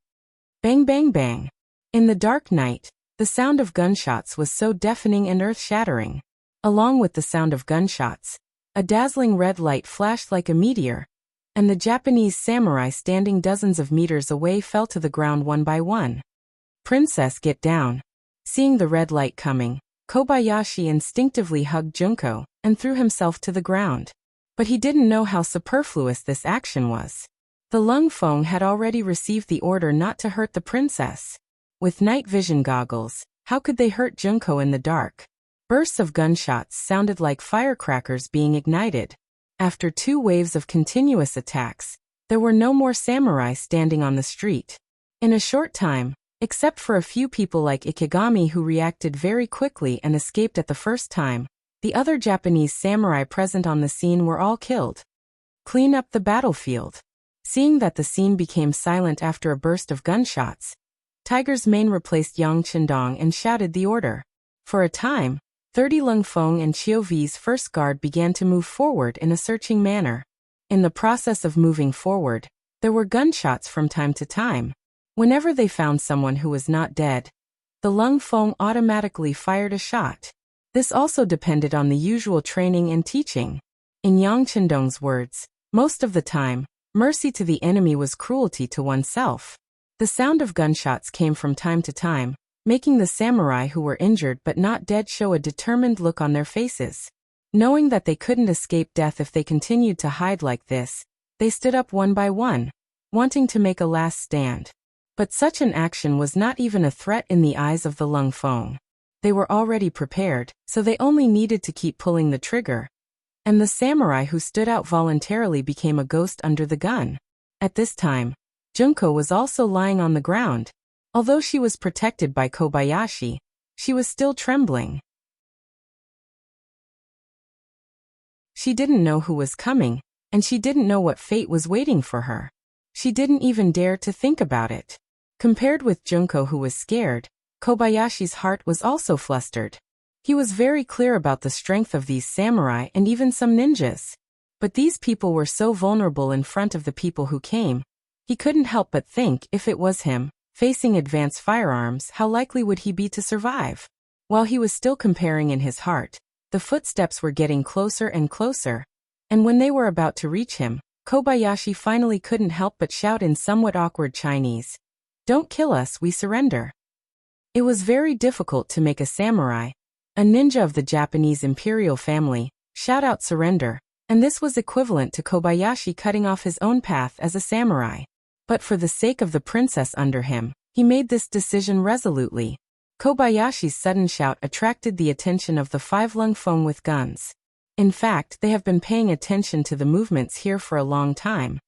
Bang bang bang. In the dark night, the sound of gunshots was so deafening and earth-shattering. Along with the sound of gunshots, a dazzling red light flashed like a meteor, and the Japanese samurai standing dozens of meters away fell to the ground one by one. Princess, get down. Seeing the red light coming, Kobayashi instinctively hugged Junko and threw himself to the ground. But he didn't know how superfluous this action was. The Lung Feng had already received the order not to hurt the princess. With night vision goggles, how could they hurt Junko in the dark? Bursts of gunshots sounded like firecrackers being ignited. After 2 waves of continuous attacks, there were no more samurai standing on the street. In a short time, except for a few people like Ikigami who reacted very quickly and escaped at the first time, the other Japanese samurai present on the scene were all killed. Clean up the battlefield. Seeing that the scene became silent after a burst of gunshots, Tiger's Mane replaced Yang Chendong and shouted the order. For a time, 30 Lung Feng and Chiu V's first guard began to move forward in a searching manner. In the process of moving forward, there were gunshots from time to time. Whenever they found someone who was not dead, the Lung Feng automatically fired a shot. This also depended on the usual training and teaching. In Yang Chendong's words, most of the time, mercy to the enemy was cruelty to oneself. The sound of gunshots came from time to time, making the samurai who were injured but not dead show a determined look on their faces. Knowing that they couldn't escape death if they continued to hide like this, they stood up one by one, wanting to make a last stand. But such an action was not even a threat in the eyes of the Lung Feng. They were already prepared, so they only needed to keep pulling the trigger. And the samurai who stood out voluntarily became a ghost under the gun. At this time, Junko was also lying on the ground. Although she was protected by Kobayashi, she was still trembling. She didn't know who was coming, and she didn't know what fate was waiting for her. She didn't even dare to think about it. Compared with Junko, who was scared, Kobayashi's heart was also flustered. He was very clear about the strength of these samurai and even some ninjas. But these people were so vulnerable in front of the people who came. He couldn't help but think, if it was him, facing advanced firearms, how likely would he be to survive? While he was still comparing in his heart, the footsteps were getting closer and closer. And when they were about to reach him, Kobayashi finally couldn't help but shout in somewhat awkward Chinese, "Don't kill us, we surrender." It was very difficult to make a samurai, a ninja of the Japanese imperial family, shout out surrender, and this was equivalent to Kobayashi cutting off his own path as a samurai. But for the sake of the princess under him, he made this decision resolutely. Kobayashi's sudden shout attracted the attention of the 5 Lung Feng with guns. In fact, they have been paying attention to the movements here for a long time.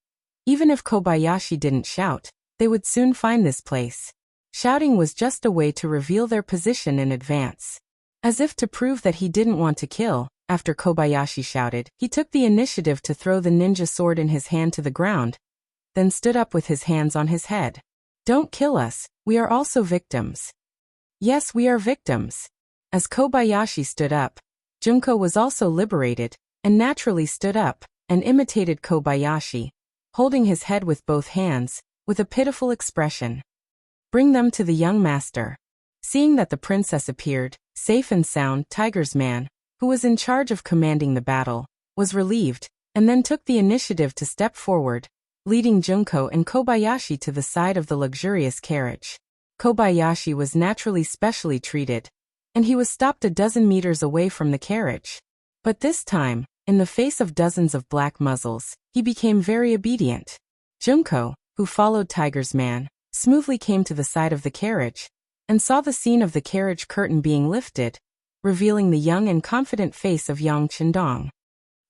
Even if Kobayashi didn't shout, they would soon find this place. Shouting was just a way to reveal their position in advance. As if to prove that he didn't want to kill, after Kobayashi shouted, he took the initiative to throw the ninja sword in his hand to the ground, then stood up with his hands on his head. Don't kill us, we are also victims. Yes, we are victims. As Kobayashi stood up, Junko was also liberated, and naturally stood up, and imitated Kobayashi, holding his head with both hands, with a pitiful expression. Bring them to the young master. Seeing that the princess appeared, safe and sound, Tiger's man, who was in charge of commanding the battle, was relieved, and then took the initiative to step forward, leading Junko and Kobayashi to the side of the luxurious carriage. Kobayashi was naturally specially treated, and he was stopped a dozen meters away from the carriage. But this time, in the face of dozens of black muzzles, he became very obedient. Junko, who followed Tiger's man, smoothly came to the side of the carriage, and saw the scene of the carriage curtain being lifted, revealing the young and confident face of Yang Chendong.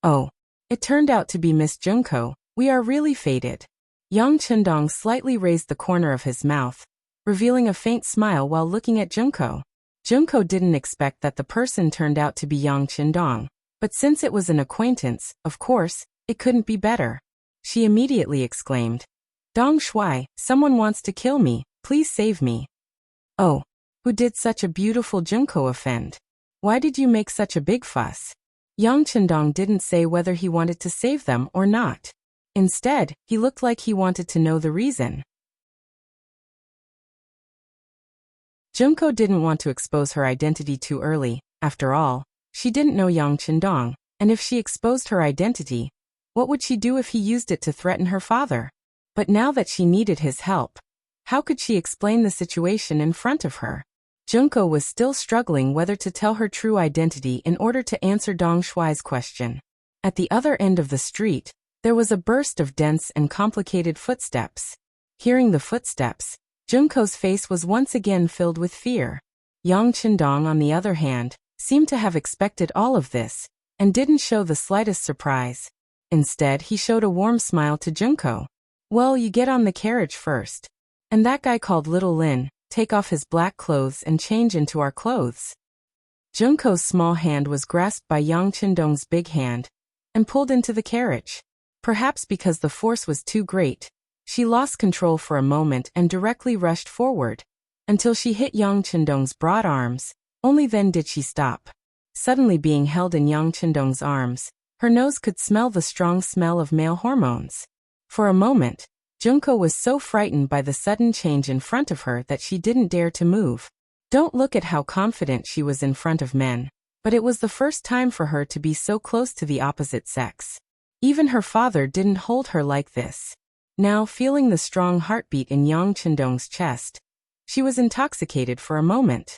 Oh, it turned out to be Miss Junko, we are really fated. Yang Chendong slightly raised the corner of his mouth, revealing a faint smile while looking at Junko. Junko didn't expect that the person turned out to be Yang Chendong, but since it was an acquaintance, of course, it couldn't be better. She immediately exclaimed, Dong Shuai, someone wants to kill me, please save me. Oh, who did such a beautiful Junko offend? Why did you make such a big fuss? Yang Chendong didn't say whether he wanted to save them or not. Instead, he looked like he wanted to know the reason. Junko didn't want to expose her identity too early. After all, she didn't know Yang Chendong, and if she exposed her identity, what would she do if he used it to threaten her father? But now that she needed his help, how could she explain the situation in front of her? Junko was still struggling whether to tell her true identity in order to answer Dong Shuai's question. At the other end of the street, there was a burst of dense and complicated footsteps. Hearing the footsteps, Junko's face was once again filled with fear. Yang Chendong, on the other hand, seemed to have expected all of this, and didn't show the slightest surprise. Instead, he showed a warm smile to Junko. Well, you get on the carriage first. And that guy called Little Lin, take off his black clothes and change into our clothes. Junko's small hand was grasped by Yang Chendong's big hand, and pulled into the carriage. Perhaps because the force was too great, she lost control for a moment and directly rushed forward, until she hit Yang Chendong's broad arms. Only then did she stop. Suddenly being held in Yang Chendong's arms, her nose could smell the strong smell of male hormones. For a moment, Junko was so frightened by the sudden change in front of her that she didn't dare to move. Don't look at how confident she was in front of men, but it was the first time for her to be so close to the opposite sex. Even her father didn't hold her like this. Now, feeling the strong heartbeat in Yang Chendong's chest, she was intoxicated for a moment.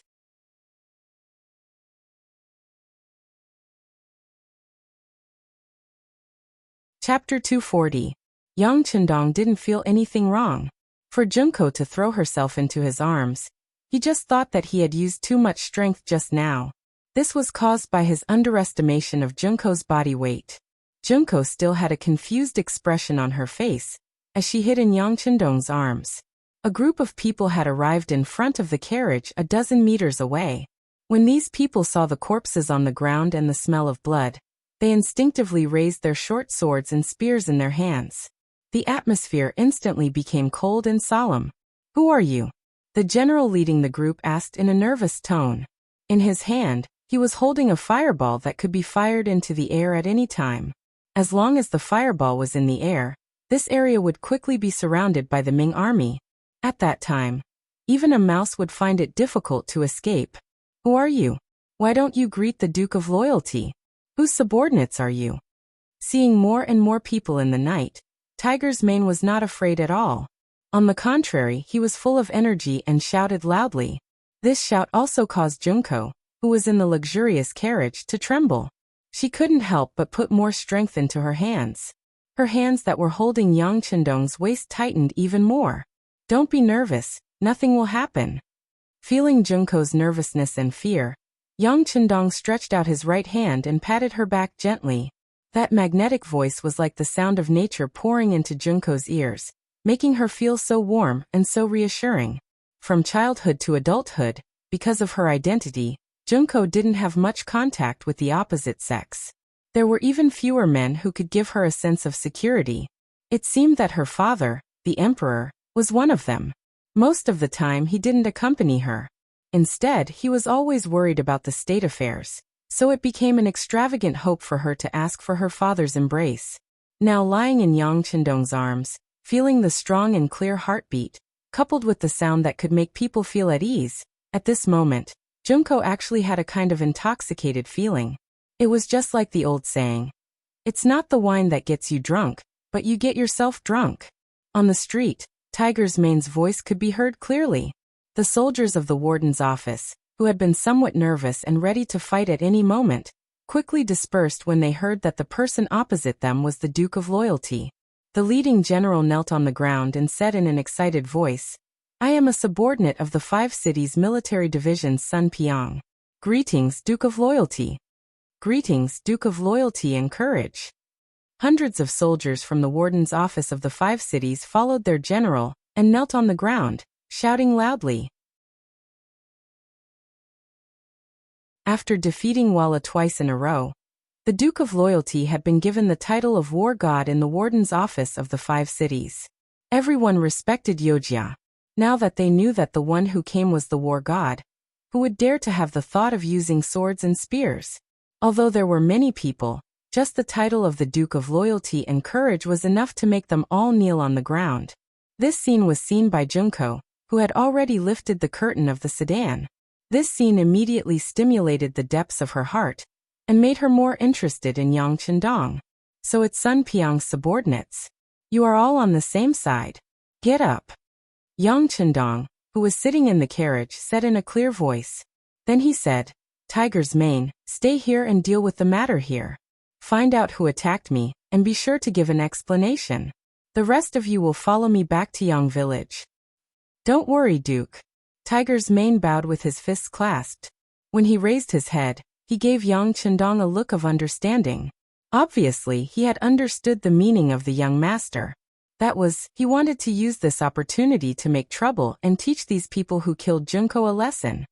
Chapter 240. Yang Chendong didn't feel anything wrong. For Junko to throw herself into his arms, he just thought that he had used too much strength just now. This was caused by his underestimation of Junko's body weight. Junko still had a confused expression on her face, as she hid in Yang Chendong's arms. A group of people had arrived in front of the carriage a dozen meters away. When these people saw the corpses on the ground and the smell of blood, they instinctively raised their short swords and spears in their hands. The atmosphere instantly became cold and solemn. Who are you? The general leading the group asked in a nervous tone. In his hand, he was holding a fireball that could be fired into the air at any time. As long as the fireball was in the air, this area would quickly be surrounded by the Ming army. At that time, even a mouse would find it difficult to escape. Who are you? Why don't you greet the Duke of Loyalty? Whose subordinates are you? Seeing more and more people in the night, Tiger's mane was not afraid at all. On the contrary, he was full of energy and shouted loudly. This shout also caused Junko, who was in the luxurious carriage, to tremble. She couldn't help but put more strength into her hands. Her hands that were holding Yang Chendong's waist tightened even more. Don't be nervous, nothing will happen. Feeling Junko's nervousness and fear, Yang Chendong stretched out his right hand and patted her back gently. That magnetic voice was like the sound of nature pouring into Junko's ears, making her feel so warm and so reassuring. From childhood to adulthood, because of her identity, Junko didn't have much contact with the opposite sex. There were even fewer men who could give her a sense of security. It seemed that her father, the emperor, was one of them. Most of the time he didn't accompany her. Instead, he was always worried about the state affairs, so it became an extravagant hope for her to ask for her father's embrace. Now lying in Yang Chendong's arms, feeling the strong and clear heartbeat, coupled with the sound that could make people feel at ease, at this moment, Junko actually had a kind of intoxicated feeling. It was just like the old saying, "It's not the wine that gets you drunk, but you get yourself drunk." On the street, Tiger's Mane's voice could be heard clearly. The soldiers of the warden's office, who had been somewhat nervous and ready to fight at any moment, quickly dispersed when they heard that the person opposite them was the Duke of Loyalty. The leading general knelt on the ground and said in an excited voice, "I am a subordinate of the 5 cities military division's Sun Piang. Greetings, Duke of Loyalty. Greetings, Duke of Loyalty and Courage." Hundreds of soldiers from the warden's office of the 5 cities followed their general and knelt on the ground, shouting loudly. After defeating Walla twice in a row, the Duke of Loyalty had been given the title of War God in the warden's office of the 5 cities. Everyone respected Yojia. Now that they knew that the one who came was the War God, who would dare to have the thought of using swords and spears? Although there were many people, just the title of the Duke of Loyalty and Courage was enough to make them all kneel on the ground. This scene was seen by Junko, who had already lifted the curtain of the sedan. This scene immediately stimulated the depths of her heart, and made her more interested in Yang Chendong. "So it's Sun Piang's subordinates. You are all on the same side. Get up." Yang Chendong, who was sitting in the carriage, said in a clear voice. Then he said, "Tiger's Mane, stay here and deal with the matter here. Find out who attacked me, and be sure to give an explanation. The rest of you will follow me back to Yang Village." "Don't worry, Duke." Tiger's Mane bowed with his fists clasped. When he raised his head, he gave Yang Chendong a look of understanding. Obviously, he had understood the meaning of the young master. That was, he wanted to use this opportunity to make trouble and teach these people who killed Junko a lesson.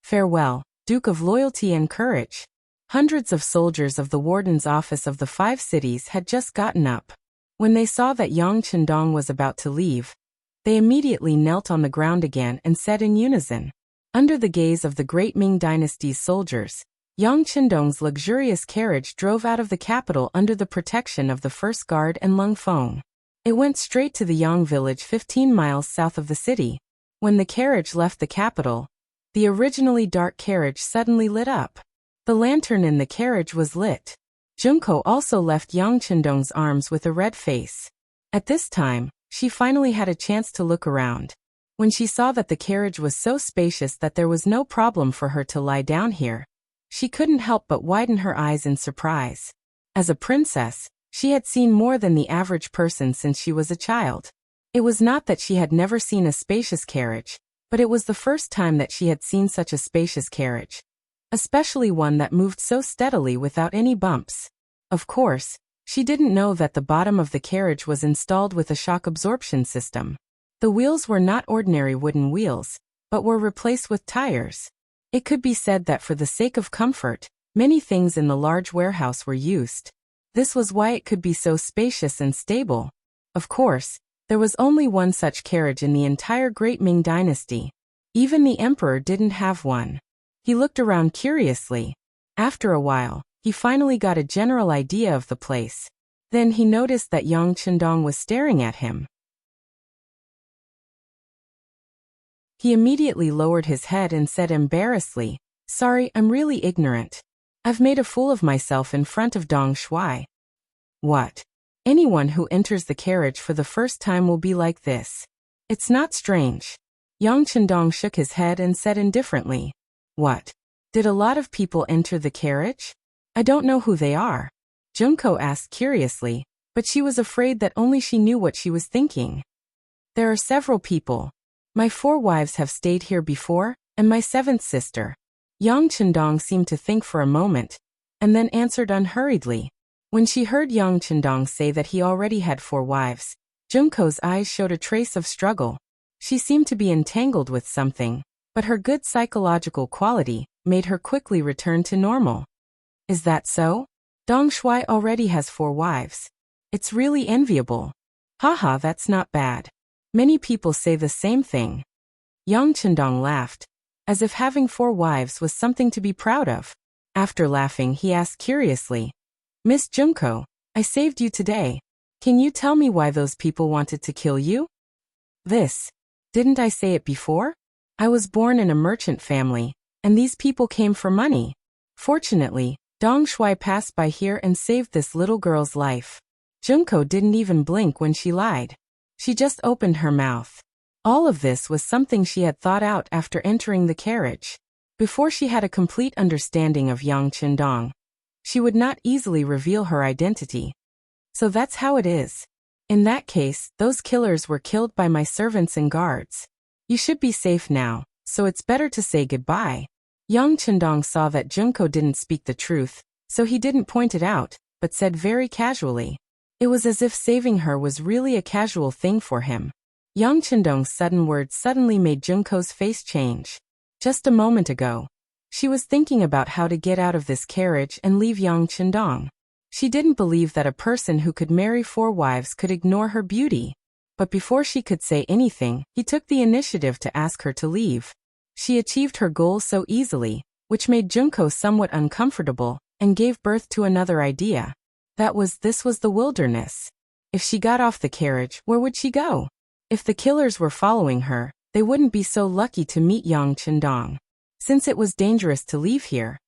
"Farewell, Duke of Loyalty and Courage." Hundreds of soldiers of the warden's office of the 5 cities had just gotten up. When they saw that Yang Chendong was about to leave, they immediately knelt on the ground again and said in unison. Under the gaze of the great Ming dynasty's soldiers, Yang Chendong's luxurious carriage drove out of the capital under the protection of the First Guard and Lung Feng. It went straight to the Yang village 15 miles south of the city. When the carriage left the capital, the originally dark carriage suddenly lit up. The lantern in the carriage was lit. Junko also left Yang Chendong's arms with a red face. At this time, she finally had a chance to look around. When she saw that the carriage was so spacious that there was no problem for her to lie down here, she couldn't help but widen her eyes in surprise. As a princess, she had seen more than the average person since she was a child. It was not that she had never seen a spacious carriage, but it was the first time that she had seen such a spacious carriage, especially one that moved so steadily without any bumps. Of course, she didn't know that the bottom of the carriage was installed with a shock absorption system. The wheels were not ordinary wooden wheels, but were replaced with tires. It could be said that for the sake of comfort, many things in the large warehouse were used. This was why it could be so spacious and stable. Of course, there was only one such carriage in the entire Great Ming Dynasty. Even the emperor didn't have one. He looked around curiously. After a while, he finally got a general idea of the place. Then he noticed that Yang Chendong was staring at him. He immediately lowered his head and said embarrassedly, "Sorry, I'm really ignorant. I've made a fool of myself in front of Dong Shuai." "What? Anyone who enters the carriage for the first time will be like this. It's not strange." Yang Chendong shook his head and said indifferently, "What? Did a lot of people enter the carriage? I don't know who they are." Junko asked curiously, but she was afraid that only she knew what she was thinking. "There are several people. My 4 wives have stayed here before, and my 7th sister." Yang Chendong seemed to think for a moment, and then answered unhurriedly. When she heard Yang Chendong say that he already had 4 wives, Junko's eyes showed a trace of struggle. She seemed to be entangled with something, but her good psychological quality made her quickly return to normal. Is that so? Dong Shuai already has 4 wives. It's really enviable. Haha, that's not bad. Many people say the same thing. Yang Chendong laughed, as if having 4 wives was something to be proud of. After laughing, he asked curiously, Miss Junko, I saved you today. Can you tell me why those people wanted to kill you? Didn't I say it before? I was born in a merchant family, and these people came for money. Fortunately, Dong Shuai passed by here and saved this little girl's life. Junko didn't even blink when she lied. She just opened her mouth. All of this was something she had thought out after entering the carriage. Before she had a complete understanding of Yang Chendong, she would not easily reveal her identity. So that's how it is. In that case, those killers were killed by my servants and guards. You should be safe now, so it's better to say goodbye. Yang Chendong saw that Junko didn't speak the truth, so he didn't point it out, but said very casually. It was as if saving her was really a casual thing for him. Yang Chendong's sudden words suddenly made Junko's face change. Just a moment ago, she was thinking about how to get out of this carriage and leave Yang Chendong. She didn't believe that a person who could marry 4 wives could ignore her beauty. But before she could say anything, he took the initiative to ask her to leave. She achieved her goal so easily, which made Junko somewhat uncomfortable, and gave birth to another idea. This was the wilderness. If she got off the carriage, where would she go? If the killers were following her, they wouldn't be so lucky to meet Yang Chendong. Since it was dangerous to leave here,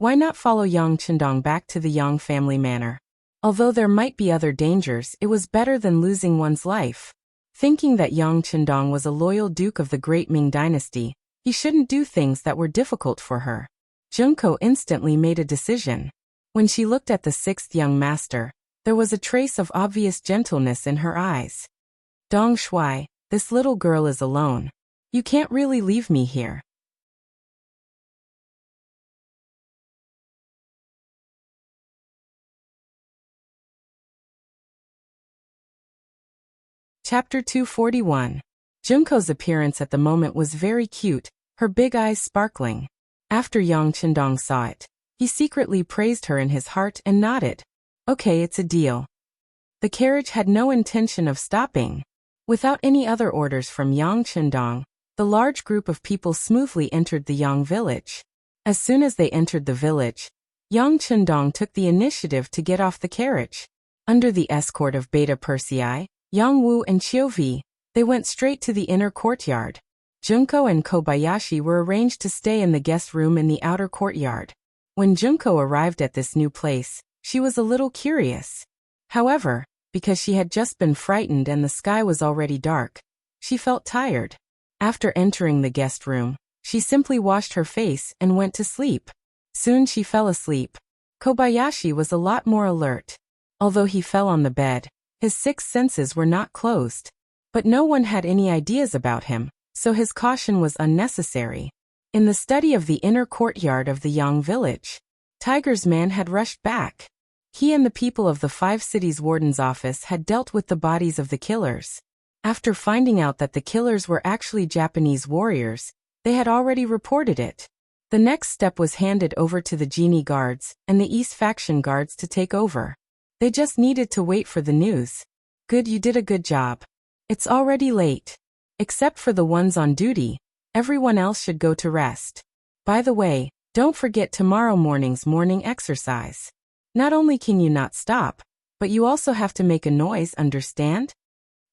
why not follow Yang Chendong back to the Yang family manor? Although there might be other dangers, it was better than losing one's life. Thinking that Yang Chendong was a loyal duke of the great Ming dynasty, he shouldn't do things that were difficult for her. Junko instantly made a decision. When she looked at the 6th young master, there was a trace of obvious gentleness in her eyes. Dong Shuai, this little girl is alone. You can't really leave me here. Chapter 241. Junko's appearance at the moment was very cute, her big eyes sparkling. After Yang Chendong saw it, he secretly praised her in his heart and nodded. Okay, it's a deal. The carriage had no intention of stopping. Without any other orders from Yang Chendong, the large group of people smoothly entered the Yang village. As soon as they entered the village, Yang Chendong took the initiative to get off the carriage. Under the escort of Beta Persei, Yang Wu and Chiovi, they went straight to the inner courtyard. Junko and Kobayashi were arranged to stay in the guest room in the outer courtyard. When Junko arrived at this new place, she was a little curious. However, because she had just been frightened and the sky was already dark, she felt tired. After entering the guest room, she simply washed her face and went to sleep. Soon she fell asleep. Kobayashi was a lot more alert. Although he fell on the bed, his 6 senses were not closed. But no one had any ideas about him, so his caution was unnecessary. In the study of the inner courtyard of the Yang village, Tiger's man had rushed back. He and the people of the 5 cities warden's office had dealt with the bodies of the killers. After finding out that the killers were actually Japanese warriors, they had already reported it. The next step was handed over to the Genie guards and the East faction guards to take over. They just needed to wait for the news. Good, you did a good job. It's already late. Except for the ones on duty, everyone else should go to rest. By the way, don't forget tomorrow morning's morning exercise. Not only can you not stop, but you also have to make a noise, understand?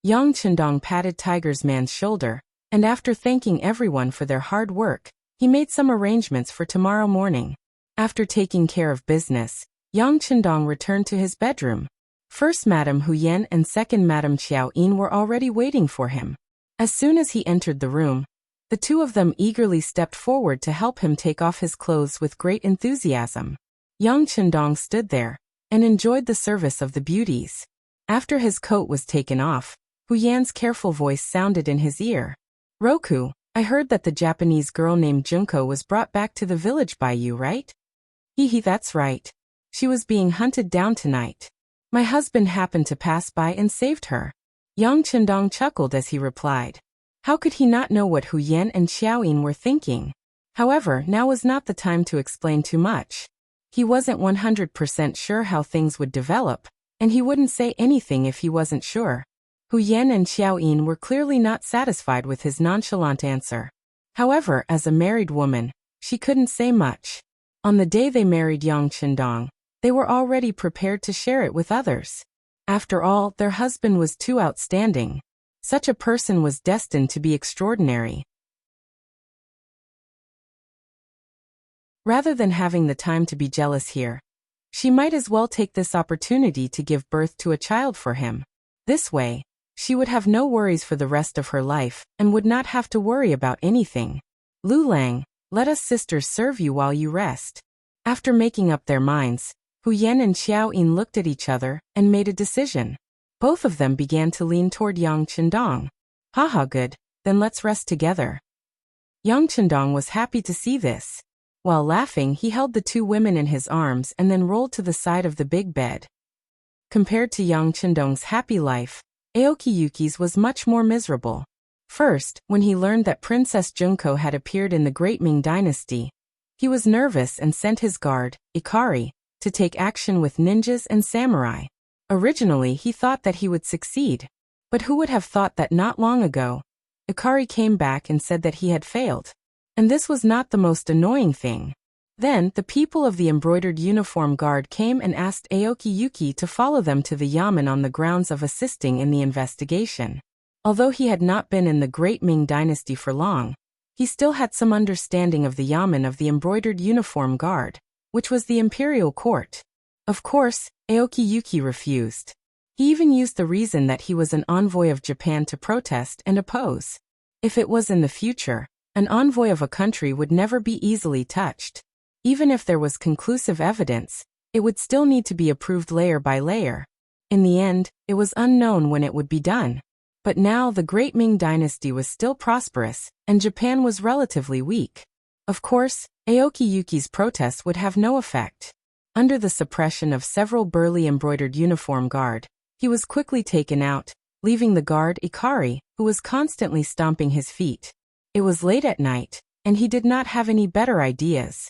Yang Chendong patted Tiger's man's shoulder, and after thanking everyone for their hard work, he made some arrangements for tomorrow morning. After taking care of business, Yang Chendong returned to his bedroom. First Madame Huyen and second Madame Xiao Yin were already waiting for him. As soon as he entered the room, the two of them eagerly stepped forward to help him take off his clothes with great enthusiasm. Yang Chendong stood there and enjoyed the service of the beauties. After his coat was taken off, Huyan's careful voice sounded in his ear. Roku, I heard that the Japanese girl named Junko was brought back to the village by you, right? Hee, that's right. She was being hunted down tonight. My husband happened to pass by and saved her. Yang Chendong chuckled as he replied. How could he not know what Hu Yan and Xiaoyin were thinking? However, now was not the time to explain too much. He wasn't 100% sure how things would develop, and he wouldn't say anything if he wasn't sure. Hu Yan and Xiaoyin were clearly not satisfied with his nonchalant answer. However, as a married woman, she couldn't say much. On the day they married Yang Qindong, they were already prepared to share it with others. After all, their husband was too outstanding. Such a person was destined to be extraordinary. Rather than having the time to be jealous here, she might as well take this opportunity to give birth to a child for him. This way, she would have no worries for the rest of her life and would not have to worry about anything. Lu Lang, let us sisters serve you while you rest. After making up their minds, Hu Yan and Xiaoyin looked at each other and made a decision. Both of them began to lean toward Yang Qindong. Haha, good, then let's rest together. Yang Qindong was happy to see this. While laughing, he held the two women in his arms and then rolled to the side of the big bed. Compared to Yang Qindong's happy life, Aoki Yuki's was much more miserable. First, when he learned that Princess Junko had appeared in the Great Ming Dynasty, he was nervous and sent his guard, Ikari, to take action with ninjas and samurai. Originally, he thought that he would succeed. But who would have thought that not long ago, Ikari came back and said that he had failed. And this was not the most annoying thing. Then, the people of the embroidered uniform guard came and asked Aoki Yuki to follow them to the yamen on the grounds of assisting in the investigation. Although he had not been in the Great Ming Dynasty for long, he still had some understanding of the yamen of the embroidered uniform guard, which was the imperial court. Of course, Aoki Yuki refused. He even used the reason that he was an envoy of Japan to protest and oppose. If it was in the future, an envoy of a country would never be easily touched. Even if there was conclusive evidence, it would still need to be approved layer by layer. In the end, it was unknown when it would be done. But now the Great Ming Dynasty was still prosperous, and Japan was relatively weak. Of course, Aoki Yuki's protest would have no effect. Under the suppression of several burly embroidered uniform guard, he was quickly taken out, leaving the guard Ikari, who was constantly stomping his feet. It was late at night, and he did not have any better ideas.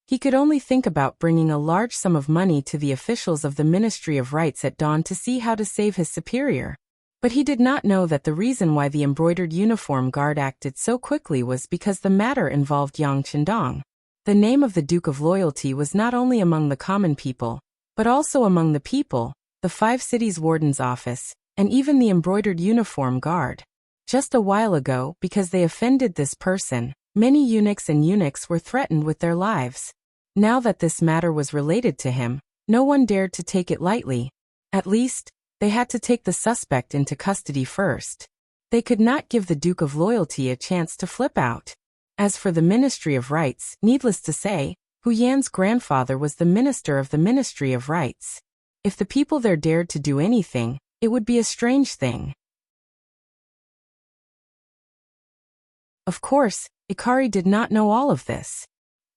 He could only think about bringing a large sum of money to the officials of the Ministry of Rights at dawn to see how to save his superior. But he did not know that the reason why the embroidered uniform guard acted so quickly was because the matter involved Yang Qindong. The name of the Duke of Loyalty was not only among the common people, but also among the people, the 5 cities' warden's office, and even the embroidered uniform guard. Just a while ago, because they offended this person, many eunuchs and eunuchs were threatened with their lives. Now that this matter was related to him, no one dared to take it lightly. At least, they had to take the suspect into custody first. They could not give the Duke of Loyalty a chance to flip out. As for the Ministry of Rights, needless to say, Hu Yan's grandfather was the minister of the Ministry of Rights. If the people there dared to do anything, it would be a strange thing. Of course, Ikari did not know all of this.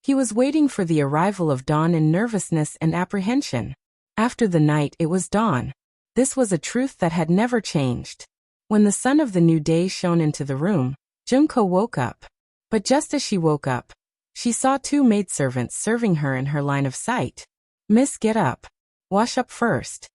He was waiting for the arrival of dawn in nervousness and apprehension. After the night, it was dawn. This was a truth that had never changed. When the sun of the new day shone into the room, Junko woke up. But just as she woke up, she saw 2 maidservants serving her in her line of sight. "Miss, get up. Wash up first."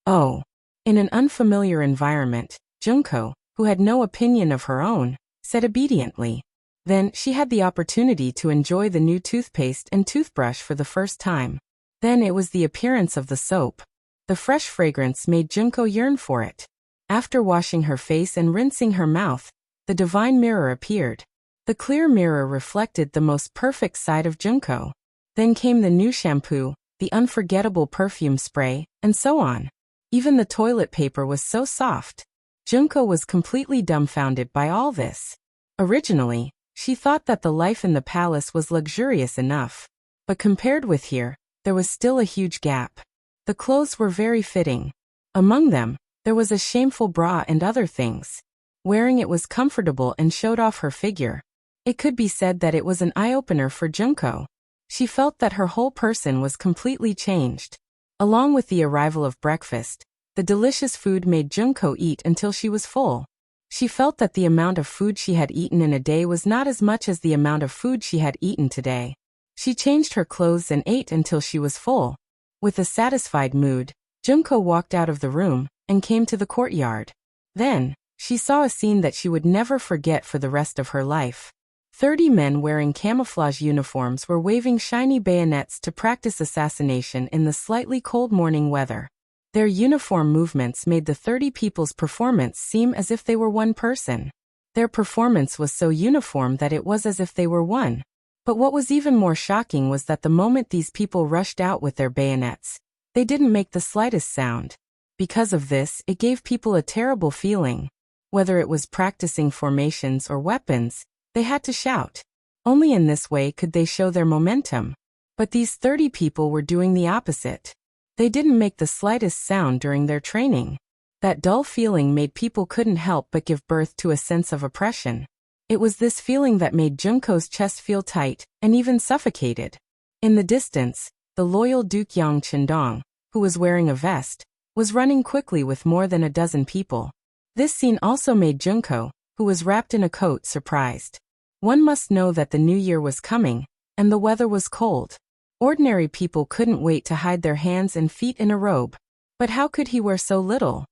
Oh. In an unfamiliar environment, Junko, who had no opinion of her own, said obediently. Then, she had the opportunity to enjoy the new toothpaste and toothbrush for the first time. Then it was the appearance of the soap. The fresh fragrance made Junko yearn for it. After washing her face and rinsing her mouth, the divine mirror appeared. The clear mirror reflected the most perfect side of Junko. Then came the new shampoo, the unforgettable perfume spray, and so on. Even the toilet paper was so soft. Junko was completely dumbfounded by all this. Originally, she thought that the life in the palace was luxurious enough. But compared with here, there was still a huge gap. The clothes were very fitting. Among them, there was a shameful bra and other things. Wearing it was comfortable and showed off her figure. It could be said that it was an eye-opener for Junko. She felt that her whole person was completely changed. Along with the arrival of breakfast, the delicious food made Junko eat until she was full. She felt that the amount of food she had eaten in a day was not as much as the amount of food she had eaten today. She changed her clothes and ate until she was full. With a satisfied mood, Junko walked out of the room and came to the courtyard. Then, she saw a scene that she would never forget for the rest of her life. 30 men wearing camouflage uniforms were waving shiny bayonets to practice assassination in the slightly cold morning weather. Their uniform movements made the 30 people's performance seem as if they were one person. Their performance was so uniform that it was as if they were one. But what was even more shocking was that the moment these people rushed out with their bayonets, they didn't make the slightest sound. Because of this, it gave people a terrible feeling. Whether it was practicing formations or weapons, they had to shout. Only in this way could they show their momentum. But these 30 people were doing the opposite. They didn't make the slightest sound during their training. That dull feeling made people couldn't help but give birth to a sense of oppression. It was this feeling that made Junko's chest feel tight and even suffocated. In the distance, the loyal Duke Yang Chendong, who was wearing a vest, was running quickly with more than a dozen people. This scene also made Junko, who was wrapped in a coat, surprised. One must know that the new year was coming, and the weather was cold. Ordinary people couldn't wait to hide their hands and feet in a robe. But how could he wear so little?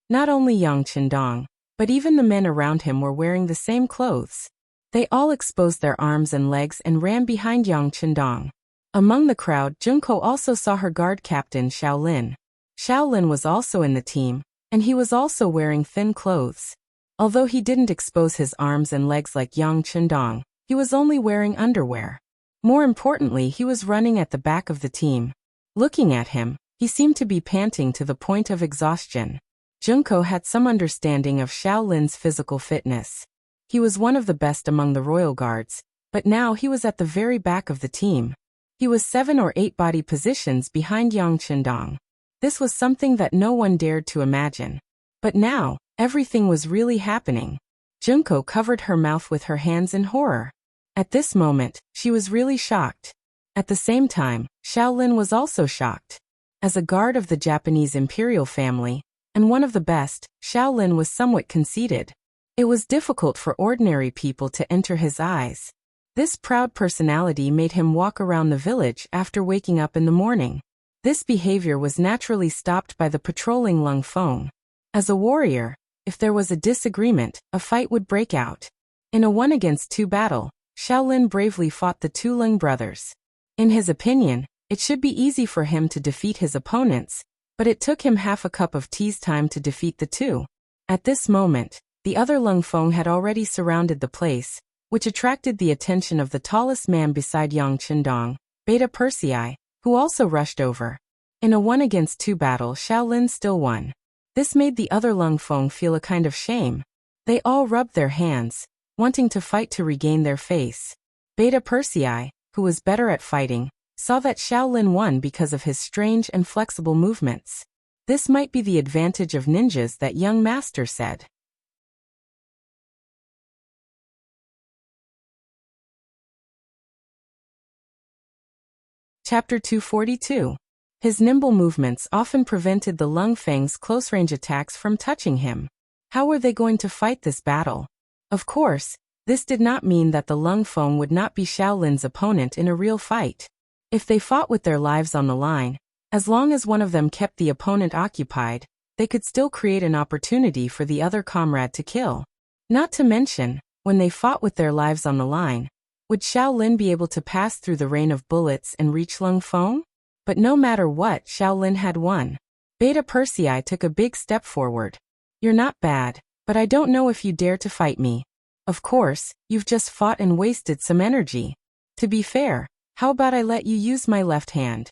Not only Yang Chendong, but even the men around him were wearing the same clothes. They all exposed their arms and legs and ran behind Yang Chendong. Among the crowd, Junko also saw her guard captain Shaolin. Shaolin was also in the team, and he was also wearing thin clothes. Although he didn't expose his arms and legs like Yang Chendong, he was only wearing underwear. More importantly, he was running at the back of the team. Looking at him, he seemed to be panting to the point of exhaustion. Junko had some understanding of Shaolin's physical fitness. He was one of the best among the royal guards, but now he was at the very back of the team. He was 7 or 8 body positions behind Yang Chendong. This was something that no one dared to imagine. But now, everything was really happening. Junko covered her mouth with her hands in horror. At this moment, she was really shocked. At the same time, Shaolin was also shocked. As a guard of the Japanese imperial family, and one of the best, Shaolin was somewhat conceited. It was difficult for ordinary people to enter his eyes. This proud personality made him walk around the village after waking up in the morning. This behavior was naturally stopped by the patrolling Lung Feng. As a warrior, if there was a disagreement, a fight would break out. In a 1-against-2 battle, Shaolin bravely fought the 2 Lung brothers. In his opinion, it should be easy for him to defeat his opponents, but it took him half a cup of tea's time to defeat the 2. At this moment, the other Lung Feng had already surrounded the place, which attracted the attention of the tallest man beside Yang Chendong, Beta Persei, who also rushed over. In a 1-against-2 battle, Shaolin still won. This made the other Lung Feng feel a kind of shame. They all rubbed their hands, wanting to fight to regain their face. Beta Persei, who was better at fighting, saw that Shaolin won because of his strange and flexible movements. This might be the advantage of ninjas, that young master said. Chapter 242. His nimble movements often prevented the Lung Feng's close-range attacks from touching him. How were they going to fight this battle? Of course, this did not mean that the Lung Feng would not be Shaolin's opponent in a real fight. If they fought with their lives on the line, as long as one of them kept the opponent occupied, they could still create an opportunity for the other comrade to kill. Not to mention, when they fought with their lives on the line, would Shaolin be able to pass through the rain of bullets and reach Lung Feng? But no matter what, Shaolin had won. Beta Persei took a big step forward. You're not bad, but I don't know if you dare to fight me. Of course, you've just fought and wasted some energy. To be fair, how about I let you use my left hand?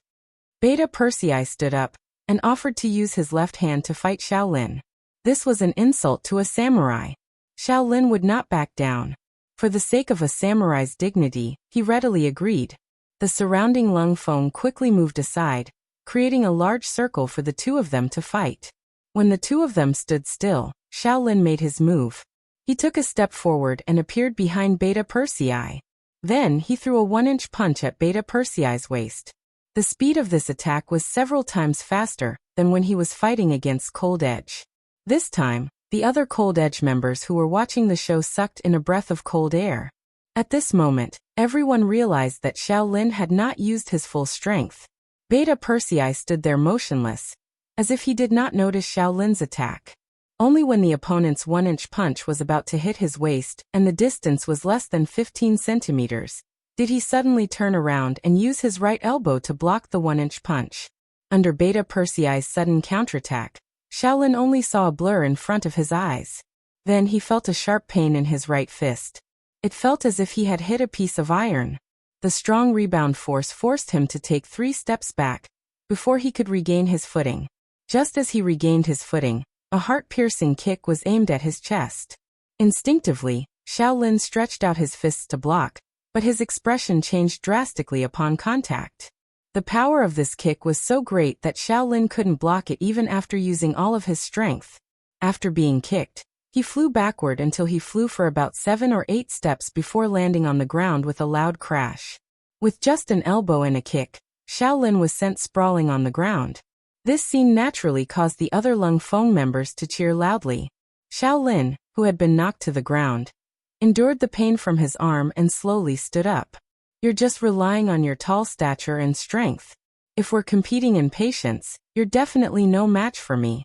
Beta Persei stood up and offered to use his left hand to fight Shaolin. This was an insult to a samurai. Shaolin would not back down. For the sake of a samurai's dignity, he readily agreed. The surrounding Lung Feng quickly moved aside, creating a large circle for the 2 of them to fight. When the 2 of them stood still, Shaolin made his move. He took a step forward and appeared behind Beta Persei. Then he threw a 1-inch punch at Beta Persei's waist. The speed of this attack was several times faster than when he was fighting against Cold Edge. This time, the other Cold Edge members who were watching the show sucked in a breath of cold air. At this moment, everyone realized that Xiao Lin had not used his full strength. Beta Persei stood there motionless, as if he did not notice Xiao Lin's attack. Only when the opponent's 1-inch punch was about to hit his waist and the distance was less than 15 centimeters, did he suddenly turn around and use his right elbow to block the 1-inch punch. Under Beta Persei's sudden counterattack, Xiao Lin only saw a blur in front of his eyes. Then he felt a sharp pain in his right fist. It felt as if he had hit a piece of iron. The strong rebound force forced him to take 3 steps back before he could regain his footing. Just as he regained his footing, a heart-piercing kick was aimed at his chest. Instinctively, Xiao Lin stretched out his fists to block, but his expression changed drastically upon contact. The power of this kick was so great that Xiao Lin couldn't block it even after using all of his strength. After being kicked, he flew backward until he flew for about 7 or 8 steps before landing on the ground with a loud crash. With just an elbow and a kick, Xiao Lin was sent sprawling on the ground. This scene naturally caused the other Lung Feng members to cheer loudly. Xiao Lin, who had been knocked to the ground, endured the pain from his arm and slowly stood up. You're just relying on your tall stature and strength. If we're competing in patience, you're definitely no match for me.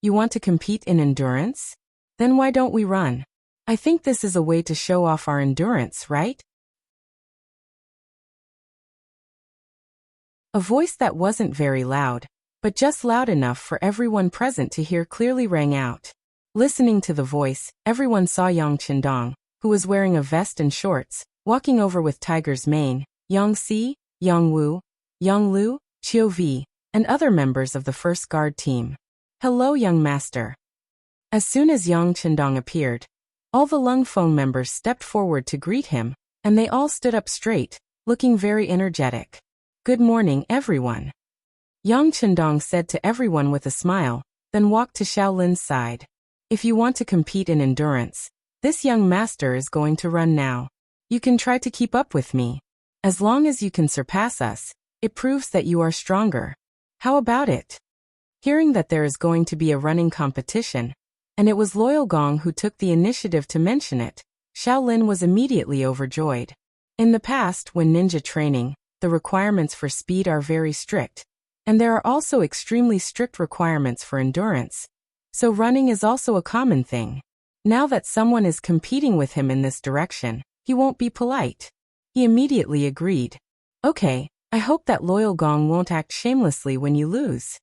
You want to compete in endurance? Then why don't we run? I think this is a way to show off our endurance, right? A voice that wasn't very loud, but just loud enough for everyone present to hear clearly rang out. Listening to the voice, everyone saw Yang Qindong, who was wearing a vest and shorts, walking over with Tiger's Mane, Yang Si, Yang Wu, Yang Lu, Qiu Vi, and other members of the first guard team. Hello, young master. As soon as Yang Qindong appeared, all the Lung Feng members stepped forward to greet him, and they all stood up straight, looking very energetic. Good morning, everyone. Yang Qindong said to everyone with a smile, then walked to Xiao Lin's side. If you want to compete in endurance, this young master is going to run now. You can try to keep up with me. As long as you can surpass us, it proves that you are stronger. How about it? Hearing that there is going to be a running competition, and it was Loyal Gong who took the initiative to mention it, Xiao Lin was immediately overjoyed. In the past, when ninja training, the requirements for speed are very strict, and there are also extremely strict requirements for endurance, so running is also a common thing. Now that someone is competing with him in this direction, he won't be polite. He immediately agreed. Okay, I hope that Loyal Gong won't act shamelessly when you lose.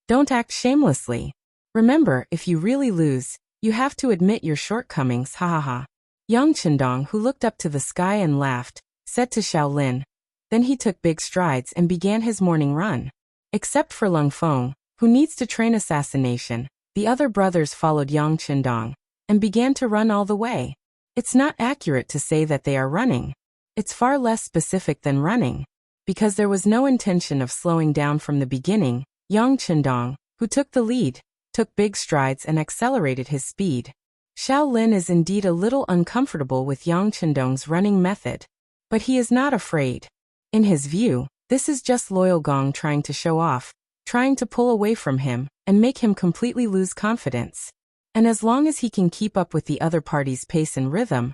Don't act shamelessly. Remember, if you really lose, you have to admit your shortcomings, hahaha. Yang Qindong, who looked up to the sky and laughed, said to Xiao Lin. Then he took big strides and began his morning run. Except for Lung Feng, who needs to train assassination, the other brothers followed Yang Qindong and began to run all the way. It's not accurate to say that they are running. It's far less specific than running. Because there was no intention of slowing down from the beginning, Yang Qindong, who took the lead, took big strides and accelerated his speed. Xiao Lin is indeed a little uncomfortable with Yang Qindong's running method, but he is not afraid. In his view, this is just Loyal Gong trying to show off, trying to pull away from him and make him completely lose confidence. And as long as he can keep up with the other party's pace and rhythm,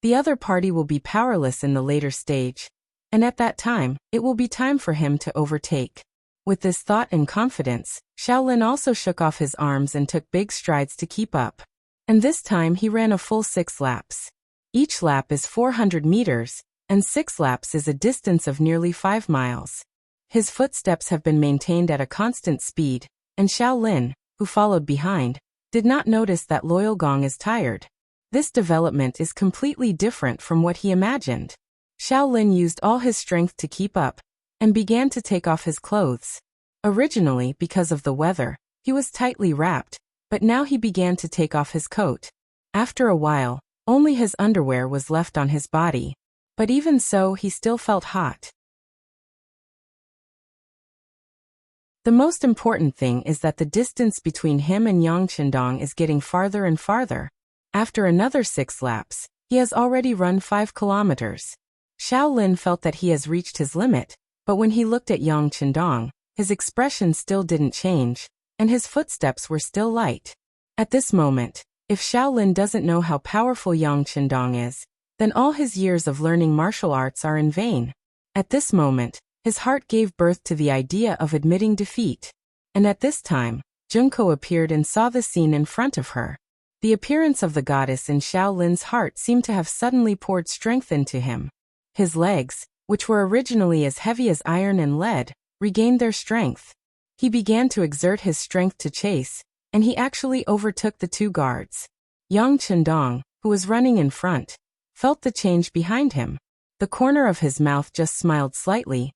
the other party will be powerless in the later stage, and at that time, it will be time for him to overtake. With this thought and confidence, Xiao Lin also shook off his arms and took big strides to keep up. And this time he ran a full 6 laps. Each lap is 400 meters, and 6 laps is a distance of nearly 5 miles. His footsteps have been maintained at a constant speed, and Xiao Lin, who followed behind, did not notice that Loyal Gong is tired. This development is completely different from what he imagined. Xiao Lin used all his strength to keep up, and began to take off his clothes. Originally, because of the weather, he was tightly wrapped, but now he began to take off his coat. After a while, only his underwear was left on his body. But even so, he still felt hot. The most important thing is that the distance between him and Yang Qindong is getting farther and farther. After another 6 laps, he has already run 5 kilometers. Xiao Lin felt that he has reached his limit, but when he looked at Yang Qindong, his expression still didn't change, and his footsteps were still light. At this moment, if Shaolin doesn't know how powerful Yang Qindong is, then all his years of learning martial arts are in vain. At this moment, his heart gave birth to the idea of admitting defeat. And at this time, Junko appeared and saw the scene in front of her. The appearance of the goddess in Shaolin's heart seemed to have suddenly poured strength into him. His legs, which were originally as heavy as iron and lead, regained their strength. He began to exert his strength to chase, and he actually overtook the two guards. Yang Qindong, who was running in front, felt the change behind him. The corner of his mouth just smiled slightly,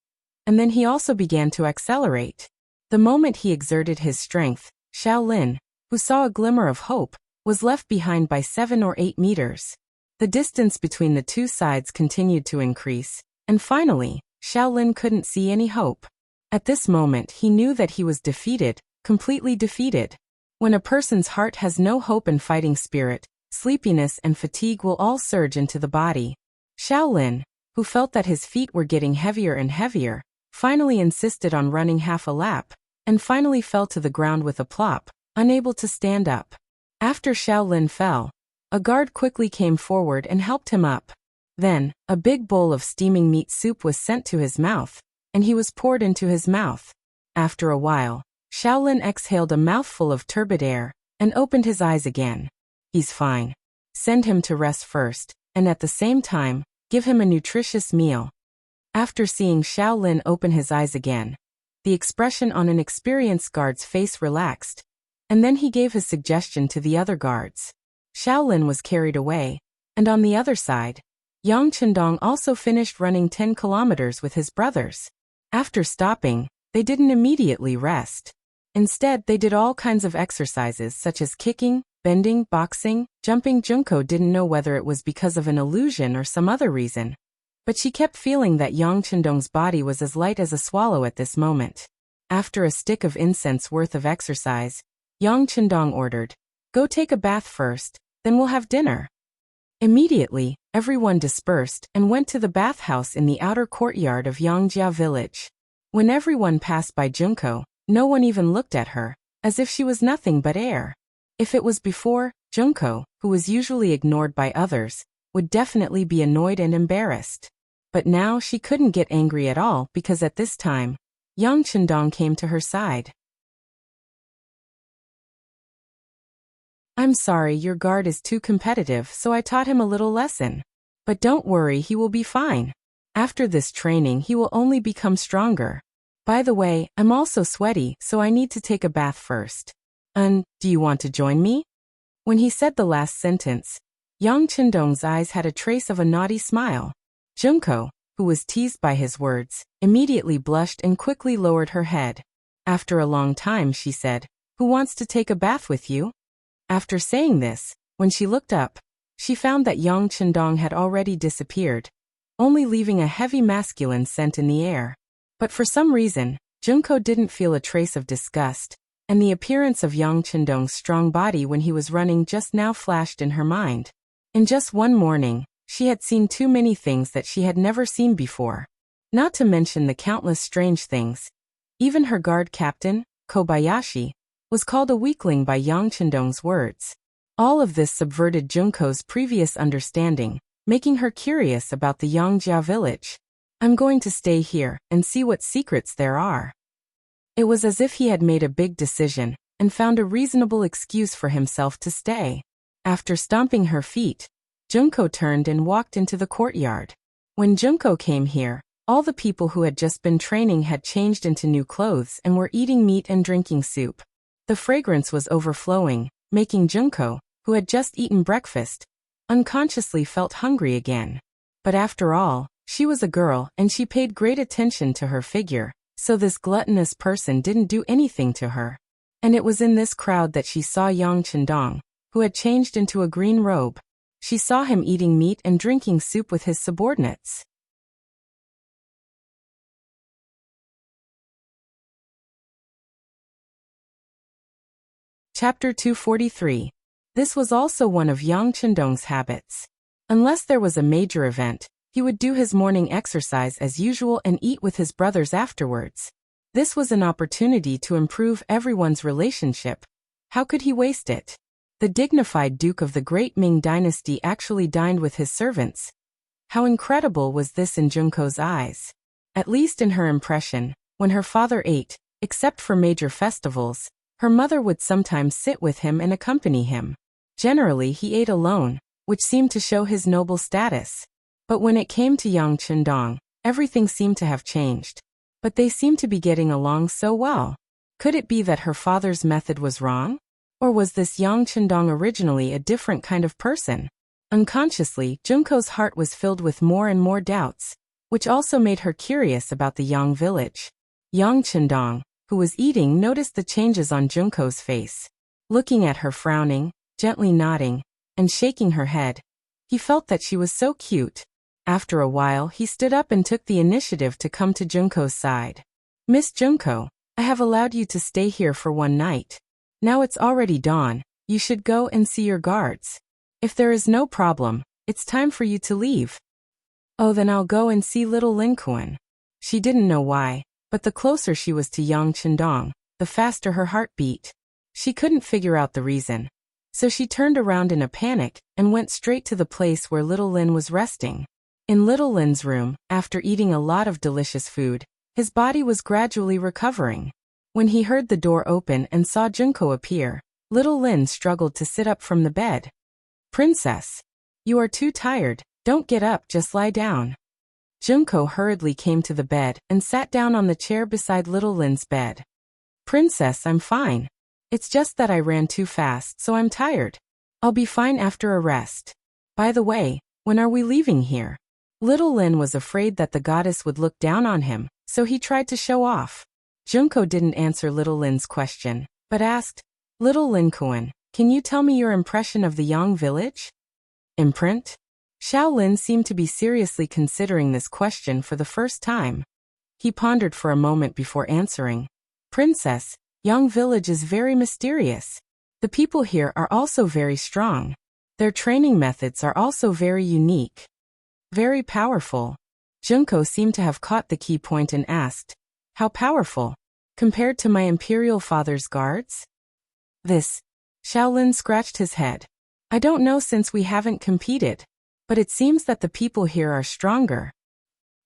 and then he also began to accelerate. The moment he exerted his strength, Shaolin, who saw a glimmer of hope, was left behind by 7 or 8 meters. The distance between the two sides continued to increase, and finally, Shaolin couldn't see any hope. At this moment he knew that he was defeated, completely defeated. When a person's heart has no hope and fighting spirit, sleepiness and fatigue will all surge into the body. Shaolin, who felt that his feet were getting heavier and heavier, finally insisted on running half a lap, and finally fell to the ground with a plop, unable to stand up. After Shaolin fell, a guard quickly came forward and helped him up. Then, a big bowl of steaming meat soup was sent to his mouth, and he was poured into his mouth. After a while, Shaolin exhaled a mouthful of turbid air, and opened his eyes again. He's fine. Send him to rest first, and at the same time, give him a nutritious meal. After seeing Shaolin open his eyes again, the expression on an experienced guard's face relaxed, and then he gave his suggestion to the other guards. Shaolin was carried away, and on the other side, Yang Qindong also finished running 10 kilometers with his brothers. After stopping, they didn't immediately rest. Instead, they did all kinds of exercises such as kicking, bending, boxing, jumping. Junko didn't know whether it was because of an illusion or some other reason, but she kept feeling that Yang Qindong's body was as light as a swallow at this moment. After a stick of incense worth of exercise, Yang Qindong ordered, "Go take a bath first, then we'll have dinner." Immediately, everyone dispersed and went to the bathhouse in the outer courtyard of Yangjia village. When everyone passed by Junko, no one even looked at her, as if she was nothing but air. If it was before, Junko, who was usually ignored by others, would definitely be annoyed and embarrassed. But now she couldn't get angry at all because at this time, Yang Qindong came to her side. "I'm sorry, your guard is too competitive, so I taught him a little lesson. But don't worry, he will be fine. After this training he will only become stronger. By the way, I'm also sweaty, so I need to take a bath first. Do you want to join me?" When he said the last sentence, Yang Qindong's eyes had a trace of a naughty smile. Junko, who was teased by his words, immediately blushed and quickly lowered her head. After a long time she said, "Who wants to take a bath with you?" After saying this, when she looked up, she found that Yang Qindong had already disappeared, only leaving a heavy masculine scent in the air. But for some reason, Junko didn't feel a trace of disgust, and the appearance of Yang Qindong's strong body when he was running just now flashed in her mind. In just one morning, she had seen too many things that she had never seen before. Not to mention the countless strange things. Even her guard captain, Kobayashi, was called a weakling by Yang Qindong's words. All of this subverted Junko's previous understanding, making her curious about the Yangjia village. "I'm going to stay here and see what secrets there are." It was as if he had made a big decision and found a reasonable excuse for himself to stay. After stomping her feet, Junko turned and walked into the courtyard. When Junko came here, all the people who had just been training had changed into new clothes and were eating meat and drinking soup. The fragrance was overflowing, making Junko, who had just eaten breakfast, unconsciously felt hungry again. But after all, she was a girl and she paid great attention to her figure, so this gluttonous person didn't do anything to her. And it was in this crowd that she saw Yang Qindong, who had changed into a green robe. She saw him eating meat and drinking soup with his subordinates. Chapter 243. This was also one of Yang Qindong's habits. Unless there was a major event, he would do his morning exercise as usual and eat with his brothers afterwards. This was an opportunity to improve everyone's relationship. How could he waste it? The dignified Duke of the Great Ming Dynasty actually dined with his servants. How incredible was this in Junko's eyes? At least in her impression, when her father ate, except for major festivals, her mother would sometimes sit with him and accompany him. Generally he ate alone, which seemed to show his noble status. But when it came to Yang Chendong, everything seemed to have changed. But they seemed to be getting along so well. Could it be that her father's method was wrong? Or was this Yang Chendong originally a different kind of person? Unconsciously, Junko's heart was filled with more and more doubts, which also made her curious about the Yang village. Yang Chendong, who was eating, noticed the changes on Junko's face. Looking at her frowning, gently nodding, and shaking her head, he felt that she was so cute. After a while he stood up and took the initiative to come to Junko's side. "Miss Junko, I have allowed you to stay here for one night. Now it's already dawn, you should go and see your guards. If there is no problem, it's time for you to leave." "Oh, then I'll go and see little Lin Kuan." She didn't know why, but the closer she was to Yang Chendong, the faster her heart beat. She couldn't figure out the reason. So she turned around in a panic and went straight to the place where little Lin was resting. In little Lin's room, after eating a lot of delicious food, his body was gradually recovering. When he heard the door open and saw Junko appear, little Lin struggled to sit up from the bed. "Princess, you are too tired, don't get up, just lie down." Junko hurriedly came to the bed and sat down on the chair beside little Lin's bed. "Princess, I'm fine. It's just that I ran too fast, so I'm tired. I'll be fine after a rest. By the way, when are we leaving here?" Little Lin was afraid that the goddess would look down on him, so he tried to show off. Junko didn't answer little Lin's question, but asked, "Little Lin Kuan, can you tell me your impression of the Yang village?" Imprint? Xiao Lin seemed to be seriously considering this question for the first time. He pondered for a moment before answering. "Princess, Yang village is very mysterious. The people here are also very strong. Their training methods are also very unique. Very powerful." Junko seemed to have caught the key point and asked, "How powerful? Compared to my imperial father's guards?" Xiaolin scratched his head. "I don't know since we haven't competed, but it seems that the people here are stronger."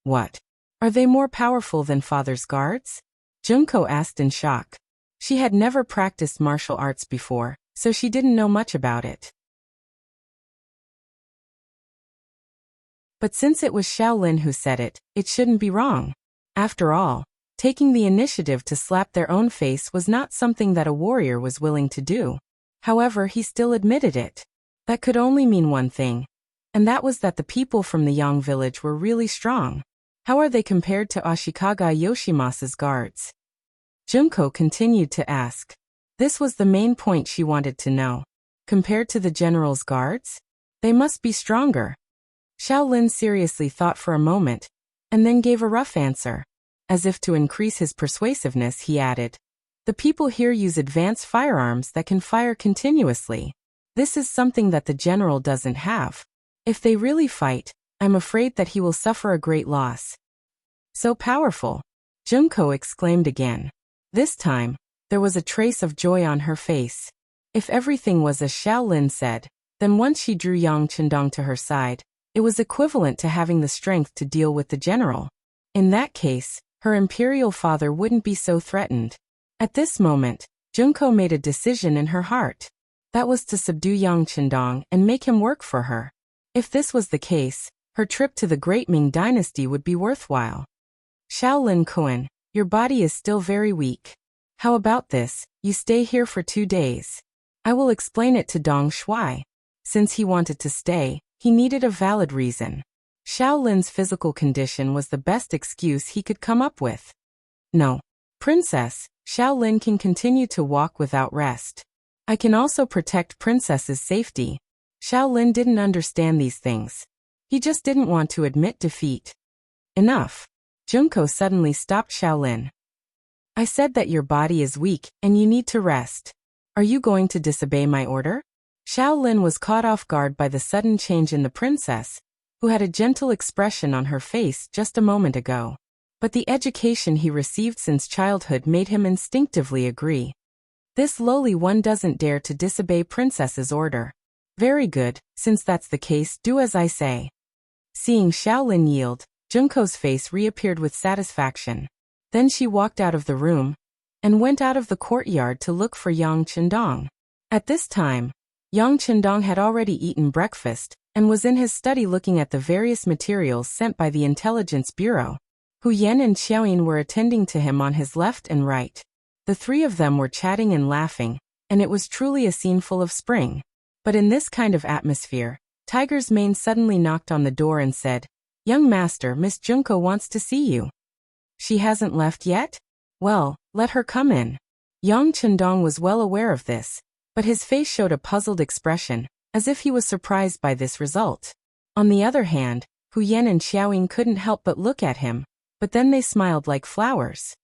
"What? Are they more powerful than father's guards?" Junko asked in shock. She had never practiced martial arts before, so she didn't know much about it. But since it was Xiaolin who said it, it shouldn't be wrong. After all, taking the initiative to slap their own face was not something that a warrior was willing to do. However, he still admitted it. That could only mean one thing, and that was that the people from the Yang village were really strong. How are they compared to Ashikaga Yoshimasa's guards? Junko continued to ask. This was the main point she wanted to know. Compared to the general's guards? They must be stronger. Xiaolin seriously thought for a moment, and then gave a rough answer. As if to increase his persuasiveness, he added, "The people here use advanced firearms that can fire continuously. This is something that the general doesn't have. If they really fight, I'm afraid that he will suffer a great loss." "So powerful!" Junko exclaimed again. This time, there was a trace of joy on her face. If everything was as Xiaolin said, then once she drew Yang Chendong to her side, it was equivalent to having the strength to deal with the general. In that case, her imperial father wouldn't be so threatened. At this moment, Junko made a decision in her heart. That was to subdue Yang Chendong and make him work for her. If this was the case, her trip to the Great Ming Dynasty would be worthwhile. "Xiaolin Kuan, your body is still very weak. How about this, you stay here for 2 days. I will explain it to Dong Shuai." Since he wanted to stay, he needed a valid reason. Xiaolin's physical condition was the best excuse he could come up with. "No. Princess, Xiaolin can continue to walk without rest. I can also protect Princess's safety." Xiaolin didn't understand these things. He just didn't want to admit defeat. "Enough." Junko suddenly stopped Xiaolin. "I said that your body is weak and you need to rest. Are you going to disobey my order?" Xiaolin was caught off guard by the sudden change in the princess, who had a gentle expression on her face just a moment ago. but the education he received since childhood made him instinctively agree. This lowly one doesn't dare to disobey princess's order. Very good, since that's the case, do as I say. Seeing Shaolin yield, Junko's face reappeared with satisfaction. Then she walked out of the room and went out of the courtyard to look for Yang Chendong. At this time, Yang Chendong had already eaten breakfast and was in his study looking at the various materials sent by the Intelligence Bureau. Hu Yan and Xiaoyin were attending to him on his left and right. The three of them were chatting and laughing, and it was truly a scene full of spring. But in this kind of atmosphere, Tiger's Mane suddenly knocked on the door and said, "Young master, Miss Junko wants to see you." "She hasn't left yet? Well, let her come in." Yang Chendong was well aware of this, but his face showed a puzzled expression, as if he was surprised by this result. On the other hand, Hu Yan and Xiaoyin couldn't help but look at him, but then they smiled like flowers.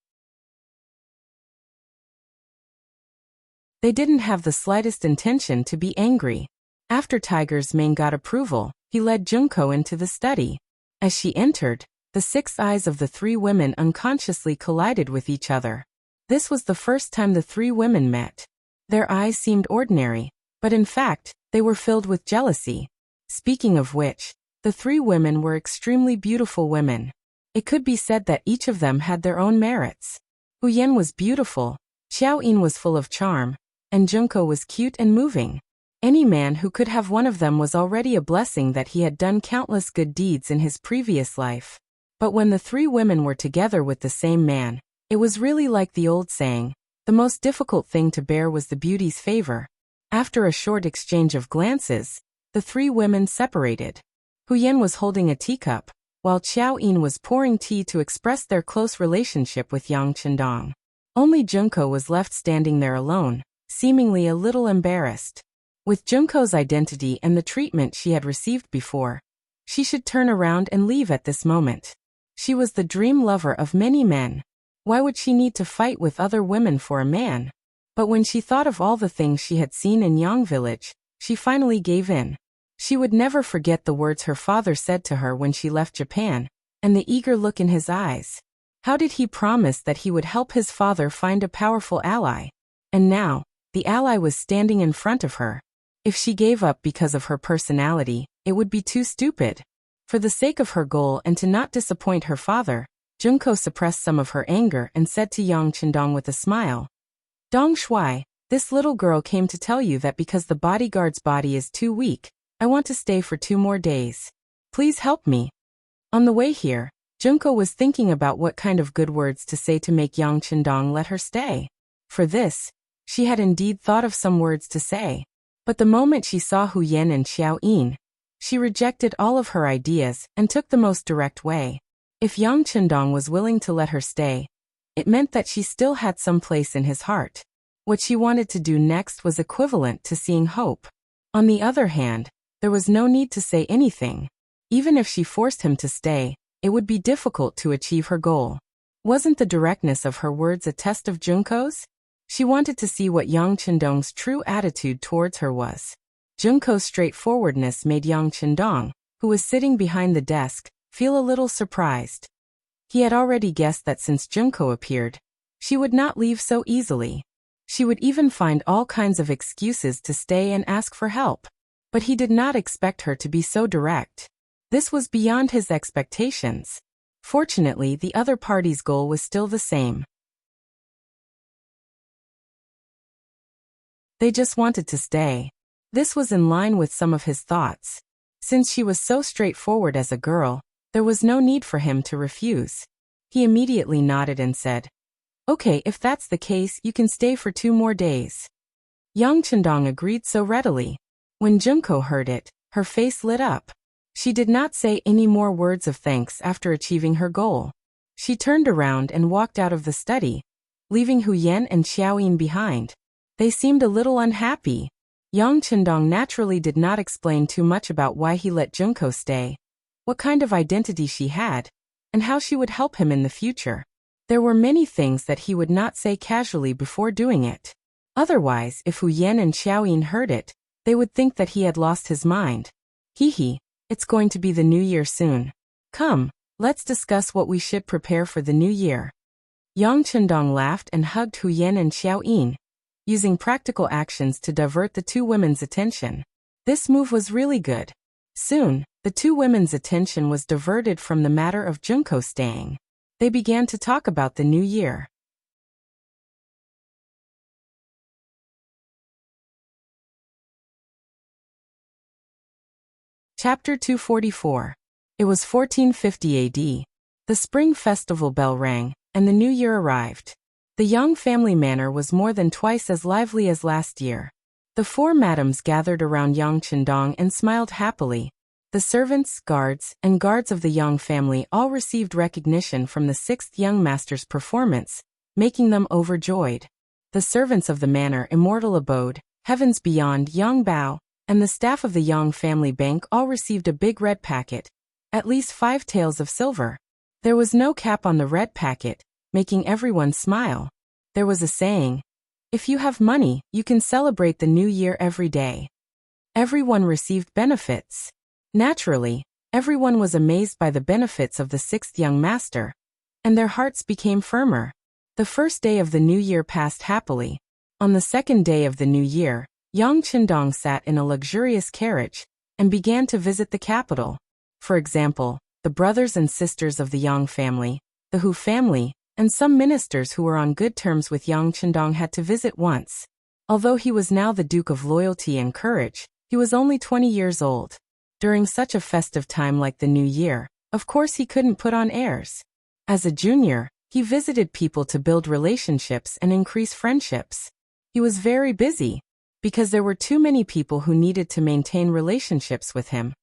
They didn't have the slightest intention to be angry. After Tiger's Mane got approval, he led Junko into the study. As she entered, the 6 eyes of the 3 women unconsciously collided with each other. This was the first time the 3 women met. Their eyes seemed ordinary, but in fact, they were filled with jealousy. Speaking of which, the 3 women were extremely beautiful women. It could be said that each of them had their own merits. Hu Yan was beautiful, Xiaoyin was full of charm, and Junko was cute and moving. Any man who could have one of them was already a blessing that he had done countless good deeds in his previous life. But when the 3 women were together with the same man, it was really like the old saying, the most difficult thing to bear was the beauty's favor. After a short exchange of glances, the 3 women separated. Hu Yan was holding a teacup, while Xiaoyin was pouring tea to express their close relationship with Yang Chendong. Only Junko was left standing there alone, seemingly a little embarrassed. With Junko's identity and the treatment she had received before, she should turn around and leave at this moment. She was the dream lover of many men. Why would she need to fight with other women for a man? But when she thought of all the things she had seen in Yang Village, she finally gave in. She would never forget the words her father said to her when she left Japan, and the eager look in his eyes. How did he promise that he would help his father find a powerful ally? And now, the ally was standing in front of her. If she gave up because of her personality, it would be too stupid. For the sake of her goal and to not disappoint her father, Junko suppressed some of her anger and said to Yang Chendong with a smile, "Dong Shuai, this little girl came to tell you that because the bodyguard's body is too weak, I want to stay for 2 more days. Please help me." On the way here, Junko was thinking about what kind of good words to say to make Yang Chendong let her stay. For this, she had indeed thought of some words to say. But the moment she saw Hu Yan and Xiaoyin, she rejected all of her ideas and took the most direct way. If Yang Chendong was willing to let her stay, it meant that she still had some place in his heart. What she wanted to do next was equivalent to seeing hope. On the other hand, there was no need to say anything. Even if she forced him to stay, it would be difficult to achieve her goal. Wasn't the directness of her words a test of Junko's? She wanted to see what Yang Chendong's true attitude towards her was. Junko's straightforwardness made Yang Chendong, who was sitting behind the desk, feel a little surprised. He had already guessed that since Junko appeared, she would not leave so easily. She would even find all kinds of excuses to stay and ask for help. But he did not expect her to be so direct. This was beyond his expectations. Fortunately, the other party's goal was still the same. They just wanted to stay. This was in line with some of his thoughts. Since she was so straightforward as a girl, there was no need for him to refuse. He immediately nodded and said, "Okay, if that's the case, you can stay for 2 more days." Yang Chendong agreed so readily. When Junko heard it, her face lit up. She did not say any more words of thanks after achieving her goal. She turned around and walked out of the study, leaving Hu Yan and Xiaoyin behind. They seemed a little unhappy. Yang Chendong naturally did not explain too much about why he let Junko stay, what kind of identity she had, and how she would help him in the future. There were many things that he would not say casually before doing it. Otherwise, if Hu Yan and Xiaoyin heard it, they would think that he had lost his mind. Hee, it's going to be the new year soon. Come, Let's discuss what we should prepare for the new year. Yang Chendong laughed and hugged Hu Yan and Xiao Yin, using practical actions to divert the two women's attention. This move was really good. Soon, the two women's attention was diverted from the matter of Junko staying. They began to talk about the new year. Chapter 244. It was 1450 AD. The spring festival bell rang, and the new year arrived. The Yang family manor was more than twice as lively as last year. The four madams gathered around Yang Chendong and smiled happily. The servants, guards, and guards of the Yang family all received recognition from the sixth young master's performance, making them overjoyed. The servants of the manor Immortal Abode, Heavens Beyond Yang Bao, and the staff of the Yang family bank all received a big red packet, at least 5 taels of silver. There was no cap on the red packet, making everyone smile. There was a saying, "If you have money, you can celebrate the new year every day." Everyone received benefits. Naturally, everyone was amazed by the benefits of the sixth young master, and their hearts became firmer. The first day of the new year passed happily. On the second day of the new year, Yang Chendong sat in a luxurious carriage and began to visit the capital. For example, the brothers and sisters of the Yang family, the Hu family, and some ministers who were on good terms with Yang Chendong had to visit once. Although he was now the Duke of Loyalty and Courage, he was only 20 years old. During such a festive time like the New Year, of course he couldn't put on airs. As a junior, he visited people to build relationships and increase friendships. He was very busy, because there were too many people who needed to maintain relationships with him.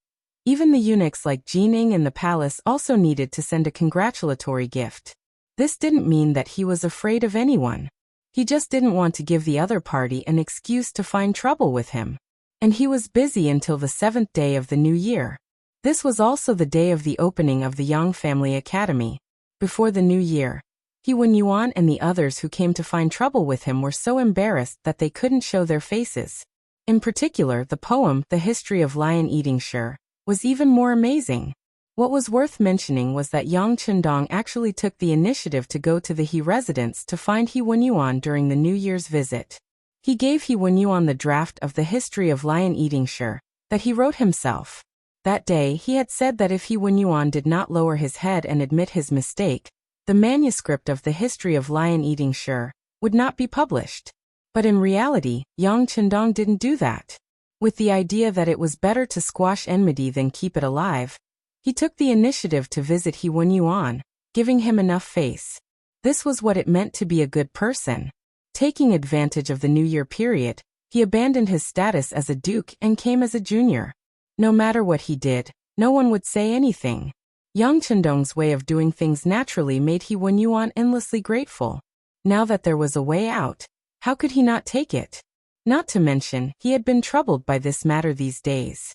Even the eunuchs like Jining in the palace also needed to send a congratulatory gift. This didn't mean that he was afraid of anyone. He just didn't want to give the other party an excuse to find trouble with him. And he was busy until the 7th day of the new year. This was also the day of the opening of the Yang Family Academy. Before the new year, He Wenyuan and the others who came to find trouble with him were so embarrassed that they couldn't show their faces. In particular, the poem, The History of Lion-Eating Shi, was even more amazing. What was worth mentioning was that Yang Chendong actually took the initiative to go to the He residence to find He Wenyuan during the New Year's visit. He gave He Wenyuan the draft of The History of Lion-Eating Shi that he wrote himself. That day he had said that if He Wenyuan did not lower his head and admit his mistake, the manuscript of The History of Lion-Eating Shi would not be published. But in reality, Yang Chendong didn't do that. With the idea that it was better to squash enmity than keep it alive, he took the initiative to visit He Wenyuan, giving him enough face. This was what it meant to be a good person. Taking advantage of the New Year period, he abandoned his status as a duke and came as a junior. No matter what he did, no one would say anything. Yang Chendong's way of doing things naturally made He Wenyuan endlessly grateful. Now that there was a way out, how could he not take it? Not to mention, he had been troubled by this matter these days.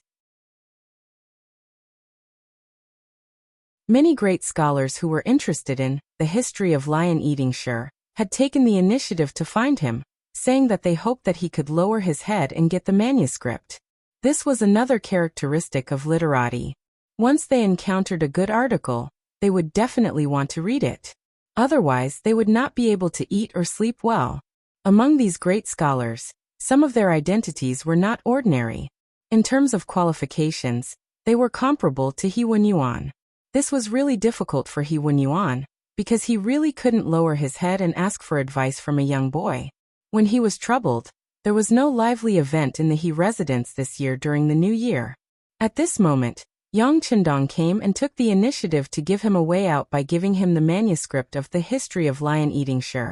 Many great scholars who were interested in The History of Lion-Eating Shi had taken the initiative to find him, saying that they hoped that he could lower his head and get the manuscript. This was another characteristic of literati. Once they encountered a good article, they would definitely want to read it. Otherwise, they would not be able to eat or sleep well. Among these great scholars, some of their identities were not ordinary. In terms of qualifications, they were comparable to He Wenyuan. This was really difficult for He Wenyuan, because he really couldn't lower his head and ask for advice from a young boy. When he was troubled, there was no lively event in the He residence this year during the New Year. At this moment, Yang Chendong came and took the initiative to give him a way out by giving him the manuscript of The History of Lion-Eating Shi.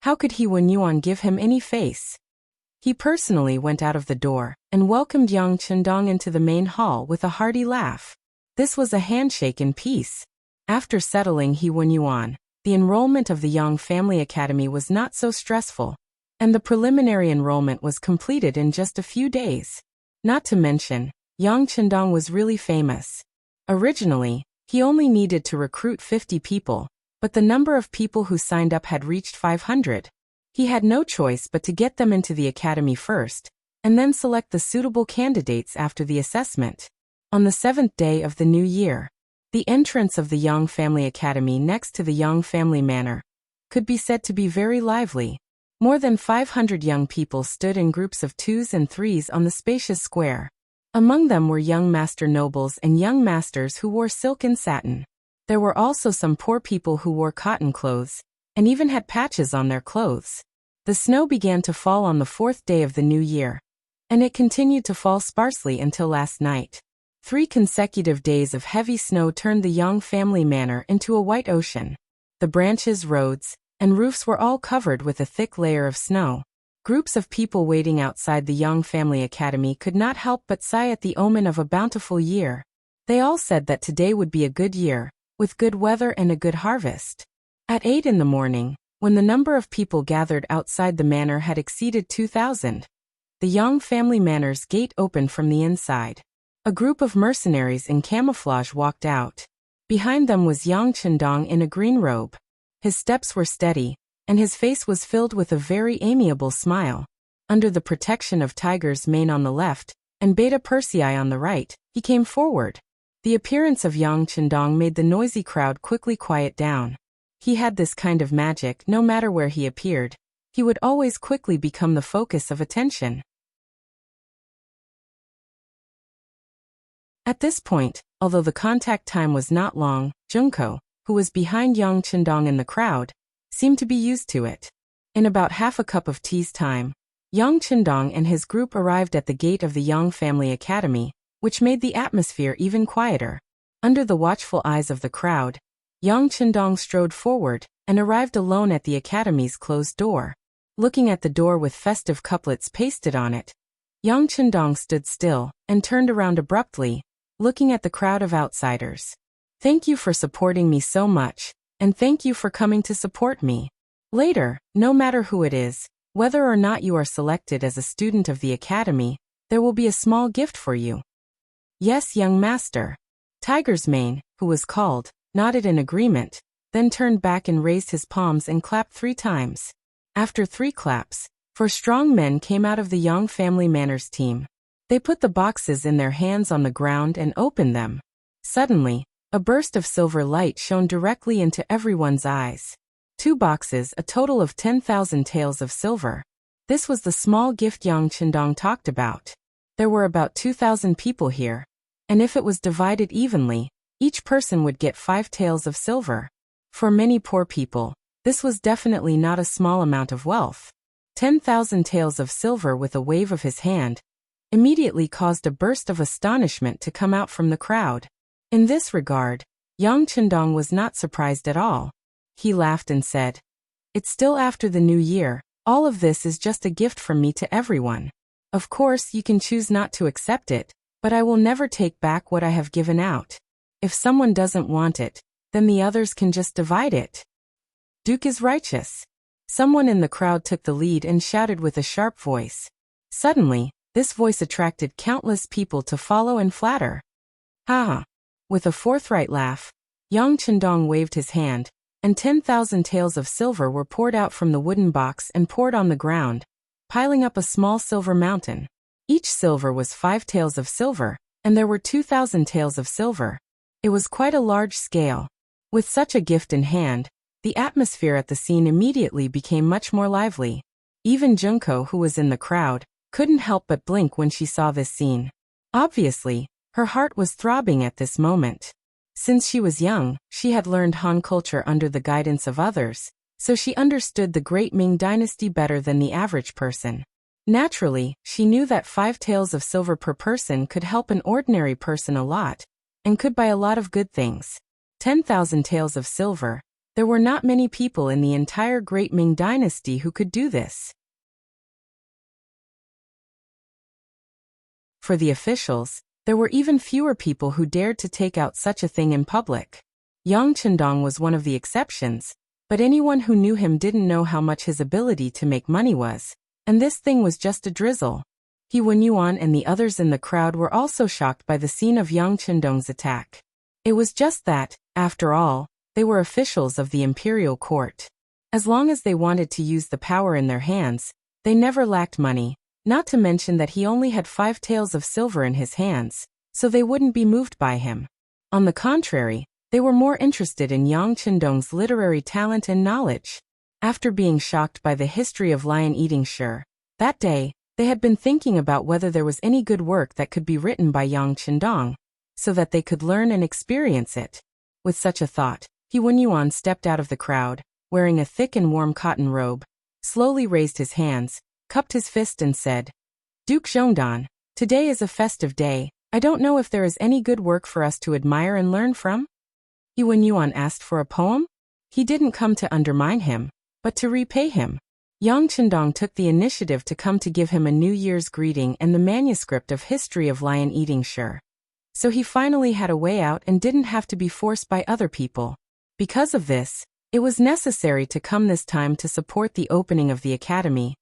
How could He Wenyuan give him any face? He personally went out of the door and welcomed Yang Chendong into the main hall with a hearty laugh. This was a handshake in peace. After settling He Wenyuan, the enrollment of the Yang Family Academy was not so stressful, and the preliminary enrollment was completed in just a few days. Not to mention, Yang Chendong was really famous. Originally, he only needed to recruit 50 people, but the number of people who signed up had reached 500. He had no choice but to get them into the academy first, and then select the suitable candidates after the assessment. On the 7th day of the new year, The entrance of the Yang Family Academy next to the Yang Family Manor could be said to be very lively. More than 500 young people stood in groups of twos and threes on the spacious square. Among them were young master nobles and young masters who wore silk and satin. There were also some poor people who wore cotton clothes, and even had patches on their clothes. The snow began to fall on the 4th day of the new year, and it continued to fall sparsely until last night. 3 consecutive days of heavy snow turned the Yang Family Manor into a white ocean. The branches, roads, and roofs were all covered with a thick layer of snow. Groups of people waiting outside the Yang Family Academy could not help but sigh at the omen of a bountiful year. They all said that today would be a good year, with good weather and a good harvest. At 8 in the morning, when the number of people gathered outside the manor had exceeded 2,000, the Yang Family Manor's gate opened from the inside. A group of mercenaries in camouflage walked out. Behind them was Yang Chendong in a green robe. His steps were steady, and his face was filled with a very amiable smile. Under the protection of Tiger's Mane on the left, and Beta Persei on the right, he came forward. The appearance of Yang Chendong made the noisy crowd quickly quiet down. He had this kind of magic. No matter where he appeared, he would always quickly become the focus of attention. At this point, although the contact time was not long, Junko, who was behind Yang Chendong in the crowd, seemed to be used to it. In about half a cup of tea's time, Yang Chendong and his group arrived at the gate of the Yang Family Academy, which made the atmosphere even quieter. Under the watchful eyes of the crowd, Yang Chendong strode forward and arrived alone at the academy's closed door. Looking at the door with festive couplets pasted on it, Yang Chendong stood still and turned around abruptly, looking at the crowd of outsiders. "Thank you for supporting me so much, and thank you for coming to support me. Later, no matter who it is, whether or not you are selected as a student of the academy, there will be a small gift for you." "Yes, young master." Tiger's Mane, who was called, nodded in agreement, then turned back and raised his palms and clapped 3 times. After 3 claps, 4 strong men came out of the Yang Family Manor's team. They put the boxes in their hands on the ground and opened them. Suddenly, a burst of silver light shone directly into everyone's eyes. 2 boxes, a total of 10,000 taels of silver. This was the small gift Yang Chendong talked about. There were about 2,000 people here, and if it was divided evenly, each person would get 5 taels of silver. For many poor people, this was definitely not a small amount of wealth. 10,000 taels of silver with a wave of his hand immediately caused a burst of astonishment to come out from the crowd. In this regard, Yang Chendong was not surprised at all. He laughed and said, "It's still after the new year. All of this is just a gift from me to everyone. Of course, you can choose not to accept it, but I will never take back what I have given out. If someone doesn't want it, then the others can just divide it." "Duke is righteous." Someone in the crowd took the lead and shouted with a sharp voice. Suddenly, this voice attracted countless people to follow and flatter. "Ha ha." With a forthright laugh, Yang Chendong waved his hand, and 10,000 taels of silver were poured out from the wooden box and poured on the ground, piling up a small silver mountain. Each silver was 5 taels of silver, and there were 2,000 taels of silver. It was quite a large scale. With such a gift in hand, the atmosphere at the scene immediately became much more lively. Even Junko, who was in the crowd, couldn't help but blink when she saw this scene. Obviously, her heart was throbbing at this moment. Since she was young, she had learned Han culture under the guidance of others, so she understood the great Ming dynasty better than the average person. Naturally, she knew that 5 taels of silver per person could help an ordinary person a lot, and could buy a lot of good things. 10,000 taels of silver. There were not many people in the entire great Ming dynasty who could do this. For the officials, there were even fewer people who dared to take out such a thing in public. Yang Chendong was one of the exceptions, but anyone who knew him didn't know how much his ability to make money was, and this thing was just a drizzle. He Wen Yuan and the others in the crowd were also shocked by the scene of Yang Chendong's attack. It was just that, after all, they were officials of the imperial court. As long as they wanted to use the power in their hands, they never lacked money. Not to mention that he only had 5 taels of silver in his hands, so they wouldn't be moved by him. On the contrary, they were more interested in Yang Qindong's literary talent and knowledge. After being shocked by the history of lion-eating Shi, that day, they had been thinking about whether there was any good work that could be written by Yang Qindong, so that they could learn and experience it. With such a thought, He Wenyuan stepped out of the crowd, wearing a thick and warm cotton robe, slowly raised his hands, cupped his fist and said, Duke Zhongdan, today is a festive day. I don't know if there is any good work for us to admire and learn from? He Wenyuan asked for a poem? He didn't come to undermine him, but to repay him. Yang Qindong took the initiative to come to give him a New Year's greeting and the manuscript of History of Lion-Eating Shi. So he finally had a way out and didn't have to be forced by other people. Because of this, it was necessary to come this time to support the opening of the academy,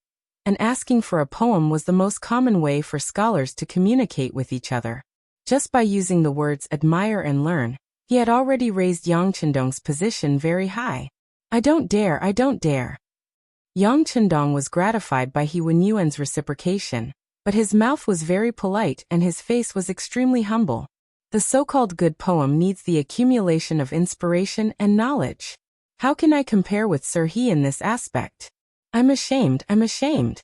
and asking for a poem was the most common way for scholars to communicate with each other. Just by using the words admire and learn, he had already raised Yang Qindong's position very high. I don't dare, I don't dare. Yang Qindong was gratified by He Wenyuan's reciprocation, but his mouth was very polite and his face was extremely humble. The so-called good poem needs the accumulation of inspiration and knowledge. How can I compare with Sir He in this aspect? I'm ashamed, I'm ashamed.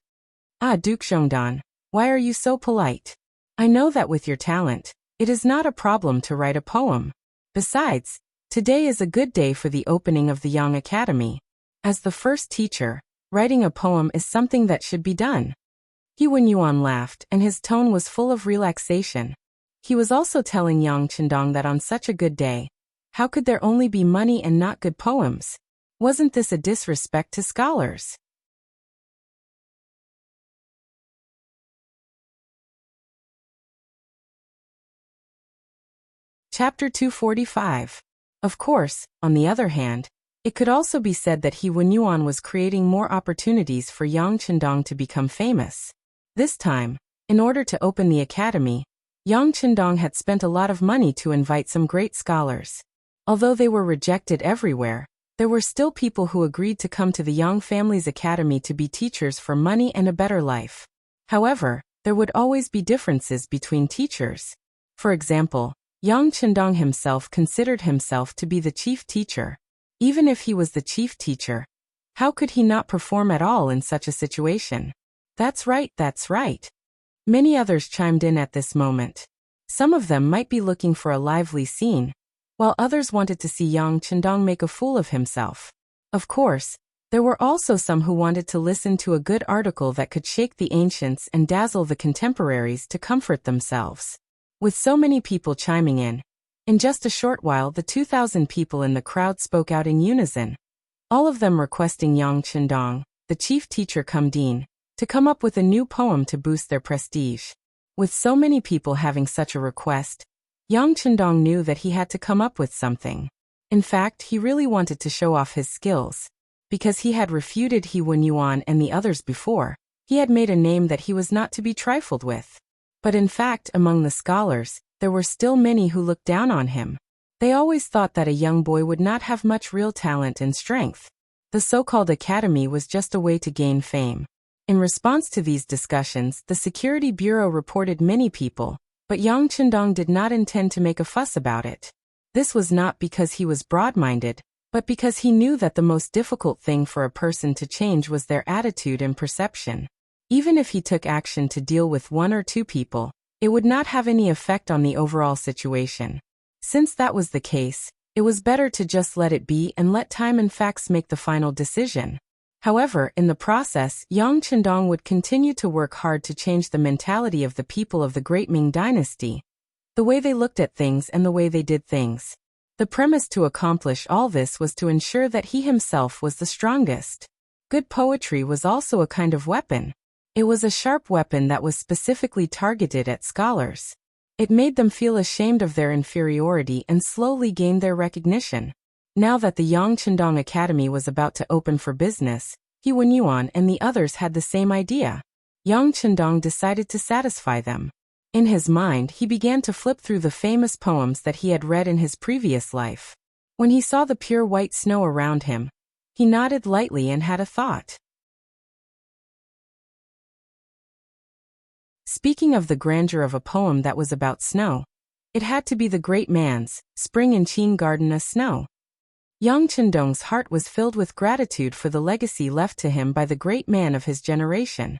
Ah, Duke Zhongdan, why are you so polite? I know that with your talent, it is not a problem to write a poem. Besides, today is a good day for the opening of the Yang Academy. As the first teacher, writing a poem is something that should be done. He Wenyuan laughed and his tone was full of relaxation. He was also telling Yang Qindong that on such a good day, how could there only be money and not good poems? Wasn't this a disrespect to scholars? Chapter 245. Of course, on the other hand, it could also be said that He Wenyuan was creating more opportunities for Yang Qindong to become famous. This time, in order to open the academy, Yang Qindong had spent a lot of money to invite some great scholars. Although they were rejected everywhere, there were still people who agreed to come to the Yang family's academy to be teachers for money and a better life. However, there would always be differences between teachers. For example, Yang Qindong himself considered himself to be the chief teacher. Even if he was the chief teacher, how could he not perform at all in such a situation? That's right, that's right. Many others chimed in at this moment. Some of them might be looking for a lively scene, while others wanted to see Yang Qindong make a fool of himself. Of course, there were also some who wanted to listen to a good article that could shake the ancients and dazzle the contemporaries to comfort themselves. With so many people chiming in just a short while the 2,000 people in the crowd spoke out in unison, all of them requesting Yang Qindong, the chief teacher cum dean, to come up with a new poem to boost their prestige. With so many people having such a request, Yang Qindong knew that he had to come up with something. In fact, he really wanted to show off his skills. Because he had refuted He Wenyuan and the others before, he had made a name that he was not to be trifled with. But in fact, among the scholars, there were still many who looked down on him. They always thought that a young boy would not have much real talent and strength. The so-called academy was just a way to gain fame. In response to these discussions, the Security Bureau reported many people, but Yang Qindong did not intend to make a fuss about it. This was not because he was broad-minded, but because he knew that the most difficult thing for a person to change was their attitude and perception. Even if he took action to deal with one or two people, it would not have any effect on the overall situation. Since that was the case, it was better to just let it be and let time and facts make the final decision. However, in the process, Yang Qindong would continue to work hard to change the mentality of the people of the Great Ming Dynasty, the way they looked at things and the way they did things. The premise to accomplish all this was to ensure that he himself was the strongest. Good poetry was also a kind of weapon. It was a sharp weapon that was specifically targeted at scholars. It made them feel ashamed of their inferiority and slowly gained their recognition. Now that the Yang Qindong Academy was about to open for business, He Wenyuan and the others had the same idea. Yang Qindong decided to satisfy them. In his mind, he began to flip through the famous poems that he had read in his previous life. When he saw the pure white snow around him, he nodded lightly and had a thought. Speaking of the grandeur of a poem that was about snow, It had to be the great man's, spring in Qin garden a snow. Yang Chendong's heart was filled with gratitude for the legacy left to him by the great man of his generation.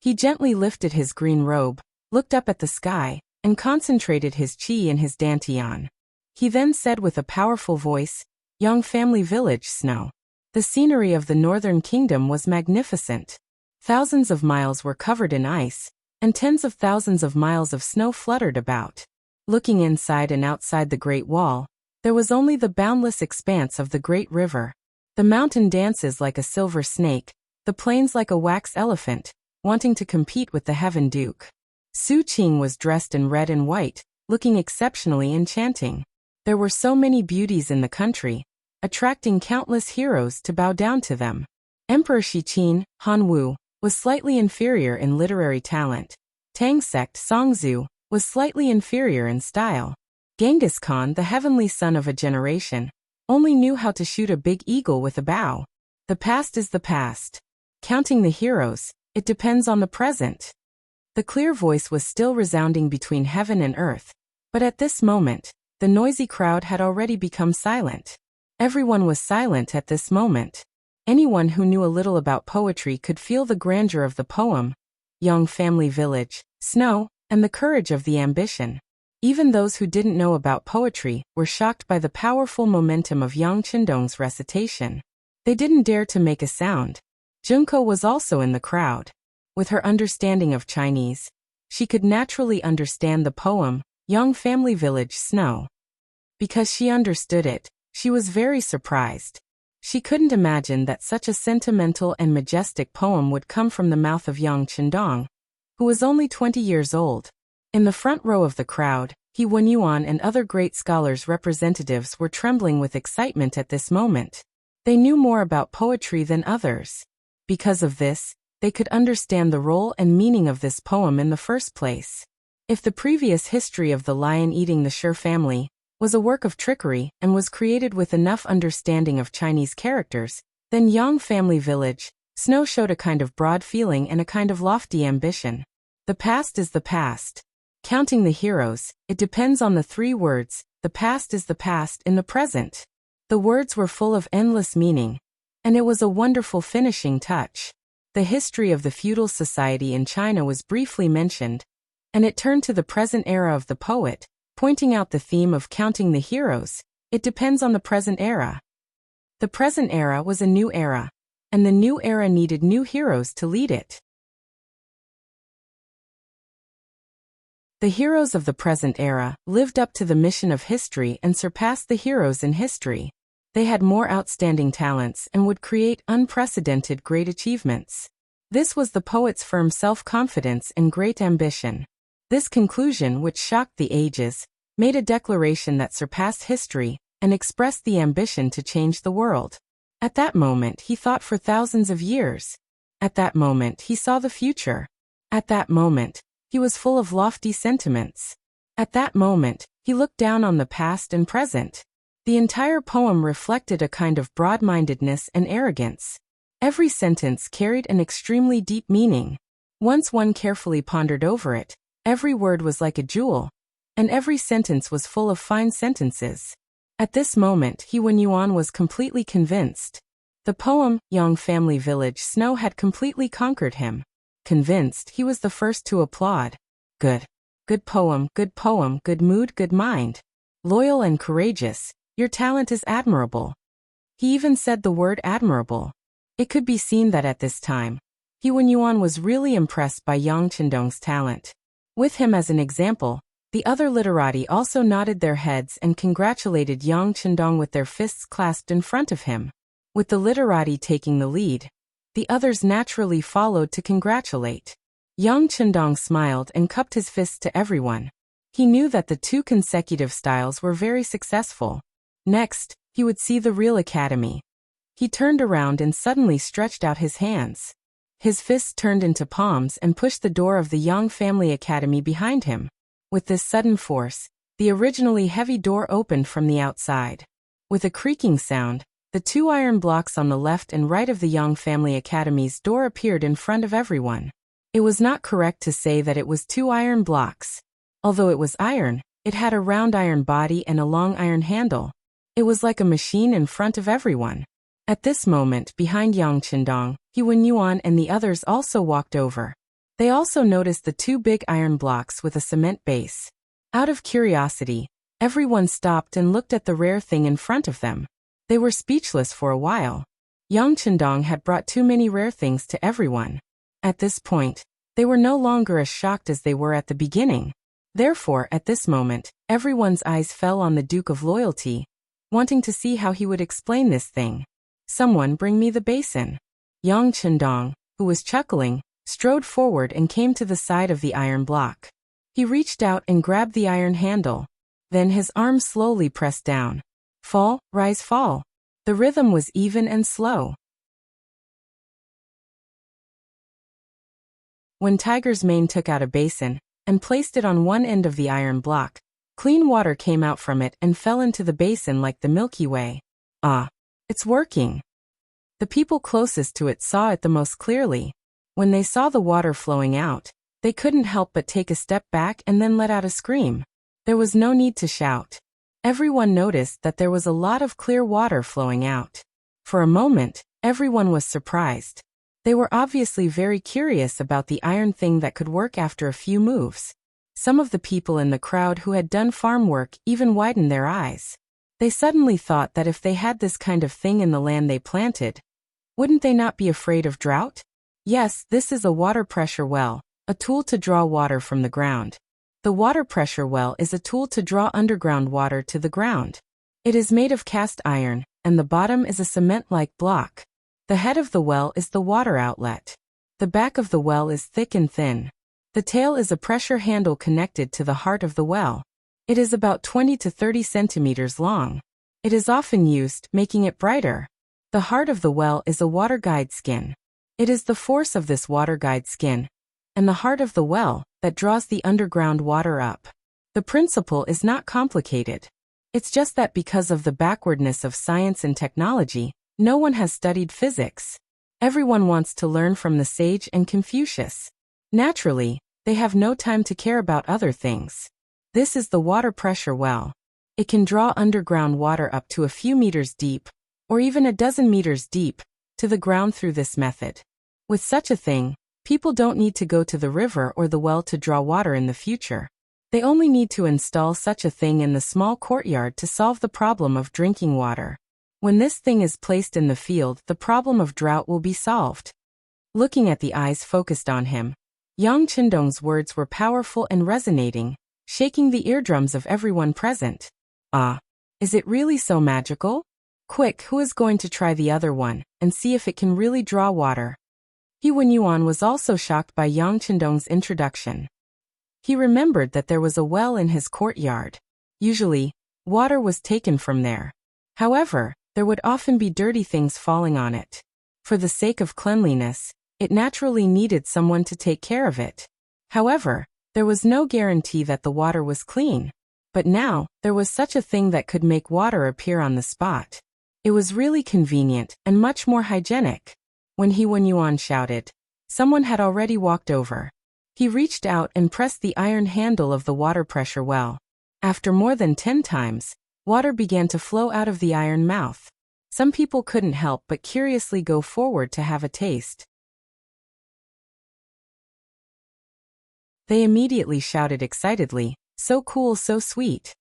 He gently lifted his green robe, looked up at the sky, and concentrated his qi in his dantian. He then said with a powerful voice, "Yang family village snow." The scenery of the northern kingdom was magnificent. Thousands of miles were covered in ice, and tens of thousands of miles of snow fluttered about. Looking inside and outside the Great Wall, there was only the boundless expanse of the great river. The mountain dances like a silver snake, the plains like a wax elephant, wanting to compete with the Heaven Duke. Su Qing was dressed in red and white, looking exceptionally enchanting. There were so many beauties in the country, attracting countless heroes to bow down to them. Emperor Shiqin, Han Wu, was slightly inferior in literary talent. Tang sect Songzhu was slightly inferior in style. Genghis Khan, the heavenly son of a generation, only knew how to shoot a big eagle with a bow. The past is the past. Counting the heroes, it depends on the present. The clear voice was still resounding between heaven and earth, but at this moment, the noisy crowd had already become silent. Everyone was silent at this moment. Anyone who knew a little about poetry could feel the grandeur of the poem, Young Family Village, Snow, and the courage of the ambition. Even those who didn't know about poetry were shocked by the powerful momentum of Yang Chendong's recitation. They didn't dare to make a sound. Junko was also in the crowd. With her understanding of Chinese, she could naturally understand the poem, Young Family Village Snow. Because she understood it, she was very surprised. She couldn't imagine that such a sentimental and majestic poem would come from the mouth of Yang Chendong, who was only 20 years old. In the front row of the crowd, He Wenyuan and other great scholars' representatives were trembling with excitement at this moment. They knew more about poetry than others. Because of this, they could understand the role and meaning of this poem in the first place. If the previous history of the lion eating the Shi family was a work of trickery and was created with enough understanding of Chinese characters, then Yang Family Village, Snow showed a kind of broad feeling and a kind of lofty ambition. The past is the past. Counting the heroes, it depends on the three words, the past is the past in the present. The words were full of endless meaning, and it was a wonderful finishing touch. The history of the feudal society in China was briefly mentioned, and it turned to the present era of the poet, pointing out the theme of counting the heroes. It depends on the present era. The present era was a new era, and the new era needed new heroes to lead it. The heroes of the present era lived up to the mission of history and surpassed the heroes in history. They had more outstanding talents and would create unprecedented great achievements. This was the poet's firm self-confidence and great ambition. This conclusion, which shocked the ages, made a declaration that surpassed history and expressed the ambition to change the world. At that moment he thought for thousands of years. At that moment he saw the future. At that moment, he was full of lofty sentiments. At that moment, he looked down on the past and present. The entire poem reflected a kind of broad-mindedness and arrogance. Every sentence carried an extremely deep meaning. Once one carefully pondered over it, every word was like a jewel, and every sentence was full of fine sentences. At this moment, He Wenyuan was completely convinced. The poem, Young Family Village Snow, had completely conquered him. Convinced, he was the first to applaud. Good. Good poem, good mood, good mind. Loyal and courageous, your talent is admirable. He even said the word admirable. It could be seen that at this time, He Wenyuan was really impressed by Yang Chendong's talent. With him as an example, the other literati also nodded their heads and congratulated Yang Chendong with their fists clasped in front of him. With the literati taking the lead, the others naturally followed to congratulate. Yang Chendong smiled and cupped his fists to everyone. He knew that the two consecutive styles were very successful. Next, he would see the real academy. He turned around and suddenly stretched out his hands. His fists turned into palms and pushed the door of the Yang Family Academy behind him. With this sudden force, the originally heavy door opened from the outside. With a creaking sound, the two iron blocks on the left and right of the Yang Family Academy's door appeared in front of everyone. It was not correct to say that it was two iron blocks. Although it was iron, It had a round iron body and a long iron handle. It was like a machine in front of everyone. At this moment, behind Yang Qindong, He Wenyuan and the others also walked over. They also noticed the two big iron blocks with a cement base. Out of curiosity, everyone stopped and looked at the rare thing in front of them. They were speechless for a while. Yang Qindong had brought too many rare things to everyone. At this point, they were no longer as shocked as they were at the beginning. Therefore, at this moment, everyone's eyes fell on the Duke of Loyalty, wanting to see how he would explain this thing. Someone bring me the basin. Yang Qindong, who was chuckling, strode forward and came to the side of the iron block. He reached out and grabbed the iron handle. Then his arm slowly pressed down. Fall, rise, fall. The rhythm was even and slow. When Tiger's Mane took out a basin and placed it on one end of the iron block, clean water came out from it and fell into the basin like the Milky Way. Ah, it's working. The people closest to it saw it the most clearly. When they saw the water flowing out, they couldn't help but take a step back and then let out a scream. There was no need to shout. Everyone noticed that there was a lot of clear water flowing out. For a moment, everyone was surprised. They were obviously very curious about the iron thing that could work after a few moves. Some of the people in the crowd who had done farm work even widened their eyes. They suddenly thought that if they had this kind of thing in the land they planted, wouldn't they not be afraid of drought? Yes, this is a water pressure well, a tool to draw water from the ground. The water pressure well is a tool to draw underground water to the ground. It is made of cast iron, and the bottom is a cement-like block. The head of the well is the water outlet. The back of the well is thick and thin. The tail is a pressure handle connected to the heart of the well. It is about 20 to 30 centimeters long. It is often used, making it brighter. The heart of the well is a water guide skin. It is the force of this water guide skin, and the heart of the well, that draws the underground water up. The principle is not complicated. It's just that because of the backwardness of science and technology, no one has studied physics. Everyone wants to learn from the sage and Confucius. Naturally, they have no time to care about other things. This is the water pressure well. It can draw underground water up to a few meters deep, or even a dozen meters deep, to the ground through this method. With such a thing, people don't need to go to the river or the well to draw water in the future. They only need to install such a thing in the small courtyard to solve the problem of drinking water. When this thing is placed in the field, the problem of drought will be solved. Looking at the eyes focused on him, Yang Qindong's words were powerful and resonating, shaking the eardrums of everyone present. Ah, is it really so magical? Quick, who is going to try the other one, and see if it can really draw water? He Wenyuan was also shocked by Yang Qindong's introduction. He remembered that there was a well in his courtyard. Usually, water was taken from there. However, there would often be dirty things falling on it. For the sake of cleanliness, it naturally needed someone to take care of it. However, there was no guarantee that the water was clean. But now, there was such a thing that could make water appear on the spot. It was really convenient and much more hygienic. When He Wenyuan shouted, someone had already walked over. He reached out and pressed the iron handle of the water pressure well. After more than 10 times, water began to flow out of the iron mouth. Some people couldn't help but curiously go forward to have a taste. They immediately shouted excitedly, "So cool, so sweet."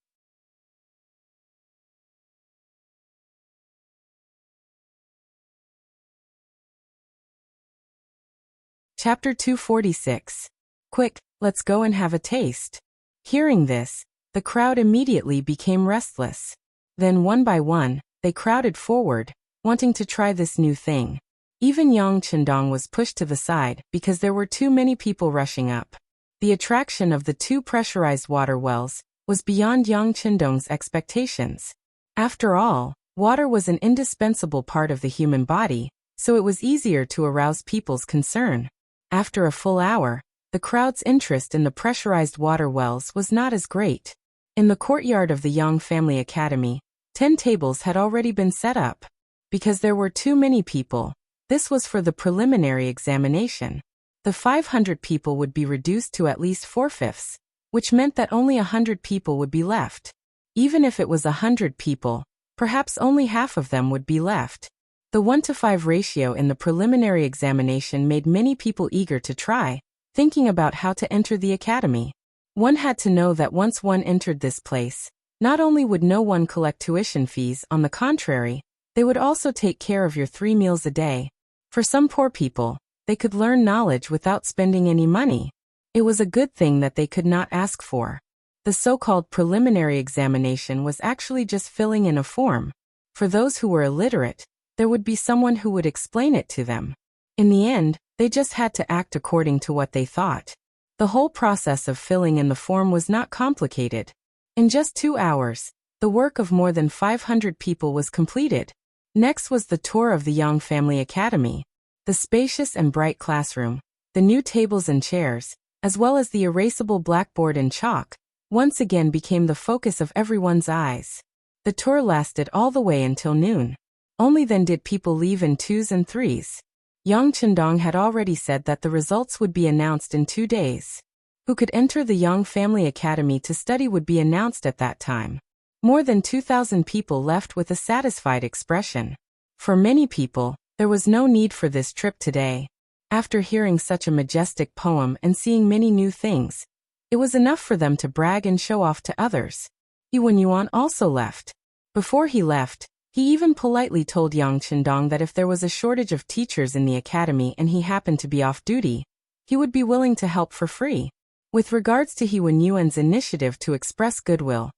Chapter 246. Quick, let's go and have a taste. Hearing this, the crowd immediately became restless. Then one by one, they crowded forward, wanting to try this new thing. Even Yang Qindong was pushed to the side because there were too many people rushing up. The attraction of the two pressurized water wells was beyond Yang Qindong's expectations. After all, water was an indispensable part of the human body, so it was easier to arouse people's concern. After a full hour, the crowd's interest in the pressurized water wells was not as great. In the courtyard of the Yang Family Academy, 10 tables had already been set up. Because there were too many people, this was for the preliminary examination. The 500 people would be reduced to at least 4/5, which meant that only 100 people would be left. Even if it was 100 people, perhaps only half of them would be left. The 1-to-5 ratio in the preliminary examination made many people eager to try, thinking about how to enter the academy. One had to know that once one entered this place, not only would no one collect tuition fees, on the contrary, they would also take care of your 3 meals a day. For some poor people, they could learn knowledge without spending any money. It was a good thing that they could not ask for. The so-called preliminary examination was actually just filling in a form. For those who were illiterate, there would be someone who would explain it to them. In the end, they just had to act according to what they thought. The whole process of filling in the form was not complicated. In just 2 hours, the work of more than 500 people was completed. Next was the tour of the Yang Family Academy. The spacious and bright classroom, the new tables and chairs, as well as the erasable blackboard and chalk, once again became the focus of everyone's eyes. The tour lasted all the way until noon. Only then did people leave in 2s and 3s. Yang Chendong had already said that the results would be announced in 2 days. Who could enter the Yang Family Academy to study would be announced at that time. More than 2,000 people left with a satisfied expression. For many people, there was no need for this trip today. After hearing such a majestic poem and seeing many new things, it was enough for them to brag and show off to others. Yuan Yuan also left. Before he left, he even politely told Yang Chendong that if there was a shortage of teachers in the academy and he happened to be off duty, he would be willing to help for free. With regards to Yuan Yuan's initiative to express goodwill,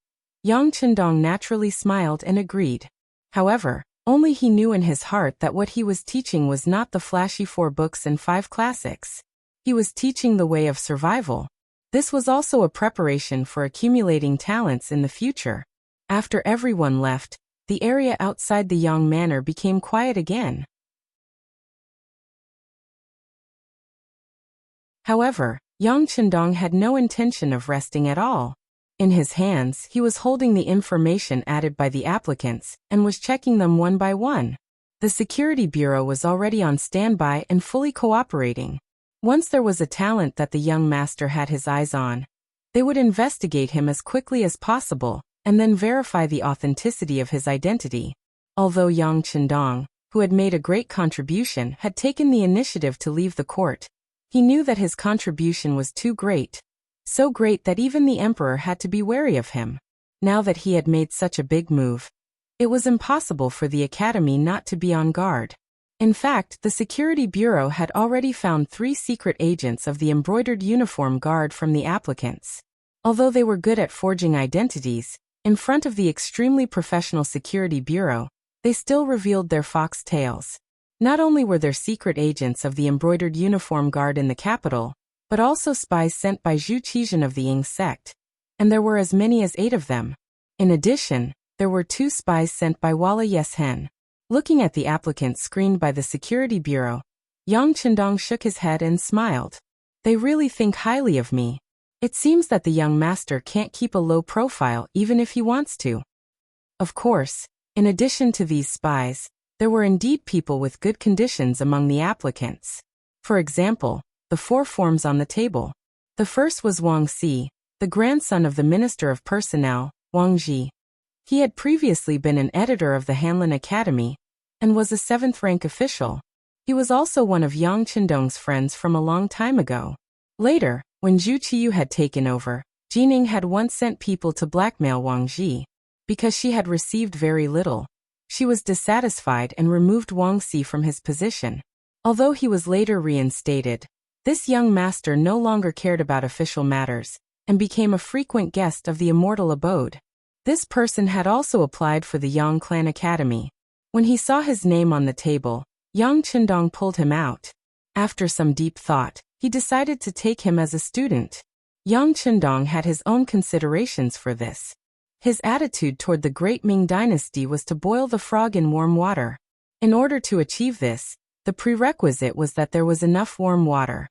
Yang Chendong naturally smiled and agreed. However, only he knew in his heart that what he was teaching was not the flashy 4 books and 5 classics. He was teaching the way of survival. This was also a preparation for accumulating talents in the future. After everyone left, the area outside the Yang Manor became quiet again. However, Yang Chendong had no intention of resting at all. In his hands, he was holding the information added by the applicants and was checking them one by one. The Security Bureau was already on standby and fully cooperating. Once there was a talent that the young master had his eyes on, they would investigate him as quickly as possible and then verify the authenticity of his identity. Although Yang Chendong, who had made a great contribution, had taken the initiative to leave the court, he knew that his contribution was too great. So great that even the emperor had to be wary of him. Now that he had made such a big move, it was impossible for the academy not to be on guard. In fact, the Security Bureau had already found 3 secret agents of the embroidered uniform guard from the applicants. Although they were good at forging identities, in front of the extremely professional Security Bureau, they still revealed their fox tails. Not only were there secret agents of the embroidered uniform guard in the capital, but also spies sent by Zhu Qizhen of the Ying sect, and there were as many as 8 of them. In addition, there were 2 spies sent by Wala Yeshen. Looking at the applicants screened by the Security Bureau, Yang Chendong shook his head and smiled. They really think highly of me. It seems that the young master can't keep a low profile even if he wants to. Of course, in addition to these spies, there were indeed people with good conditions among the applicants. For example, the 4 forms on the table. The first was Wang Si, the grandson of the Minister of Personnel, Wang Ji. He had previously been an editor of the Hanlin Academy and was a 7th-rank official. He was also one of Yang Chendong's friends from a long time ago. Later, when Zhu Qiyu had taken over, Jining had once sent people to blackmail Wang Ji. Because she had received very little, she was dissatisfied and removed Wang Si from his position. Although he was later reinstated, this young master no longer cared about official matters and became a frequent guest of the immortal abode. This person had also applied for the Yang Clan Academy. When he saw his name on the table, Yang Chendong pulled him out. After some deep thought, he decided to take him as a student. Yang Chendong had his own considerations for this. His attitude toward the Great Ming Dynasty was to boil the frog in warm water. In order to achieve this, the prerequisite was that there was enough warm water.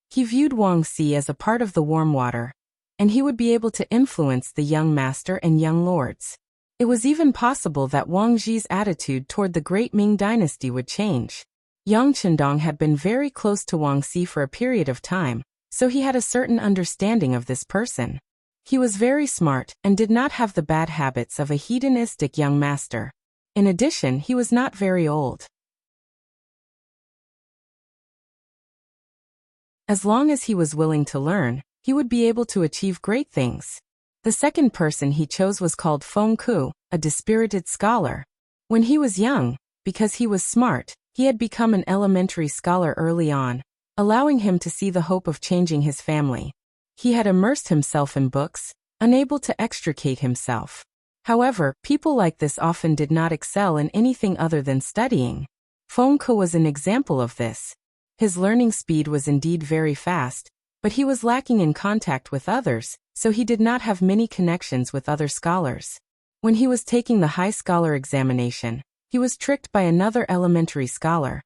He viewed Wang Si as a part of the warm water, and he would be able to influence the young master and young lords. It was even possible that Wang Ji's attitude toward the Great Ming Dynasty would change. Yang Chendong had been very close to Wang Si for a period of time, so he had a certain understanding of this person. He was very smart and did not have the bad habits of a hedonistic young master. In addition, he was not very old. As long as he was willing to learn, he would be able to achieve great things. The second person he chose was called Feng Ku, a dispirited scholar. When he was young, because he was smart, he had become an elementary scholar early on, allowing him to see the hope of changing his family. He had immersed himself in books, unable to extricate himself. However, people like this often did not excel in anything other than studying. Feng Ku was an example of this. His learning speed was indeed very fast, but he was lacking in contact with others, so he did not have many connections with other scholars. When he was taking the high scholar examination, he was tricked by another elementary scholar.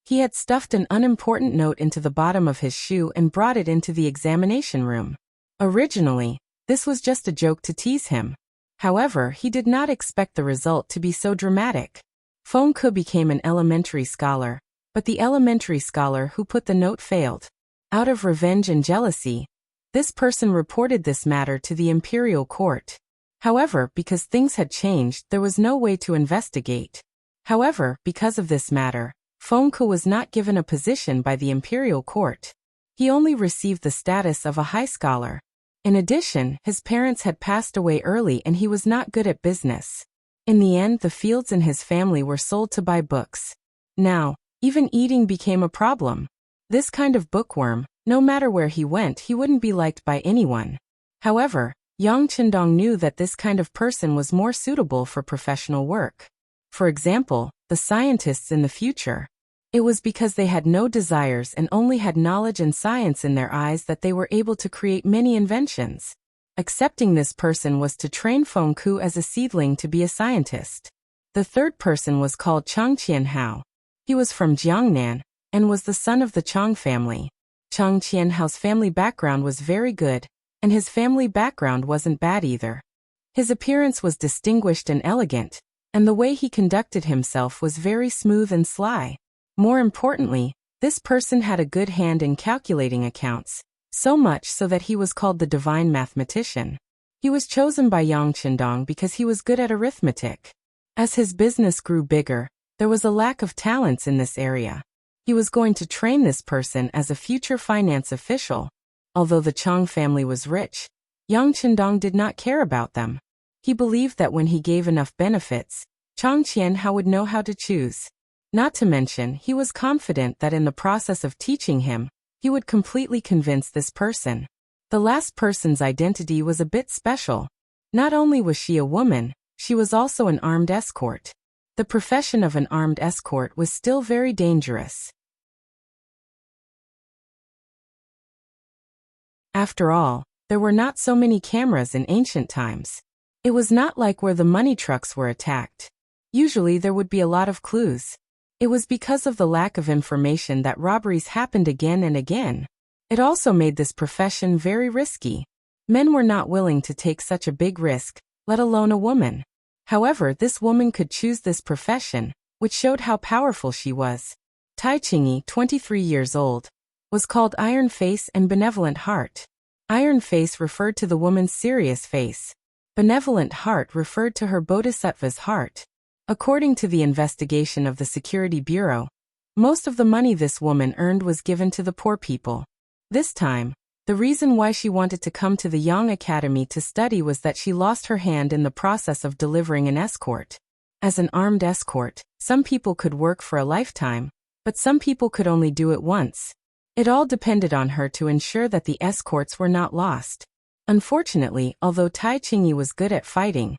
He had stuffed an unimportant note into the bottom of his shoe and brought it into the examination room. Originally, this was just a joke to tease him. However, he did not expect the result to be so dramatic. Feng Ku became an elementary scholar, but the elementary scholar who put the note failed. Out of revenge and jealousy, this person reported this matter to the imperial court. However, because things had changed, there was no way to investigate. However, because of this matter, Feng Ku was not given a position by the imperial court. He only received the status of a high scholar. In addition, his parents had passed away early and he was not good at business. In the end, the fields in his family were sold to buy books. Now, even eating became a problem. This kind of bookworm, no matter where he went, he wouldn't be liked by anyone. However, Yang Qindong knew that this kind of person was more suitable for professional work. For example, the scientists in the future. It was because they had no desires and only had knowledge and science in their eyes that they were able to create many inventions. Accepting this person was to train Feng Ku as a seedling to be a scientist. The third person was called Chang Qianhao. He was from Jiangnan, and was the son of the Chang family. Chang Qianhao's family background was very good, and his family background wasn't bad either. His appearance was distinguished and elegant, and the way he conducted himself was very smooth and sly. More importantly, this person had a good hand in calculating accounts, so much so that he was called the divine mathematician. He was chosen by Yang Qindong because he was good at arithmetic. As his business grew bigger, there was a lack of talents in this area. He was going to train this person as a future finance official. Although the Chang family was rich, Yang Qindong did not care about them. He believed that when he gave enough benefits, Chang Qianhao would know how to choose. Not to mention, he was confident that in the process of teaching him, he would completely convince this person. The last person's identity was a bit special. Not only was she a woman, she was also an armed escort. The profession of an armed escort was still very dangerous. After all, there were not so many cameras in ancient times. It was not like where the money trucks were attacked. Usually there would be a lot of clues. It was because of the lack of information that robberies happened again and again. It also made this profession very risky. Men were not willing to take such a big risk, let alone a woman. However, this woman could choose this profession, which showed how powerful she was. Tai Qingyi, 23 years old, was called Iron Face and Benevolent Heart. Iron Face referred to the woman's serious face. Benevolent Heart referred to her bodhisattva's heart. According to the investigation of the Security Bureau, most of the money this woman earned was given to the poor people. This time, the reason why she wanted to come to the Yang Academy to study was that she lost her hand in the process of delivering an escort. As an armed escort, some people could work for a lifetime, but some people could only do it once. It all depended on her to ensure that the escorts were not lost. Unfortunately, although Tai Qingyi was good at fighting,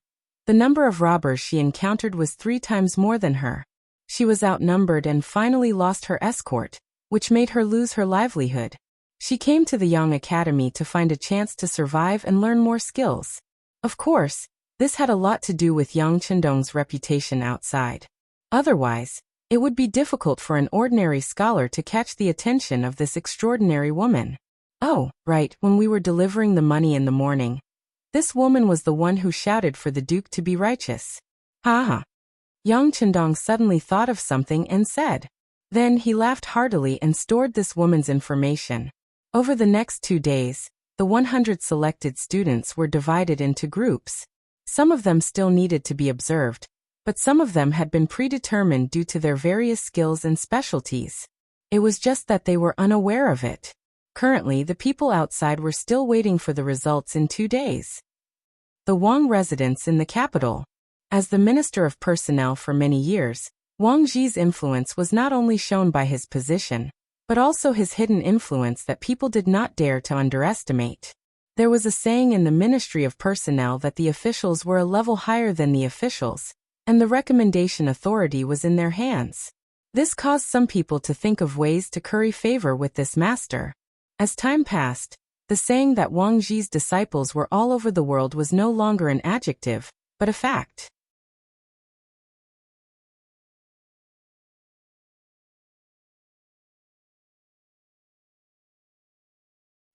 the number of robbers she encountered was 3 times more than her. She was outnumbered and finally lost her escort, which made her lose her livelihood. She came to the Yang Academy to find a chance to survive and learn more skills. Of course, this had a lot to do with Yang Qindong's reputation outside. Otherwise, it would be difficult for an ordinary scholar to catch the attention of this extraordinary woman. Oh, right, when we were delivering the money in the morning, this woman was the one who shouted for the Duke to be righteous. Ha. Yang Qindong suddenly thought of something and said. Then he laughed heartily and stored this woman's information. Over the next 2 days, the 100 selected students were divided into groups. Some of them still needed to be observed, but some of them had been predetermined due to their various skills and specialties. It was just that they were unaware of it. Currently, the people outside were still waiting for the results in 2 days. The Wang residence in the capital. As the Minister of Personnel for many years, Wang Ji's influence was not only shown by his position, but also his hidden influence that people did not dare to underestimate. There was a saying in the Ministry of Personnel that the officials were a level higher than the officials, and the recommendation authority was in their hands. This caused some people to think of ways to curry favor with this master. As time passed, the saying that Wang Ji's disciples were all over the world was no longer an adjective, but a fact.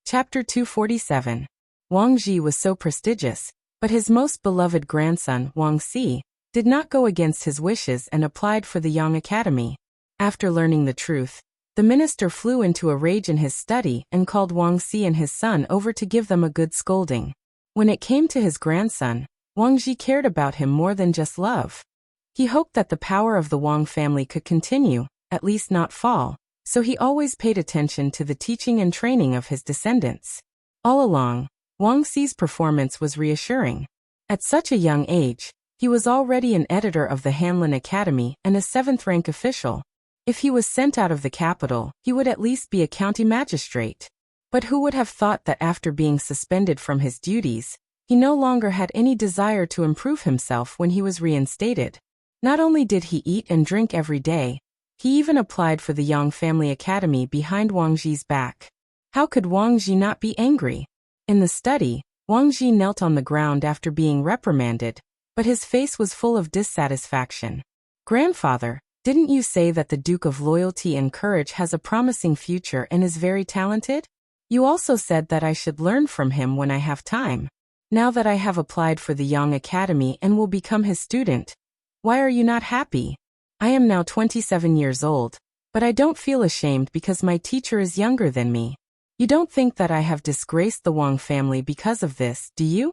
Chapter 247. Wang Ji was so prestigious, but his most beloved grandson, Wang Si, did not go against his wishes and applied for the Yang Academy. After learning the truth, the minister flew into a rage in his study and called Wang Si and his son over to give them a good scolding. When it came to his grandson, Wang Ji cared about him more than just love. He hoped that the power of the Wang family could continue, at least not fall, so he always paid attention to the teaching and training of his descendants. All along, Wang Si's performance was reassuring. At such a young age, he was already an editor of the Hanlin Academy and a 7th-rank official. If he was sent out of the capital, he would at least be a county magistrate. But who would have thought that after being suspended from his duties, he no longer had any desire to improve himself when he was reinstated? Not only did he eat and drink every day, he even applied for the Yang Family Academy behind Wang Ji's back. How could Wang Ji not be angry? In the study, Wang Ji knelt on the ground after being reprimanded, but his face was full of dissatisfaction. "Grandfather, didn't you say that the Duke of Loyalty and Courage has a promising future and is very talented? You also said that I should learn from him when I have time. Now that I have applied for the Yang Academy and will become his student, why are you not happy? I am now 27 years old, but I don't feel ashamed because my teacher is younger than me. You don't think that I have disgraced the Wang family because of this, do you?"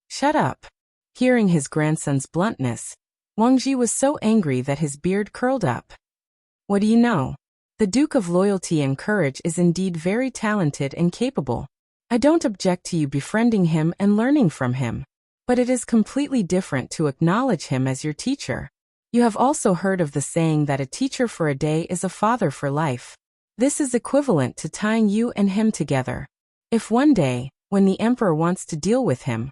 "Shut up." Hearing his grandson's bluntness, Wang Ji was so angry that his beard curled up. "What do you know? The Duke of Loyalty and Courage is indeed very talented and capable. I don't object to you befriending him and learning from him. But it is completely different to acknowledge him as your teacher. You have also heard of the saying that a teacher for a day is a father for life. This is equivalent to tying you and him together. If one day, when the emperor wants to deal with him,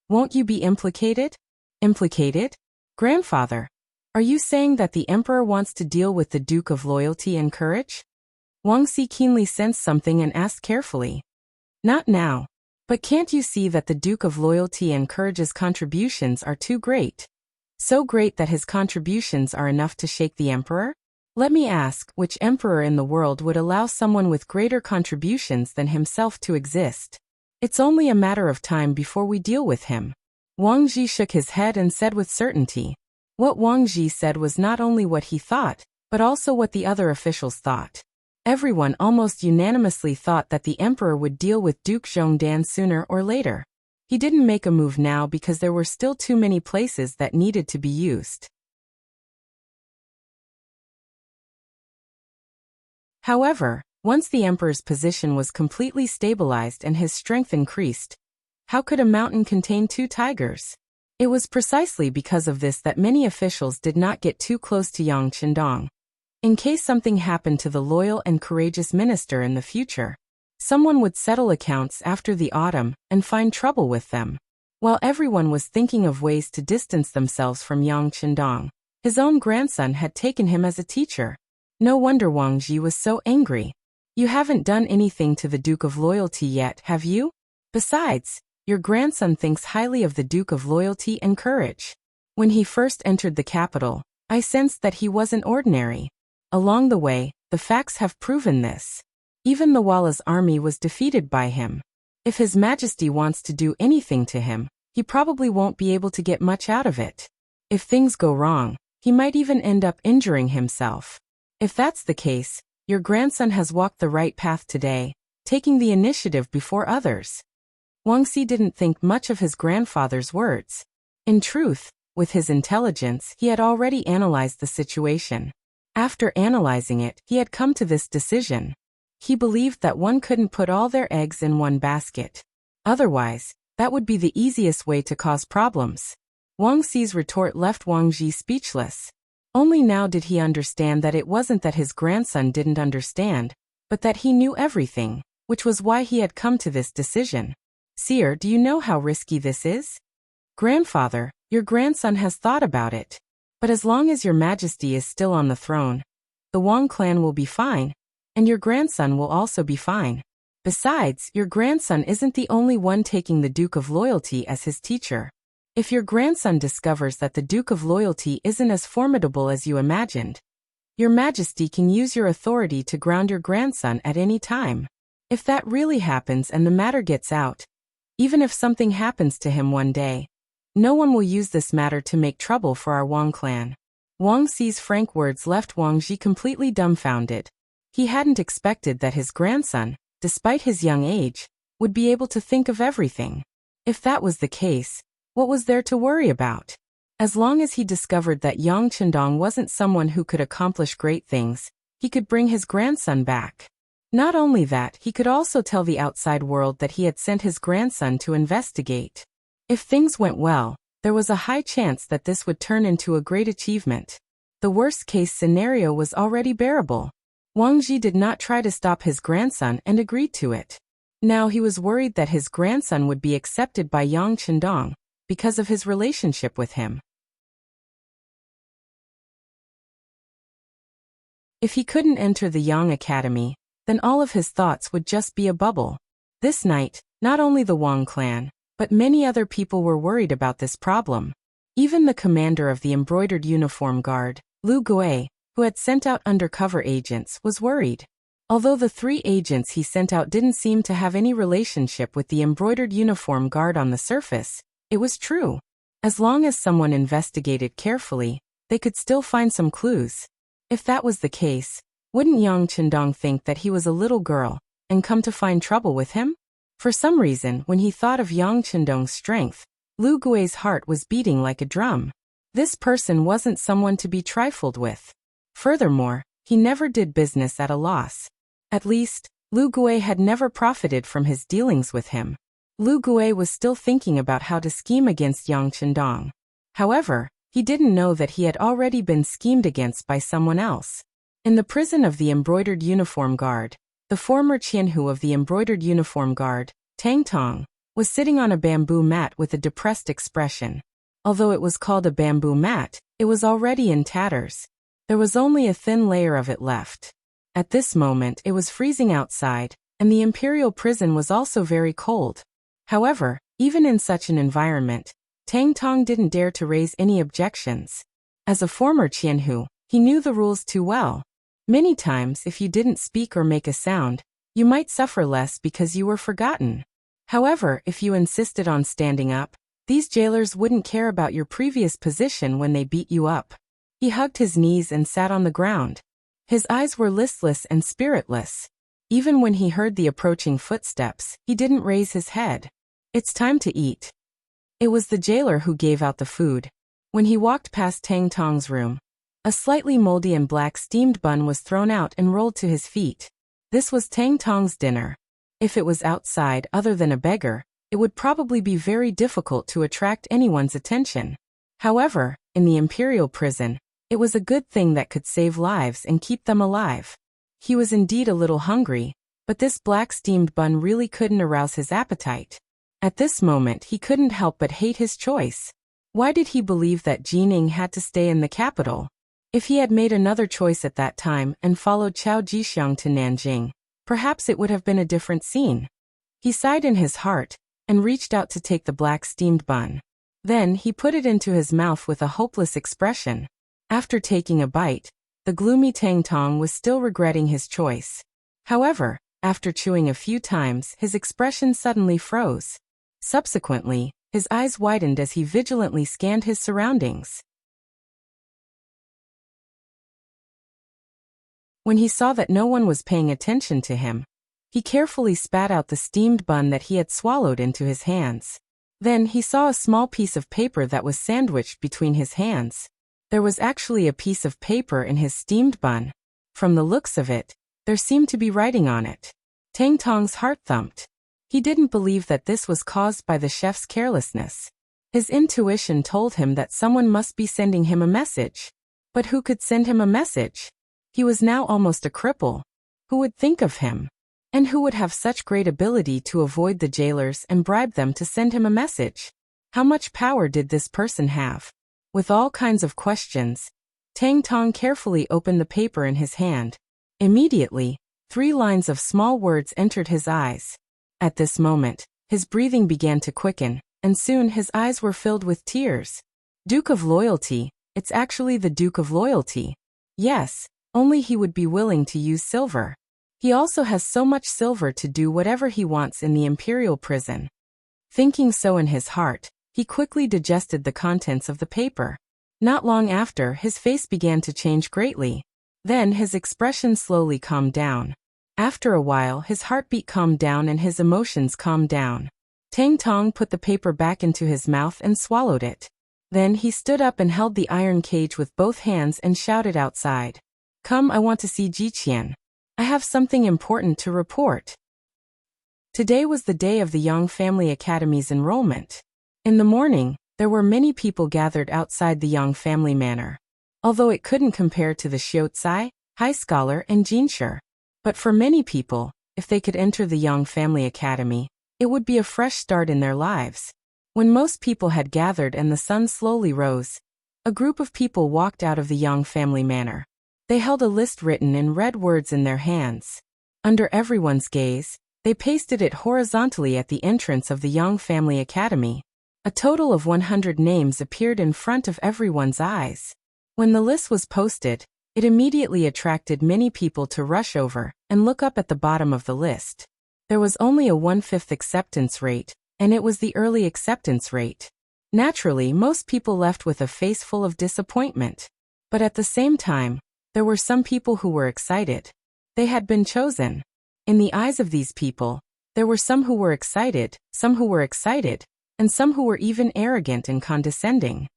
won't you be implicated?" "Implicated? Grandfather, are you saying that the emperor wants to deal with the Duke of Loyalty and Courage?" Wang Si keenly sensed something and asked carefully. "Not now. But can't you see that the Duke of Loyalty and Courage's contributions are too great? So great that his contributions are enough to shake the emperor? Let me ask, which emperor in the world would allow someone with greater contributions than himself to exist? It's only a matter of time before we deal with him." Wang Ji shook his head and said with certainty. What Wang Ji said was not only what he thought, but also what the other officials thought. Everyone almost unanimously thought that the emperor would deal with Duke Zhongdan sooner or later. He didn't make a move now because there were still too many places that needed to be used. However, once the emperor's position was completely stabilized and his strength increased, how could a mountain contain 2 tigers? It was precisely because of this that many officials did not get too close to Yang Qindong. In case something happened to the loyal and courageous minister in the future, someone would settle accounts after the autumn and find trouble with them. While everyone was thinking of ways to distance themselves from Yang Qindong, his own grandson had taken him as a teacher. No wonder Wang Ji was so angry. "You haven't done anything to the Duke of Loyalty yet, have you? Besides, your grandson thinks highly of the Duke of Loyalty and Courage. When he first entered the capital, I sensed that he wasn't ordinary. Along the way, the facts have proven this. Even the Walla's army was defeated by him. If His Majesty wants to do anything to him, he probably won't be able to get much out of it. If things go wrong, he might even end up injuring himself. If that's the case, your grandson has walked the right path today, taking the initiative before others. Wuxia didn't think much of his grandfather's words. In truth, with his intelligence, he had already analyzed the situation. After analyzing it, he had come to this decision. He believed that one couldn't put all their eggs in one basket. Otherwise, that would be the easiest way to cause problems. Wuxia's retort left Wang Ji speechless. Only now did he understand that it wasn't that his grandson didn't understand, but that he knew everything, which was why he had come to this decision. Seer, do you know how risky this is? Grandfather, your grandson has thought about it. But as long as your majesty is still on the throne, the Wang clan will be fine, and your grandson will also be fine. Besides, your grandson isn't the only one taking the Duke of Loyalty as his teacher. If your grandson discovers that the Duke of Loyalty isn't as formidable as you imagined, your majesty can use your authority to ground your grandson at any time. If that really happens and the matter gets out, even if something happens to him one day, no one will use this matter to make trouble for our Wang clan. Wang Xi's frank words left Wang Ji completely dumbfounded. He hadn't expected that his grandson, despite his young age, would be able to think of everything. If that was the case, what was there to worry about? As long as he discovered that Yang Chendong wasn't someone who could accomplish great things, he could bring his grandson back. Not only that, he could also tell the outside world that he had sent his grandson to investigate. If things went well, there was a high chance that this would turn into a great achievement. The worst-case scenario was already bearable. Wang Ji did not try to stop his grandson and agreed to it. Now he was worried that his grandson would be accepted by Yang Chendong because of his relationship with him. If he couldn't enter the Yang Academy, then all of his thoughts would just be a bubble. This night, not only the Wang clan, but many other people were worried about this problem. Even the commander of the embroidered uniform guard, Lu Gui, who had sent out undercover agents, was worried. Although the 3 agents he sent out didn't seem to have any relationship with the embroidered uniform guard on the surface, it was true. As long as someone investigated carefully, they could still find some clues. If that was the case, wouldn't Yang Chendong think that he was a little girl and come to find trouble with him? For some reason, when he thought of Yang Chendong's strength, Lu Gui's heart was beating like a drum. This person wasn't someone to be trifled with. Furthermore, he never did business at a loss. At least, Lu Gui had never profited from his dealings with him. Lu Gui was still thinking about how to scheme against Yang Chendong. However, he didn't know that he had already been schemed against by someone else. In the prison of the embroidered uniform guard, the former Qianhu of the embroidered uniform guard, Tang Tong, was sitting on a bamboo mat with a depressed expression. Although it was called a bamboo mat, it was already in tatters. There was only a thin layer of it left. At this moment it was freezing outside, and the imperial prison was also very cold. However, even in such an environment, Tang Tong didn't dare to raise any objections. As a former Qianhu, he knew the rules too well. Many times, if you didn't speak or make a sound, you might suffer less because you were forgotten. However, if you insisted on standing up, these jailers wouldn't care about your previous position when they beat you up. He hugged his knees and sat on the ground. His eyes were listless and spiritless. Even when he heard the approaching footsteps, he didn't raise his head. It's time to eat. It was the jailer who gave out the food. When he walked past Tang Tong's room, a slightly moldy and black steamed bun was thrown out and rolled to his feet. This was Tang Tong's dinner. If it was outside other than a beggar, it would probably be very difficult to attract anyone's attention. However, in the imperial prison, it was a good thing that could save lives and keep them alive. He was indeed a little hungry, but this black steamed bun really couldn't arouse his appetite. At this moment he couldn't help but hate his choice. Why did he believe that Jining had to stay in the capital? If he had made another choice at that time and followed Chao Jixiang to Nanjing, perhaps it would have been a different scene. He sighed in his heart and reached out to take the black steamed bun. Then he put it into his mouth with a hopeless expression. After taking a bite, the gloomy Tang Tong was still regretting his choice. However, after chewing a few times, his expression suddenly froze. Subsequently, his eyes widened as he vigilantly scanned his surroundings. When he saw that no one was paying attention to him, He carefully spat out the steamed bun that he had swallowed into his hands. Then he saw a small piece of paper that was sandwiched between his hands. There was actually a piece of paper in his steamed bun. From the looks of it, there seemed to be writing on it. Tang Tong's heart thumped. He didn't believe that this was caused by the chef's carelessness. His intuition told him that someone must be sending him a message. But who could send him a message? He was now almost a cripple. Who would think of him? And who would have such great ability to avoid the jailers and bribe them to send him a message? How much power did this person have? With all kinds of questions, Tang Tong carefully opened the paper in his hand. Immediately, 3 lines of small words entered his eyes. At this moment, his breathing began to quicken, and soon his eyes were filled with tears. Duke of Loyalty, it's actually the Duke of Loyalty. Yes, only he would be willing to use silver. He also has so much silver to do whatever he wants in the imperial prison. Thinking so in his heart, he quickly digested the contents of the paper. Not long after, his face began to change greatly. Then his expression slowly calmed down. After a while, his heartbeat calmed down and his emotions calmed down. Tang Tong put the paper back into his mouth and swallowed it. Then he stood up and held the iron cage with both hands and shouted outside. Come, I want to see Jiqian. I have something important to report. Today was the day of the Yang Family Academy's enrollment. In the morning, there were many people gathered outside the Yang Family Manor. Although it couldn't compare to the Xiaocai, High Scholar, and Jinsher. But for many people, if they could enter the Yang Family Academy, it would be a fresh start in their lives. When most people had gathered and the sun slowly rose, a group of people walked out of the Yang Family Manor. They held a list written in red words in their hands. Under everyone's gaze, they pasted it horizontally at the entrance of the Yang Family Academy. A total of 100 names appeared in front of everyone's eyes. When the list was posted, it immediately attracted many people to rush over and look up at the bottom of the list. There was only a 1/5 acceptance rate, and it was the early acceptance rate. Naturally, most people left with a face full of disappointment. But at the same time, there were some people who were excited. They had been chosen. In the eyes of these people, there were some who were excited, and some who were even arrogant and condescending.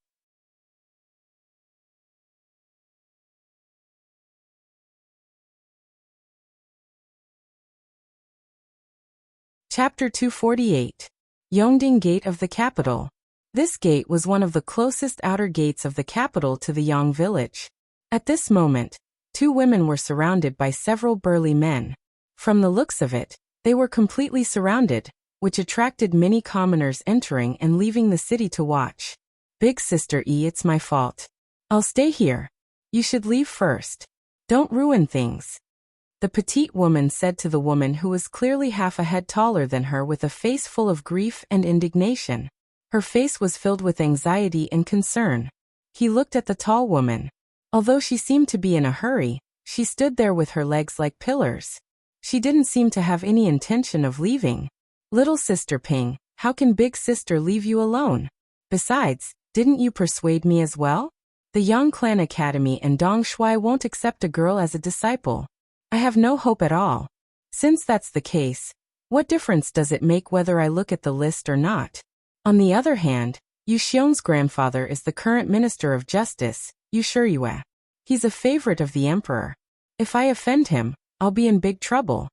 Chapter 248. Yongding Gate of the Capital. This gate was one of the closest outer gates of the capital to the Yang village. At this moment, 2 women were surrounded by several burly men. From the looks of it, they were completely surrounded, which attracted many commoners entering and leaving the city to watch. Big Sister E, it's my fault. I'll stay here. You should leave first. Don't ruin things. The petite woman said to the woman who was clearly half a head taller than her with a face full of grief and indignation. Her face was filled with anxiety and concern. He looked at the tall woman. Although she seemed to be in a hurry, she stood there with her legs like pillars. She didn't seem to have any intention of leaving. Little Sister Ping, how can Big Sister leave you alone? Besides, didn't you persuade me as well? The Yang Clan Academy and Dong Shui won't accept a girl as a disciple. I have no hope at all. Since that's the case, what difference does it make whether I look at the list or not? On the other hand, Yu Xiong's grandfather is the current Minister of Justice, Yu Shiyue. He's a favorite of the Emperor. If I offend him, I'll be in big trouble.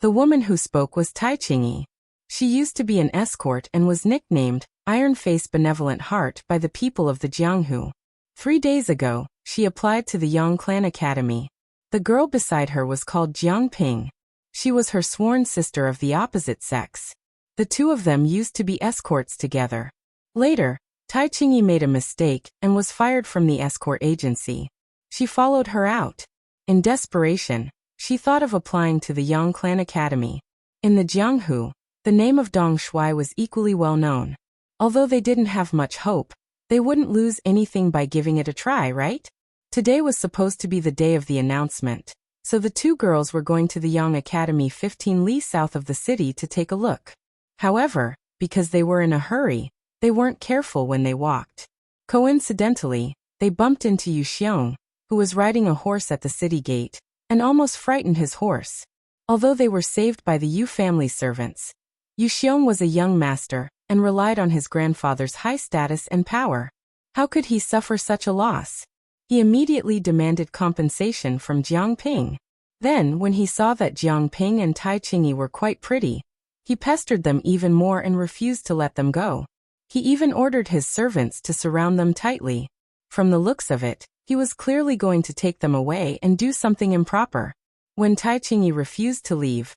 The woman who spoke was Tai Qingyi. She used to be an escort and was nicknamed Iron-Face Benevolent Heart by the people of the Jianghu. 3 days ago, she applied to the Yang Clan Academy. The girl beside her was called Jiang Ping. She was her sworn sister of the opposite sex. The 2 of them used to be escorts together. Later, Tai Qingyi made a mistake and was fired from the escort agency. She followed her out. In desperation, she thought of applying to the Yang Clan Academy. In the Jianghu, the name of Dong Shui was equally well known. Although they didn't have much hope, they wouldn't lose anything by giving it a try, right? Today was supposed to be the day of the announcement, so the 2 girls were going to the Yang Academy 15 li south of the city to take a look. However, because they were in a hurry, they weren't careful when they walked. Coincidentally, they bumped into Yu Xiong, who was riding a horse at the city gate, and almost frightened his horse. Although they were saved by the Yu family servants, Yu Xiong was a young master and relied on his grandfather's high status and power. How could he suffer such a loss? He immediately demanded compensation from Jiang Ping. Then, when he saw that Jiang Ping and Tai Qingyi were quite pretty, he pestered them even more and refused to let them go. He even ordered his servants to surround them tightly. From the looks of it, he was clearly going to take them away and do something improper. When Tai Qingyi refused to leave,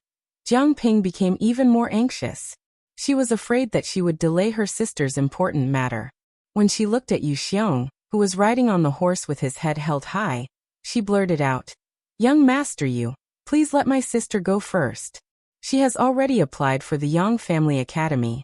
Jiang Ping became even more anxious. She was afraid that she would delay her sister's important matter. When she looked at Yu Xiong, who was riding on the horse with his head held high, she blurted out, "Young Master Yu, please let my sister go first. She has already applied for the Yang Family Academy."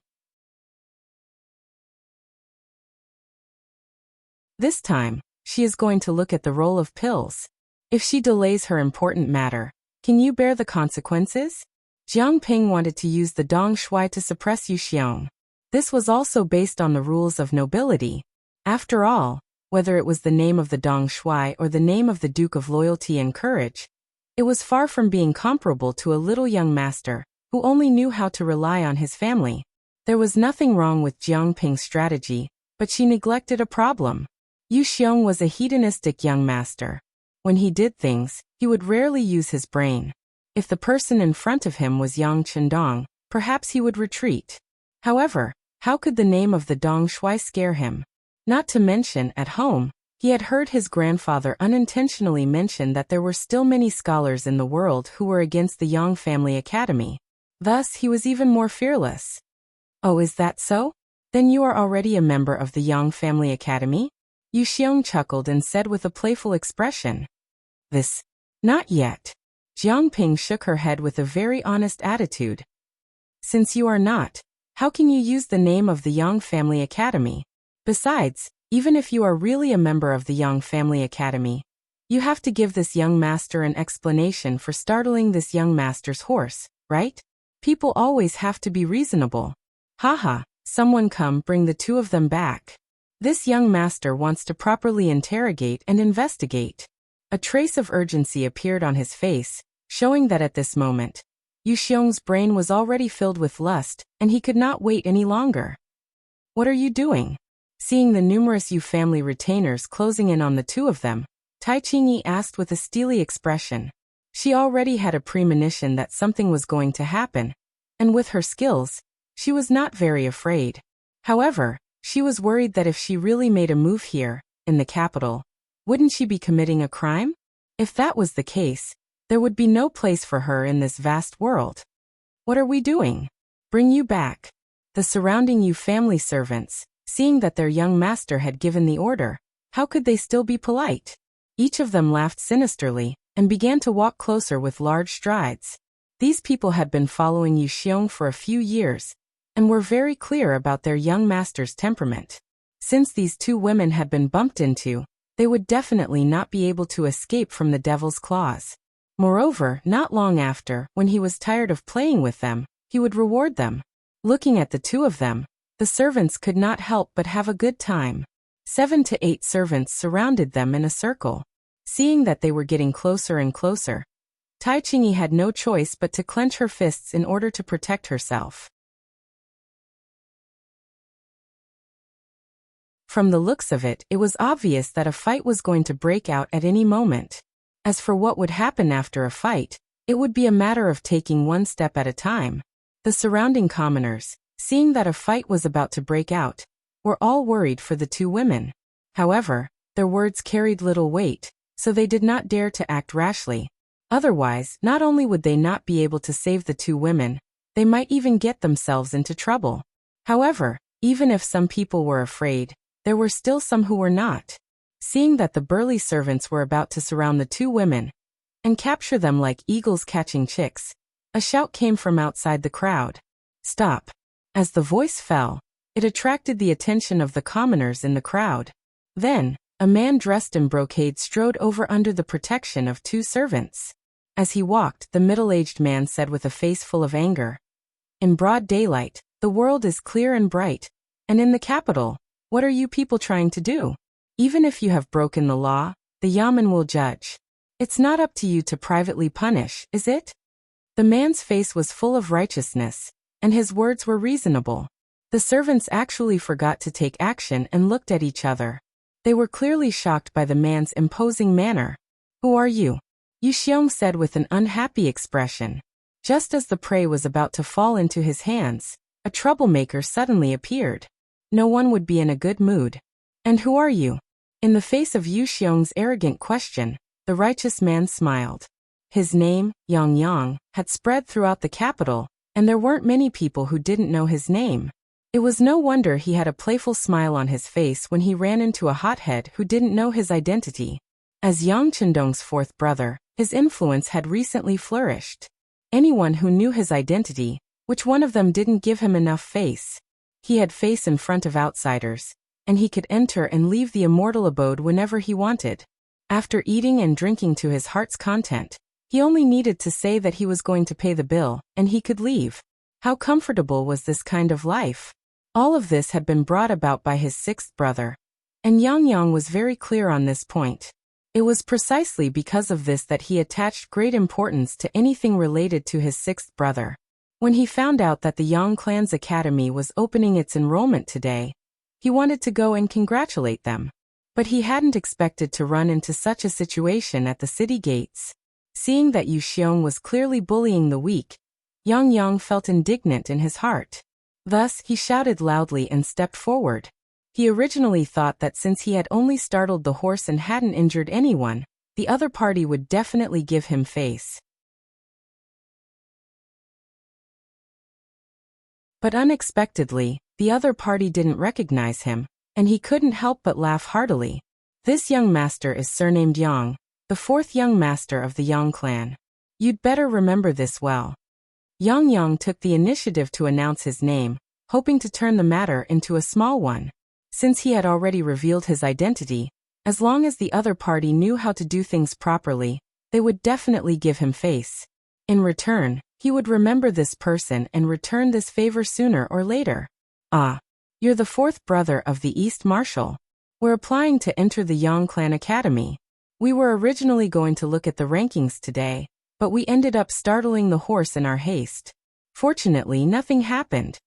This time, she is going to look at the roll of pills. If she delays her important matter, can you bear the consequences? Jiang Ping wanted to use the Dong Shui to suppress Yu Xiong. This was also based on the rules of nobility. After all, whether it was the name of the Dong Shui or the name of the Duke of Loyalty and Courage, it was far from being comparable to a little young master who only knew how to rely on his family. There was nothing wrong with Jiang Ping's strategy, but she neglected a problem. Yu Xiong was a hedonistic young master. When he did things, he would rarely use his brain. If the person in front of him was Yang Chendong, perhaps he would retreat. However, how could the name of the Dong Shui scare him? Not to mention, at home, he had heard his grandfather unintentionally mention that there were still many scholars in the world who were against the Yang Family Academy. Thus, he was even more fearless. "Oh, is that so? Then you are already a member of the Yang Family Academy?" Yu Xiong chuckled and said with a playful expression. Not yet." Jiang Ping shook her head with a very honest attitude. "Since you are not, how can you use the name of the Yang Family Academy? Besides, even if you are really a member of the Yang Family Academy, you have to give this young master an explanation for startling this young master's horse, right? People always have to be reasonable." "Haha, someone come bring the two of them back. This young master wants to properly interrogate and investigate." A trace of urgency appeared on his face, showing that at this moment, Yu Xiong's brain was already filled with lust, and he could not wait any longer. "What are you doing?" Seeing the numerous Yu family retainers closing in on the two of them, Tai Qingyi asked with a steely expression. She already had a premonition that something was going to happen, and with her skills, she was not very afraid. However, she was worried that if she really made a move here, in the capital, wouldn't she be committing a crime? If that was the case, there would be no place for her in this vast world. "What are we doing?" "Bring you back." The surrounding Yu family servants, seeing that their young master had given the order, how could they still be polite? Each of them laughed sinisterly and began to walk closer with large strides. These people had been following Yu Xiong for a few years and were very clear about their young master's temperament. Since these two women had been bumped into, they would definitely not be able to escape from the devil's claws. Moreover, not long after, when he was tired of playing with them, he would reward them. Looking at the two of them, the servants could not help but have a good time. 7 to 8 servants surrounded them in a circle. Seeing that they were getting closer and closer, Tai Qingyi had no choice but to clench her fists in order to protect herself. From the looks of it, it was obvious that a fight was going to break out at any moment. As for what would happen after a fight, it would be a matter of taking one step at a time. The surrounding commoners, seeing that a fight was about to break out, were all worried for the two women. However, their words carried little weight, so they did not dare to act rashly. Otherwise, not only would they not be able to save the two women, they might even get themselves into trouble. However, even if some people were afraid, there were still some who were not. Seeing that the burly servants were about to surround the two women and capture them like eagles catching chicks, a shout came from outside the crowd. "Stop!" As the voice fell, it attracted the attention of the commoners in the crowd. Then, a man dressed in brocade strode over under the protection of two servants. As he walked, the middle-aged man said with a face full of anger, "In broad daylight, the world is clear and bright, and in the capital, what are you people trying to do? Even if you have broken the law, the Yamen will judge. It's not up to you to privately punish, is it?" The man's face was full of righteousness, and his words were reasonable. The servants actually forgot to take action and looked at each other. They were clearly shocked by the man's imposing manner. "Who are you?" Yu Xiong said with an unhappy expression. Just as the prey was about to fall into his hands, a troublemaker suddenly appeared. No one would be in a good mood. "And who are you?" In the face of Yu Xiong's arrogant question, the righteous man smiled. His name, Yang Yang, had spread throughout the capital, and there weren't many people who didn't know his name. It was no wonder he had a playful smile on his face when he ran into a hothead who didn't know his identity. As Yang Chendong's fourth brother, his influence had recently flourished. Anyone who knew his identity, which one of them didn't give him enough face? He had face in front of outsiders, and he could enter and leave the immortal abode whenever he wanted. After eating and drinking to his heart's content, he only needed to say that he was going to pay the bill, and he could leave. How comfortable was this kind of life? All of this had been brought about by his sixth brother, and Yang Yang was very clear on this point. It was precisely because of this that he attached great importance to anything related to his sixth brother. When he found out that the Yang clan's academy was opening its enrollment today, he wanted to go and congratulate them. But he hadn't expected to run into such a situation at the city gates. Seeing that Yu Xiong was clearly bullying the weak, Yang Yang felt indignant in his heart. Thus, he shouted loudly and stepped forward. He originally thought that since he had only startled the horse and hadn't injured anyone, the other party would definitely give him face. But unexpectedly, the other party didn't recognize him, and he couldn't help but laugh heartily. This young master is surnamed Yang, the fourth young master of the Yang clan. You'd better remember this well. Yang Yang took the initiative to announce his name, hoping to turn the matter into a small one. Since he had already revealed his identity, as long as the other party knew how to do things properly, they would definitely give him face. In return, he would remember this person and return this favor sooner or later. "Ah, you're the fourth brother of the East Marshal. We're applying to enter the Yang Clan Academy. We were originally going to look at the rankings today, but we ended up startling the horse in our haste. Fortunately, nothing happened."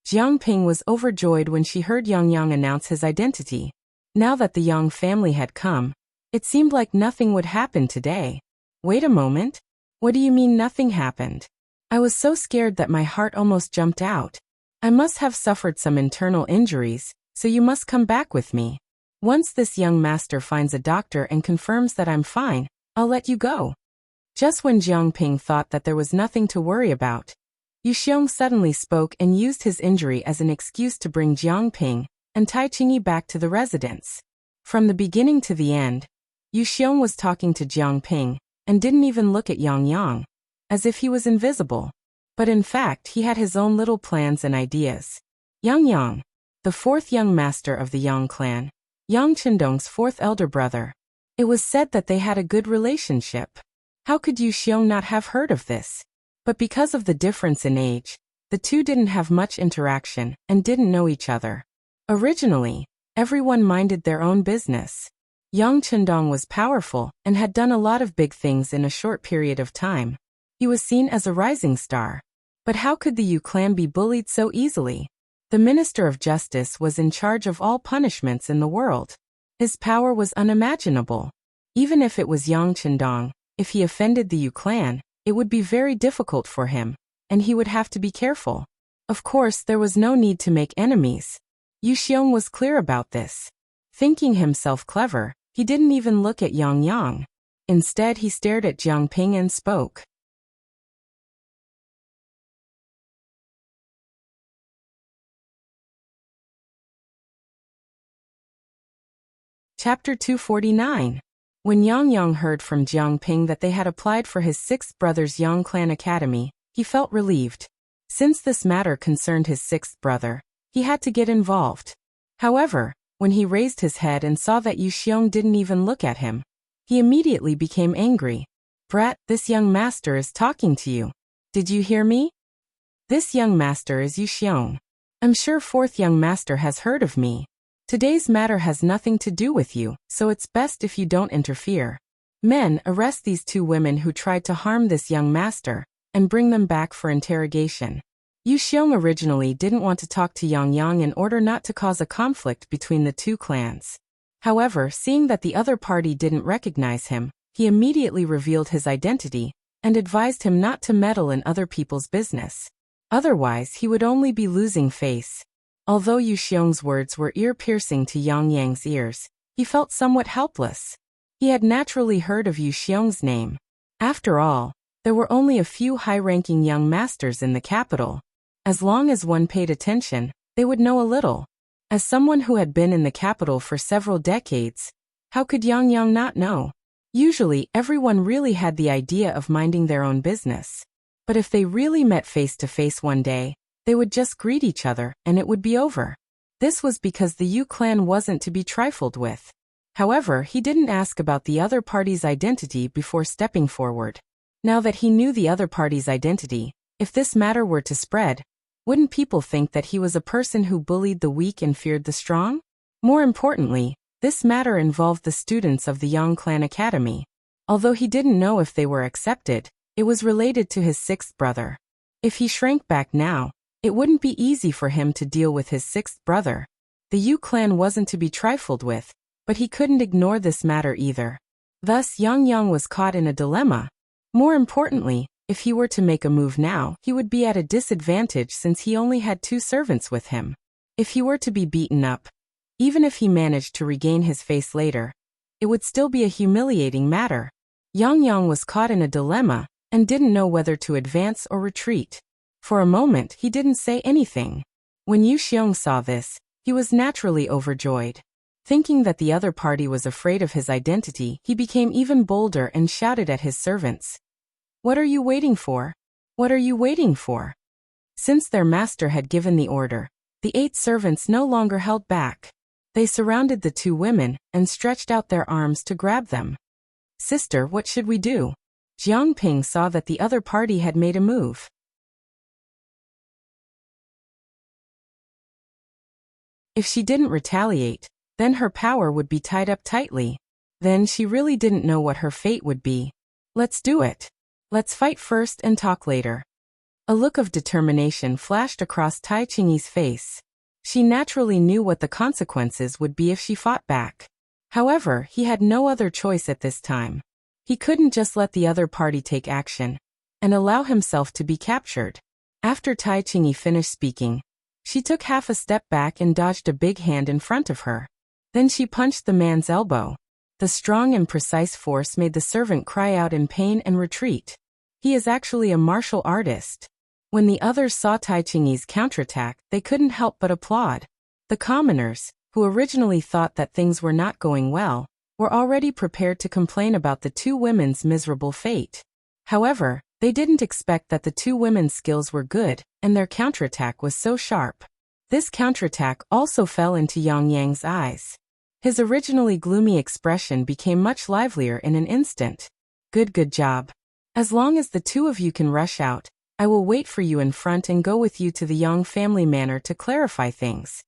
Jiang Ping was overjoyed when she heard Yang Yang announce his identity. Now that the Yang family had come, it seemed like nothing would happen today. "Wait a moment. What do you mean nothing happened? I was so scared that my heart almost jumped out. I must have suffered some internal injuries, so you must come back with me. Once this young master finds a doctor and confirms that I'm fine, I'll let you go." Just when Jiang Ping thought that there was nothing to worry about, Yu Xiong suddenly spoke and used his injury as an excuse to bring Jiang Ping and Tai Qingyi back to the residence. From the beginning to the end, Yu Xiong was talking to Jiang Ping and didn't even look at Yang Yang, as if he was invisible. But in fact, he had his own little plans and ideas. Yang Yang, the fourth young master of the Yang clan, Yang Chendong's fourth elder brother. It was said that they had a good relationship. How could Yu Xiong not have heard of this? But because of the difference in age, the two didn't have much interaction and didn't know each other. Originally, everyone minded their own business. Yang Chendong was powerful and had done a lot of big things in a short period of time. He was seen as a rising star. But how could the Yu clan be bullied so easily? The Minister of Justice was in charge of all punishments in the world. His power was unimaginable. Even if it was Yang Chendong, if he offended the Yu clan, it would be very difficult for him, and he would have to be careful. Of course, there was no need to make enemies. Yu Xiong was clear about this. Thinking himself clever, he didn't even look at Yang Yang. Instead, he stared at Jiang Ping and spoke. Chapter 249. When Yang Yang heard from Jiang Ping that they had applied for his sixth brother's Yang Clan Academy, he felt relieved. Since this matter concerned his sixth brother, he had to get involved. However, when he raised his head and saw that Yu Xiong didn't even look at him, he immediately became angry. "Brat, this young master is talking to you. Did you hear me? This young master is Yu Xiong. I'm sure fourth young master has heard of me. Today's matter has nothing to do with you, so it's best if you don't interfere. Men, arrest these two women who tried to harm this young master, and bring them back for interrogation. Yu Xiong originally didn't want to talk to Yang Yang in order not to cause a conflict between the two clans. However, seeing that the other party didn't recognize him, he immediately revealed his identity and advised him not to meddle in other people's business. Otherwise, he would only be losing face. Although Yu Xiong's words were ear-piercing to Yang Yang's ears, he felt somewhat helpless. He had naturally heard of Yu Xiong's name. After all, there were only a few high-ranking young masters in the capital. As long as one paid attention, they would know a little. As someone who had been in the capital for several decades, how could Yang Yang not know? Usually, everyone really had the idea of minding their own business. But if they really met face to face one day, they would just greet each other and it would be over. This was because the Yu clan wasn't to be trifled with. However, he didn't ask about the other party's identity before stepping forward. Now that he knew the other party's identity, if this matter were to spread, wouldn't people think that he was a person who bullied the weak and feared the strong? More importantly, this matter involved the students of the Yang Clan Academy. Although he didn't know if they were accepted, it was related to his sixth brother. If he shrank back now, it wouldn't be easy for him to deal with his sixth brother. The Yu clan wasn't to be trifled with, but he couldn't ignore this matter either. Thus, Yang Yang was caught in a dilemma. More importantly, if he were to make a move now, he would be at a disadvantage since he only had 2 servants with him. If he were to be beaten up, even if he managed to regain his face later, it would still be a humiliating matter. Yang Yang was caught in a dilemma and didn't know whether to advance or retreat. For a moment, he didn't say anything. When Yu Xiong saw this, he was naturally overjoyed. Thinking that the other party was afraid of his identity, he became even bolder and shouted at his servants. "What are you waiting for? What are you waiting for?" Since their master had given the order, the 8 servants no longer held back. They surrounded the 2 women and stretched out their arms to grab them. "Sister, what should we do?" Jiang Ping saw that the other party had made a move. If she didn't retaliate, then her power would be tied up tightly. Then she really didn't know what her fate would be. "Let's do it. Let's fight first and talk later." A look of determination flashed across Tai Qingyi's face. She naturally knew what the consequences would be if she fought back. However, he had no other choice at this time. He couldn't just let the other party take action and allow himself to be captured. After Tai Qingyi finished speaking, she took half a step back and dodged a big hand in front of her. Then she punched the man's elbow. The strong and precise force made the servant cry out in pain and retreat. He is actually a martial artist. When the others saw Tai Qingyi's counterattack, they couldn't help but applaud. The commoners, who originally thought that things were not going well, were already prepared to complain about the 2 women's miserable fate. However, they didn't expect that the 2 women's skills were good, and their counterattack was so sharp. This counterattack also fell into Yang Yang's eyes. His originally gloomy expression became much livelier in an instant. Good job. As long as the 2 of you can rush out, I will wait for you in front and go with you to the Yang family manor to clarify things."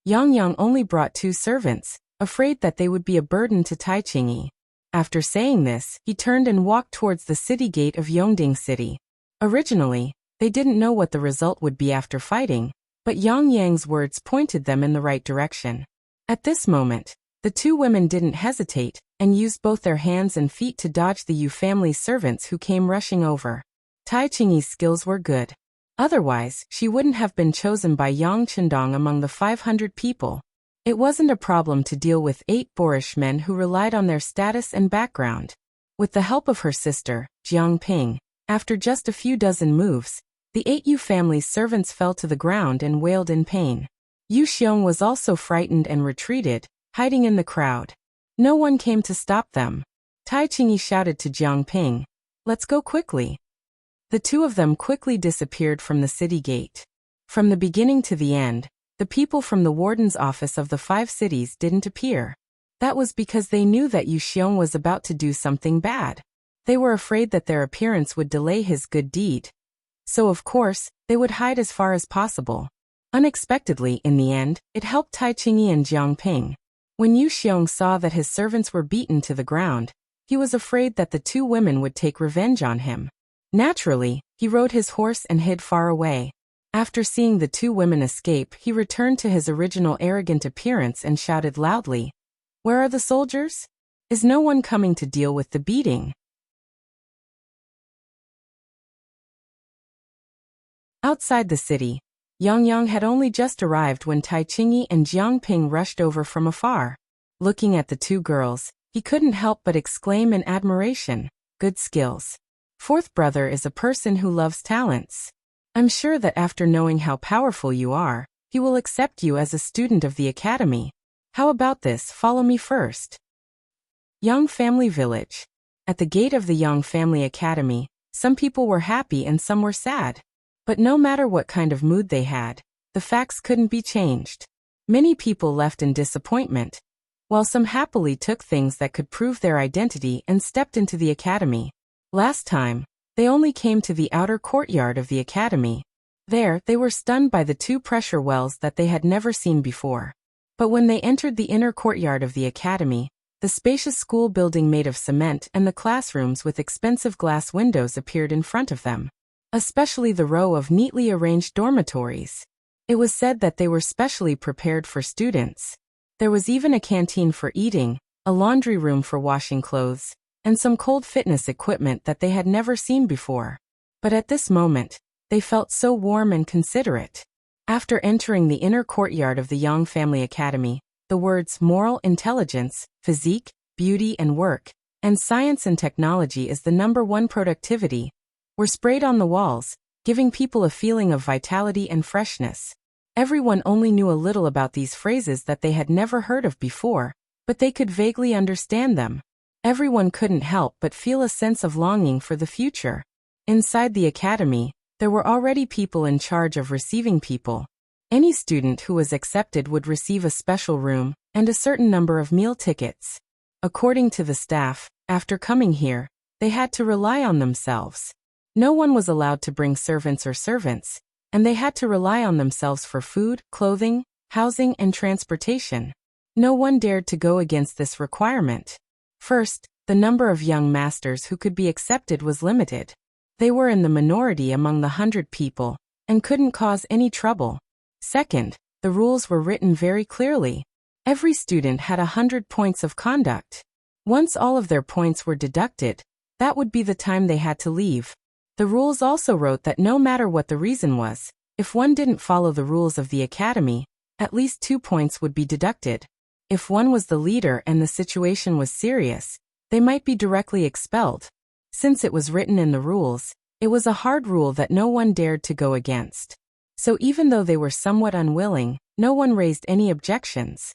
Yang Yang only brought 2 servants, afraid that they would be a burden to Tai Qingyi. After saying this, he turned and walked towards the city gate of Yongding City. Originally, they didn't know what the result would be after fighting, but Yang Yang's words pointed them in the right direction. At this moment, the 2 women didn't hesitate and used both their hands and feet to dodge the Yu family's servants who came rushing over. Tai Qingyi's skills were good. Otherwise, she wouldn't have been chosen by Yang Chendong among the 500 people. It wasn't a problem to deal with 8 boorish men who relied on their status and background. With the help of her sister, Jiang Ping, after just a few dozen moves, the 8 Yu family's servants fell to the ground and wailed in pain. Yu Xiong was also frightened and retreated, hiding in the crowd. No one came to stop them. Tai Qingyi shouted to Jiang Ping, "Let's go quickly." The 2 of them quickly disappeared from the city gate. From the beginning to the end, the people from the warden's office of the 5 cities didn't appear. That was because they knew that Yu Xiong was about to do something bad. They were afraid that their appearance would delay his good deed. So of course, they would hide as far as possible. Unexpectedly, in the end, it helped Tai Qingyi and Jiang Ping. When Yu Xiong saw that his servants were beaten to the ground, he was afraid that the 2 women would take revenge on him. Naturally, He rode his horse and hid far away. After seeing the two women escape, he returned to his original arrogant appearance and shouted loudly, "Where are the soldiers? Is no one coming to deal with the beating?" Outside the city, Yang Yang had only just arrived when Tai Qingyi and Jiang Ping rushed over from afar. Looking at the two girls, he couldn't help but exclaim in admiration, "Good skills. Fourth brother is a person who loves talents. I'm sure that after knowing how powerful you are, he will accept you as a student of the academy. How about this? Follow me first." Yang Family Village. At the gate of the Yang Family Academy, some people were happy and some were sad. But no matter what kind of mood they had, the facts couldn't be changed. Many people left in disappointment, while some happily took things that could prove their identity and stepped into the academy. Last time, they only came to the outer courtyard of the academy. There, they were stunned by the two pressure wells that they had never seen before. But when they entered the inner courtyard of the academy, the spacious school building made of cement and the classrooms with expensive glass windows appeared in front of them. Especially the row of neatly arranged dormitories. It was said that they were specially prepared for students. There was even a canteen for eating, a laundry room for washing clothes, and some cold fitness equipment that they had never seen before. But at this moment, they felt so warm and considerate. After entering the inner courtyard of the Yang Family Academy, the words moral intelligence, physique, beauty and work, and science and technology is the #1 productivity, were sprayed on the walls, giving people a feeling of vitality and freshness. Everyone only knew a little about these phrases that they had never heard of before, but they could vaguely understand them. Everyone couldn't help but feel a sense of longing for the future. Inside the academy, there were already people in charge of receiving people. Any student who was accepted would receive a special room and a certain number of meal tickets. According to the staff, after coming here, they had to rely on themselves. No one was allowed to bring servants, and they had to rely on themselves for food, clothing, housing, and transportation. No one dared to go against this requirement. First, the number of young masters who could be accepted was limited. They were in the minority among the 100 people, and couldn't cause any trouble. Second, the rules were written very clearly. Every student had 100 points of conduct. Once all of their points were deducted, that would be the time they had to leave. The rules also wrote that no matter what the reason was, if one didn't follow the rules of the academy, at least 2 points would be deducted. If one was the leader and the situation was serious, they might be directly expelled. Since it was written in the rules, it was a hard rule that no one dared to go against. So even though they were somewhat unwilling, no one raised any objections.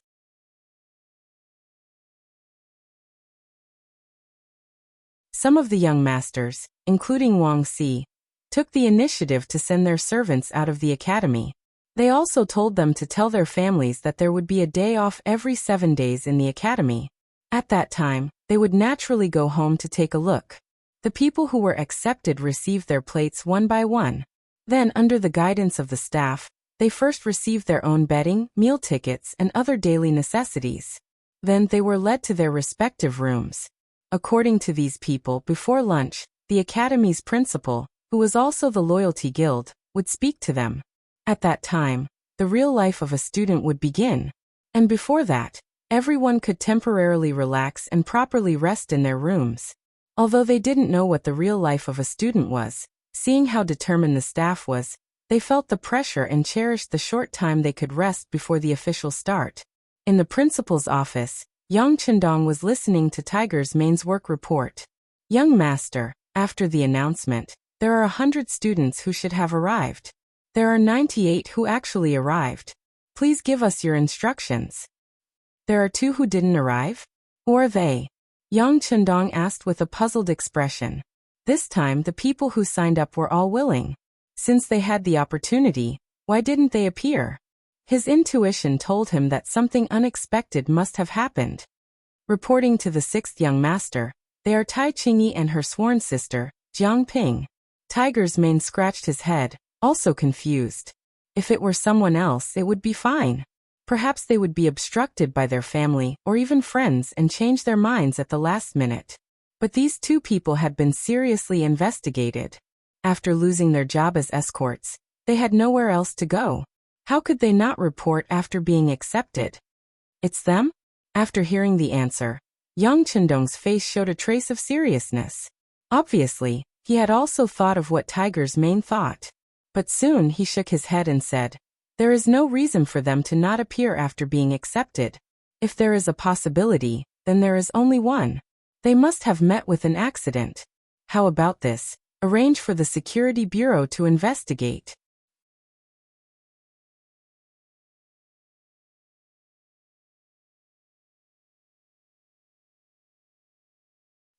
Some of the young masters, including Wang Xi, took the initiative to send their servants out of the academy. They also told them to tell their families that there would be a day off every 7 days in the academy. At that time, they would naturally go home to take a look. The people who were accepted received their plates one by one. Then, under the guidance of the staff, they first received their own bedding, meal tickets, and other daily necessities. Then they were led to their respective rooms. According to these people, before lunch, the academy's principal, who was also the loyalty guild, would speak to them. At that time, the real life of a student would begin. And before that, everyone could temporarily relax and properly rest in their rooms. Although they didn't know what the real life of a student was, seeing how determined the staff was, they felt the pressure and cherished the short time they could rest before the official start. In the principal's office, Yang Chendong was listening to Tiger's Main's work report. "Young master, after the announcement, there are 100 students who should have arrived. There are 98 who actually arrived. Please give us your instructions." "There are 2 who didn't arrive? Who are they?" Yang Chendong asked with a puzzled expression. This time the people who signed up were all willing. Since they had the opportunity, why didn't they appear? His intuition told him that something unexpected must have happened. Reporting to the 6th young master, they are Tai Qingyi and her sworn sister, Jiang Ping. Tiger's Mane scratched his head, also confused. If it were someone else, it would be fine. Perhaps they would be obstructed by their family or even friends and change their minds at the last minute. But these 2 people had been seriously investigated. After losing their job as escorts, they had nowhere else to go. How could they not report after being accepted? It's them? After hearing the answer, young Chendong's face showed a trace of seriousness. Obviously, he had also thought of what Tiger's Mane thought. But soon he shook his head and said, there is no reason for them to not appear after being accepted. If there is a possibility, then there is only one. They must have met with an accident. How about this? Arrange for the Security Bureau to investigate.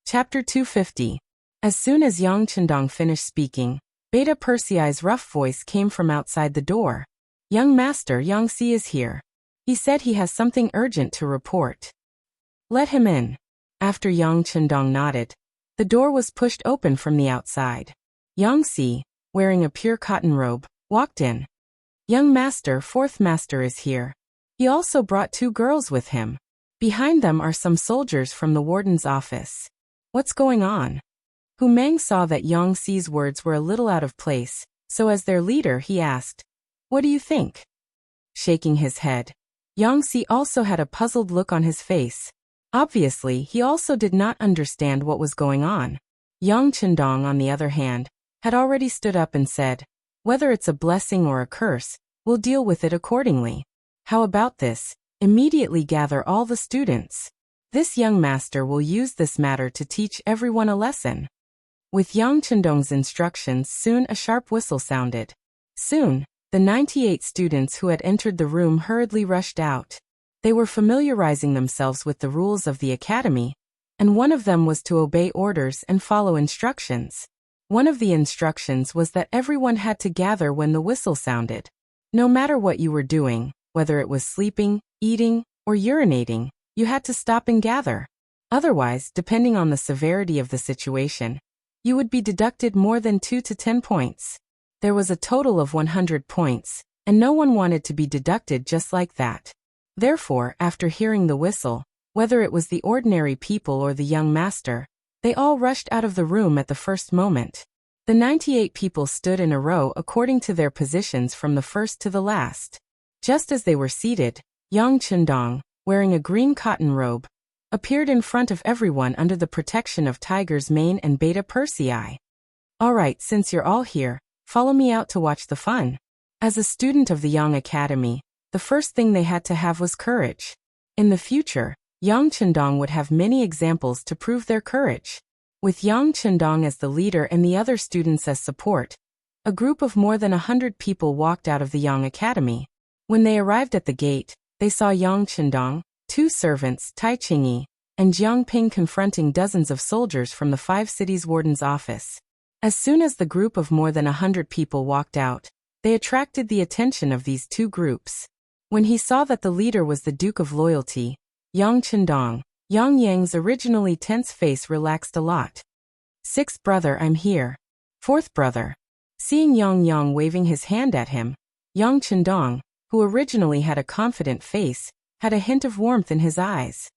Chapter 250. As soon as Yang Chendong finished speaking, Beta Persei's rough voice came from outside the door. Young Master Yang Si is here. He said he has something urgent to report. Let him in. After Yang Chendong nodded, the door was pushed open from the outside. Yang Si, wearing a pure cotton robe, walked in. Young Master, fourth master is here. He also brought 2 girls with him. Behind them are some soldiers from the warden's office. What's going on? Hu Meng saw that Yang Si's words were a little out of place, so as their leader he asked, what do you think? Shaking his head, Yang Si also had a puzzled look on his face. Obviously, he also did not understand what was going on. Yang Chendong, on the other hand, had already stood up and said, whether it's a blessing or a curse, we'll deal with it accordingly. How about this? Immediately gather all the students. This young master will use this matter to teach everyone a lesson. With Yang Chendong's instructions, soon a sharp whistle sounded. Soon, the 98 students who had entered the room hurriedly rushed out. They were familiarizing themselves with the rules of the academy, and one of them was to obey orders and follow instructions. One of the instructions was that everyone had to gather when the whistle sounded. No matter what you were doing, whether it was sleeping, eating, or urinating, you had to stop and gather. Otherwise, depending on the severity of the situation, you would be deducted more than 2 to 10 points. There was a total of 100 points, and no one wanted to be deducted just like that. Therefore, after hearing the whistle, whether it was the ordinary people or the young master, they all rushed out of the room at the first moment. The 98 people stood in a row according to their positions from the first to the last. Just as they were seated, Yang Chendong, wearing a green cotton robe, appeared in front of everyone under the protection of Tiger's Mane and Beta Persei. All right, since you're all here, follow me out to watch the fun. As a student of the Yang Academy, the first thing they had to have was courage. In the future, Yang Chendong would have many examples to prove their courage. With Yang Chendong as the leader and the other students as support, a group of more than 100 people walked out of the Yang Academy. When they arrived at the gate, they saw Yang Chendong, 2 servants, Tai Qingyi, and Jiang Ping confronting dozens of soldiers from the 5 cities warden's office. As soon as the group of more than 100 people walked out, they attracted the attention of these 2 groups. When he saw that the leader was the Duke of Loyalty, Yang Chendong, Yang Yang's originally tense face relaxed a lot. 6th brother, I'm here. 4th brother. Seeing Yang Yang waving his hand at him, Yang Chendong, who originally had a confident face, had a hint of warmth in his eyes.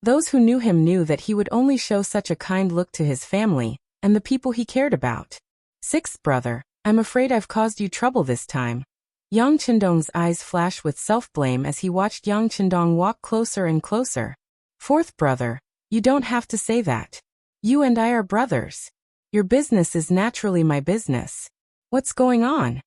Those who knew him knew that he would only show such a kind look to his family and the people he cared about. 6th brother, I'm afraid I've caused you trouble this time. Yang Chendong's eyes flashed with self-blame as he watched Yang Chendong walk closer and closer. 4th brother, you don't have to say that. You and I are brothers. Your business is naturally my business. What's going on?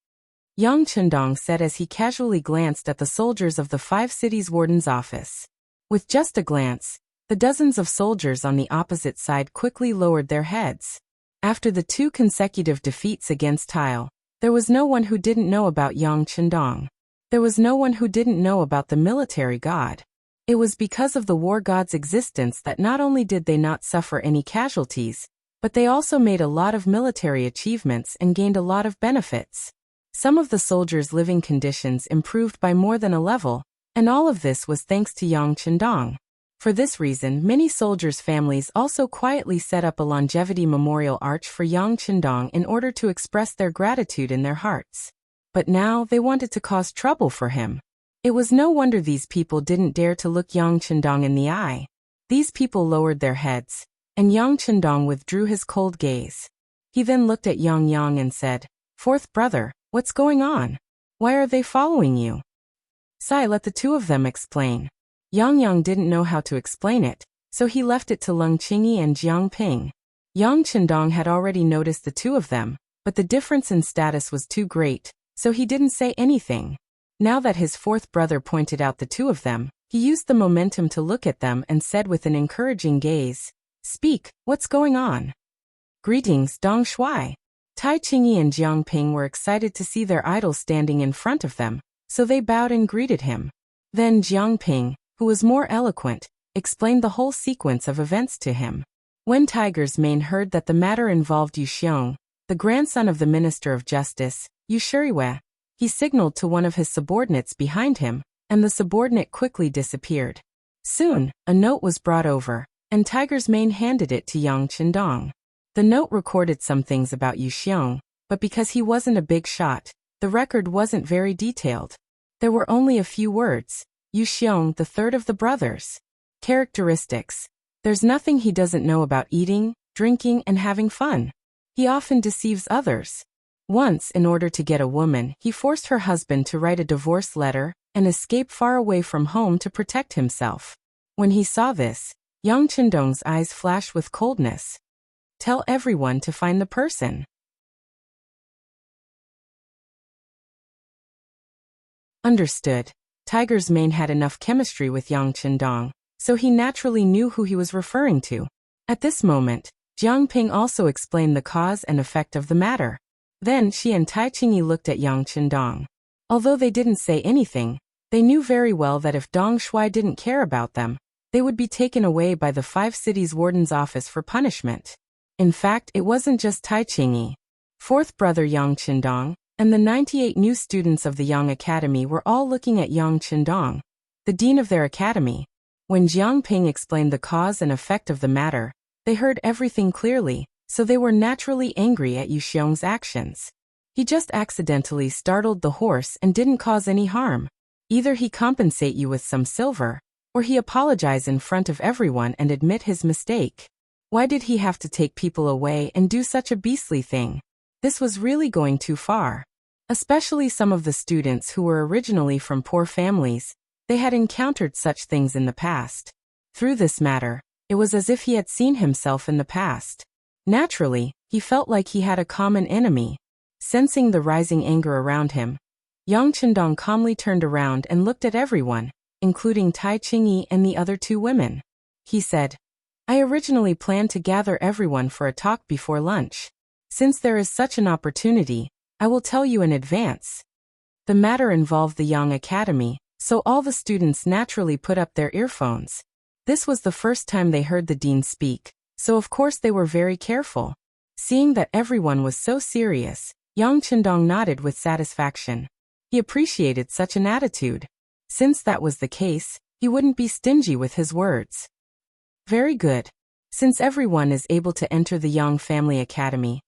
Yang Chendong said as he casually glanced at the soldiers of the 5 cities warden's office. With just a glance, the dozens of soldiers on the opposite side quickly lowered their heads. After the 2 consecutive defeats against Tile, there was no one who didn't know about Yang Chendong. There was no one who didn't know about the military god. It was because of the war god's existence that not only did they not suffer any casualties, but they also made a lot of military achievements and gained a lot of benefits. Some of the soldiers' living conditions improved by more than a level, and all of this was thanks to Yang Chendong. For this reason, many soldiers' families also quietly set up a longevity memorial arch for Yang Chendong in order to express their gratitude in their hearts. But now they wanted to cause trouble for him. It was no wonder these people didn't dare to look Yang Chendong in the eye. These people lowered their heads, and Yang Chendong withdrew his cold gaze. He then looked at Yang Yang and said, "Fourth brother, what's going on? Why are they following you?" "Sai, let the two of them explain." Yang Yang didn't know how to explain it, so he left it to Leng Qingyi and Jiang Ping. Yang Chendong had already noticed the two of them, but the difference in status was too great, so he didn't say anything. Now that his fourth brother pointed out the two of them, he used the momentum to look at them and said with an encouraging gaze, "Speak, what's going on?" "Greetings, Dong Shuai." Tai Qingyi and Jiang Ping were excited to see their idol standing in front of them, so they bowed and greeted him. Then Jiang Ping, who was more eloquent, explained the whole sequence of events to him. When Tiger's Mane heard that the matter involved Yu Xiong, the grandson of the Minister of Justice, Yu Shuriwe, he signaled to one of his subordinates behind him, and the subordinate quickly disappeared. Soon, a note was brought over, and Tiger's Mane handed it to Yang Chendong. The note recorded some things about Yu Xiong, but because he wasn't a big shot, the record wasn't very detailed. There were only a few words. Yu Xiong, the third of the brothers. Characteristics. There's nothing he doesn't know about eating, drinking, and having fun. He often deceives others. Once, in order to get a woman, he forced her husband to write a divorce letter and escape far away from home to protect himself. When he saw this, Yang Chendong's eyes flashed with coldness. "Tell everyone to find the person." Understood. Tiger's Mane had enough chemistry with Yang Chendong, so he naturally knew who he was referring to. At this moment, Jiang Ping also explained the cause and effect of the matter. Then she and Tai Qingyi looked at Yang Chendong. Although they didn't say anything, they knew very well that if Dong Shuai didn't care about them, they would be taken away by the 5 cities warden's office for punishment. In fact, it wasn't just Tai Qingyi. Fourth brother Yang Chendong, and the 98 new students of the Yang Academy were all looking at Yang Chendong, the dean of their academy. When Jiang Ping explained the cause and effect of the matter, they heard everything clearly, so they were naturally angry at Yu Xiong's actions. He just accidentally startled the horse and didn't cause any harm. Either he compensate you with some silver, or he apologize in front of everyone and admit his mistake. Why did he have to take people away and do such a beastly thing? This was really going too far. Especially some of the students who were originally from poor families, they had encountered such things in the past. Through this matter, it was as if he had seen himself in the past. Naturally, he felt like he had a common enemy. Sensing the rising anger around him, Yang Chendong calmly turned around and looked at everyone, including Tai Qingyi and the other 2 women. He said, "I originally planned to gather everyone for a talk before lunch. Since there is such an opportunity, I will tell you in advance." The matter involved the Yang Academy, so all the students naturally put up their earphones. This was the first time they heard the dean speak, so of course they were very careful. Seeing that everyone was so serious, Yang Chendong nodded with satisfaction. He appreciated such an attitude. Since that was the case, he wouldn't be stingy with his words. Very good. Since everyone is able to enter the Yang Family Academy,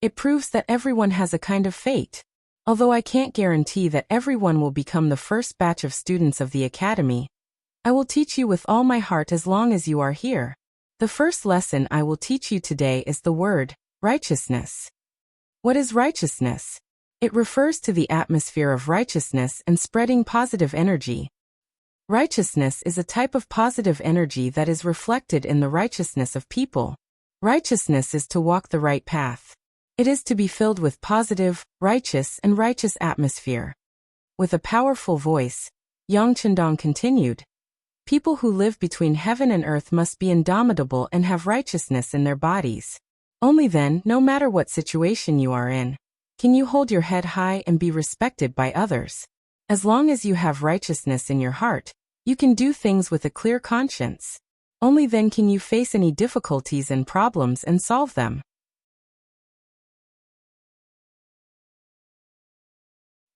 it proves that everyone has a kind of fate. Although I can't guarantee that everyone will become the first batch of students of the academy, I will teach you with all my heart as long as you are here. The first lesson I will teach you today is the word, righteousness. What is righteousness? It refers to the atmosphere of righteousness and spreading positive energy. Righteousness is a type of positive energy that is reflected in the righteousness of people. Righteousness is to walk the right path. It is to be filled with positive, righteous atmosphere. With a powerful voice, Yang Chendong continued, "People who live between heaven and earth must be indomitable and have righteousness in their bodies. Only then, no matter what situation you are in, can you hold your head high and be respected by others. As long as you have righteousness in your heart, you can do things with a clear conscience. Only then can you face any difficulties and problems and solve them."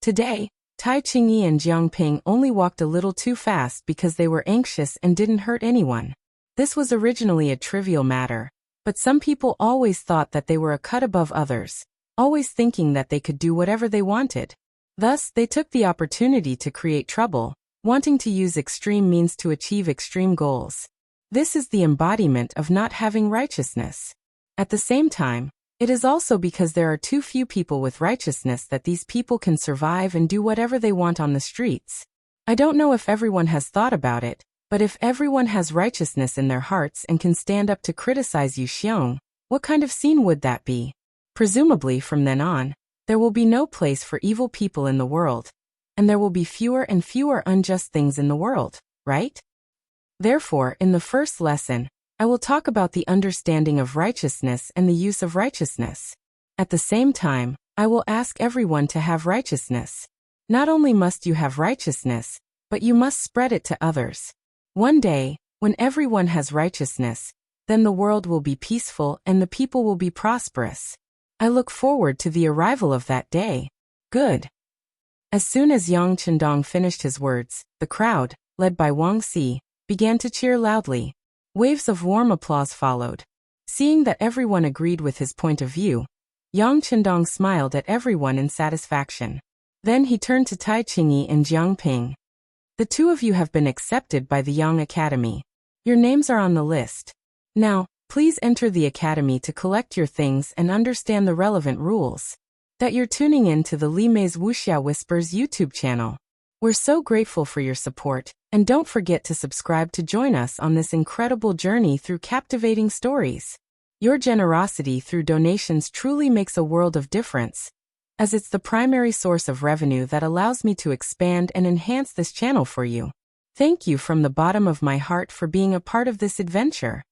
Today, Tai Qingyi and Jiang Ping only walked a little too fast because they were anxious and didn't hurt anyone. This was originally a trivial matter, but some people always thought that they were a cut above others, always thinking that they could do whatever they wanted. Thus, they took the opportunity to create trouble, wanting to use extreme means to achieve extreme goals. This is the embodiment of not having righteousness. At the same time, it is also because there are too few people with righteousness that these people can survive and do whatever they want on the streets. I don't know if everyone has thought about it, but if everyone has righteousness in their hearts and can stand up to criticize Yu Xiong, what kind of scene would that be? Presumably from then on, there will be no place for evil people in the world, and there will be fewer and fewer unjust things in the world, right? Therefore, in the first lesson, I will talk about the understanding of righteousness and the use of righteousness. At the same time, I will ask everyone to have righteousness. Not only must you have righteousness, but you must spread it to others. One day, when everyone has righteousness, then the world will be peaceful and the people will be prosperous. I look forward to the arrival of that day. Good. As soon as Yang Chendong finished his words, the crowd, led by Wang Si, began to cheer loudly. Waves of warm applause followed. Seeing that everyone agreed with his point of view, Yang Chendong smiled at everyone in satisfaction. Then he turned to Tai Qingyi and Jiang Ping. The two of you have been accepted by the Yang Academy. Your names are on the list. Now, please enter the academy to collect your things and understand the relevant rules. That you're tuning in to the Li Mei's Wuxia Whispers YouTube channel. We're so grateful for your support, and don't forget to subscribe to join us on this incredible journey through captivating stories. Your generosity through donations truly makes a world of difference, as it's the primary source of revenue that allows me to expand and enhance this channel for you. Thank you from the bottom of my heart for being a part of this adventure.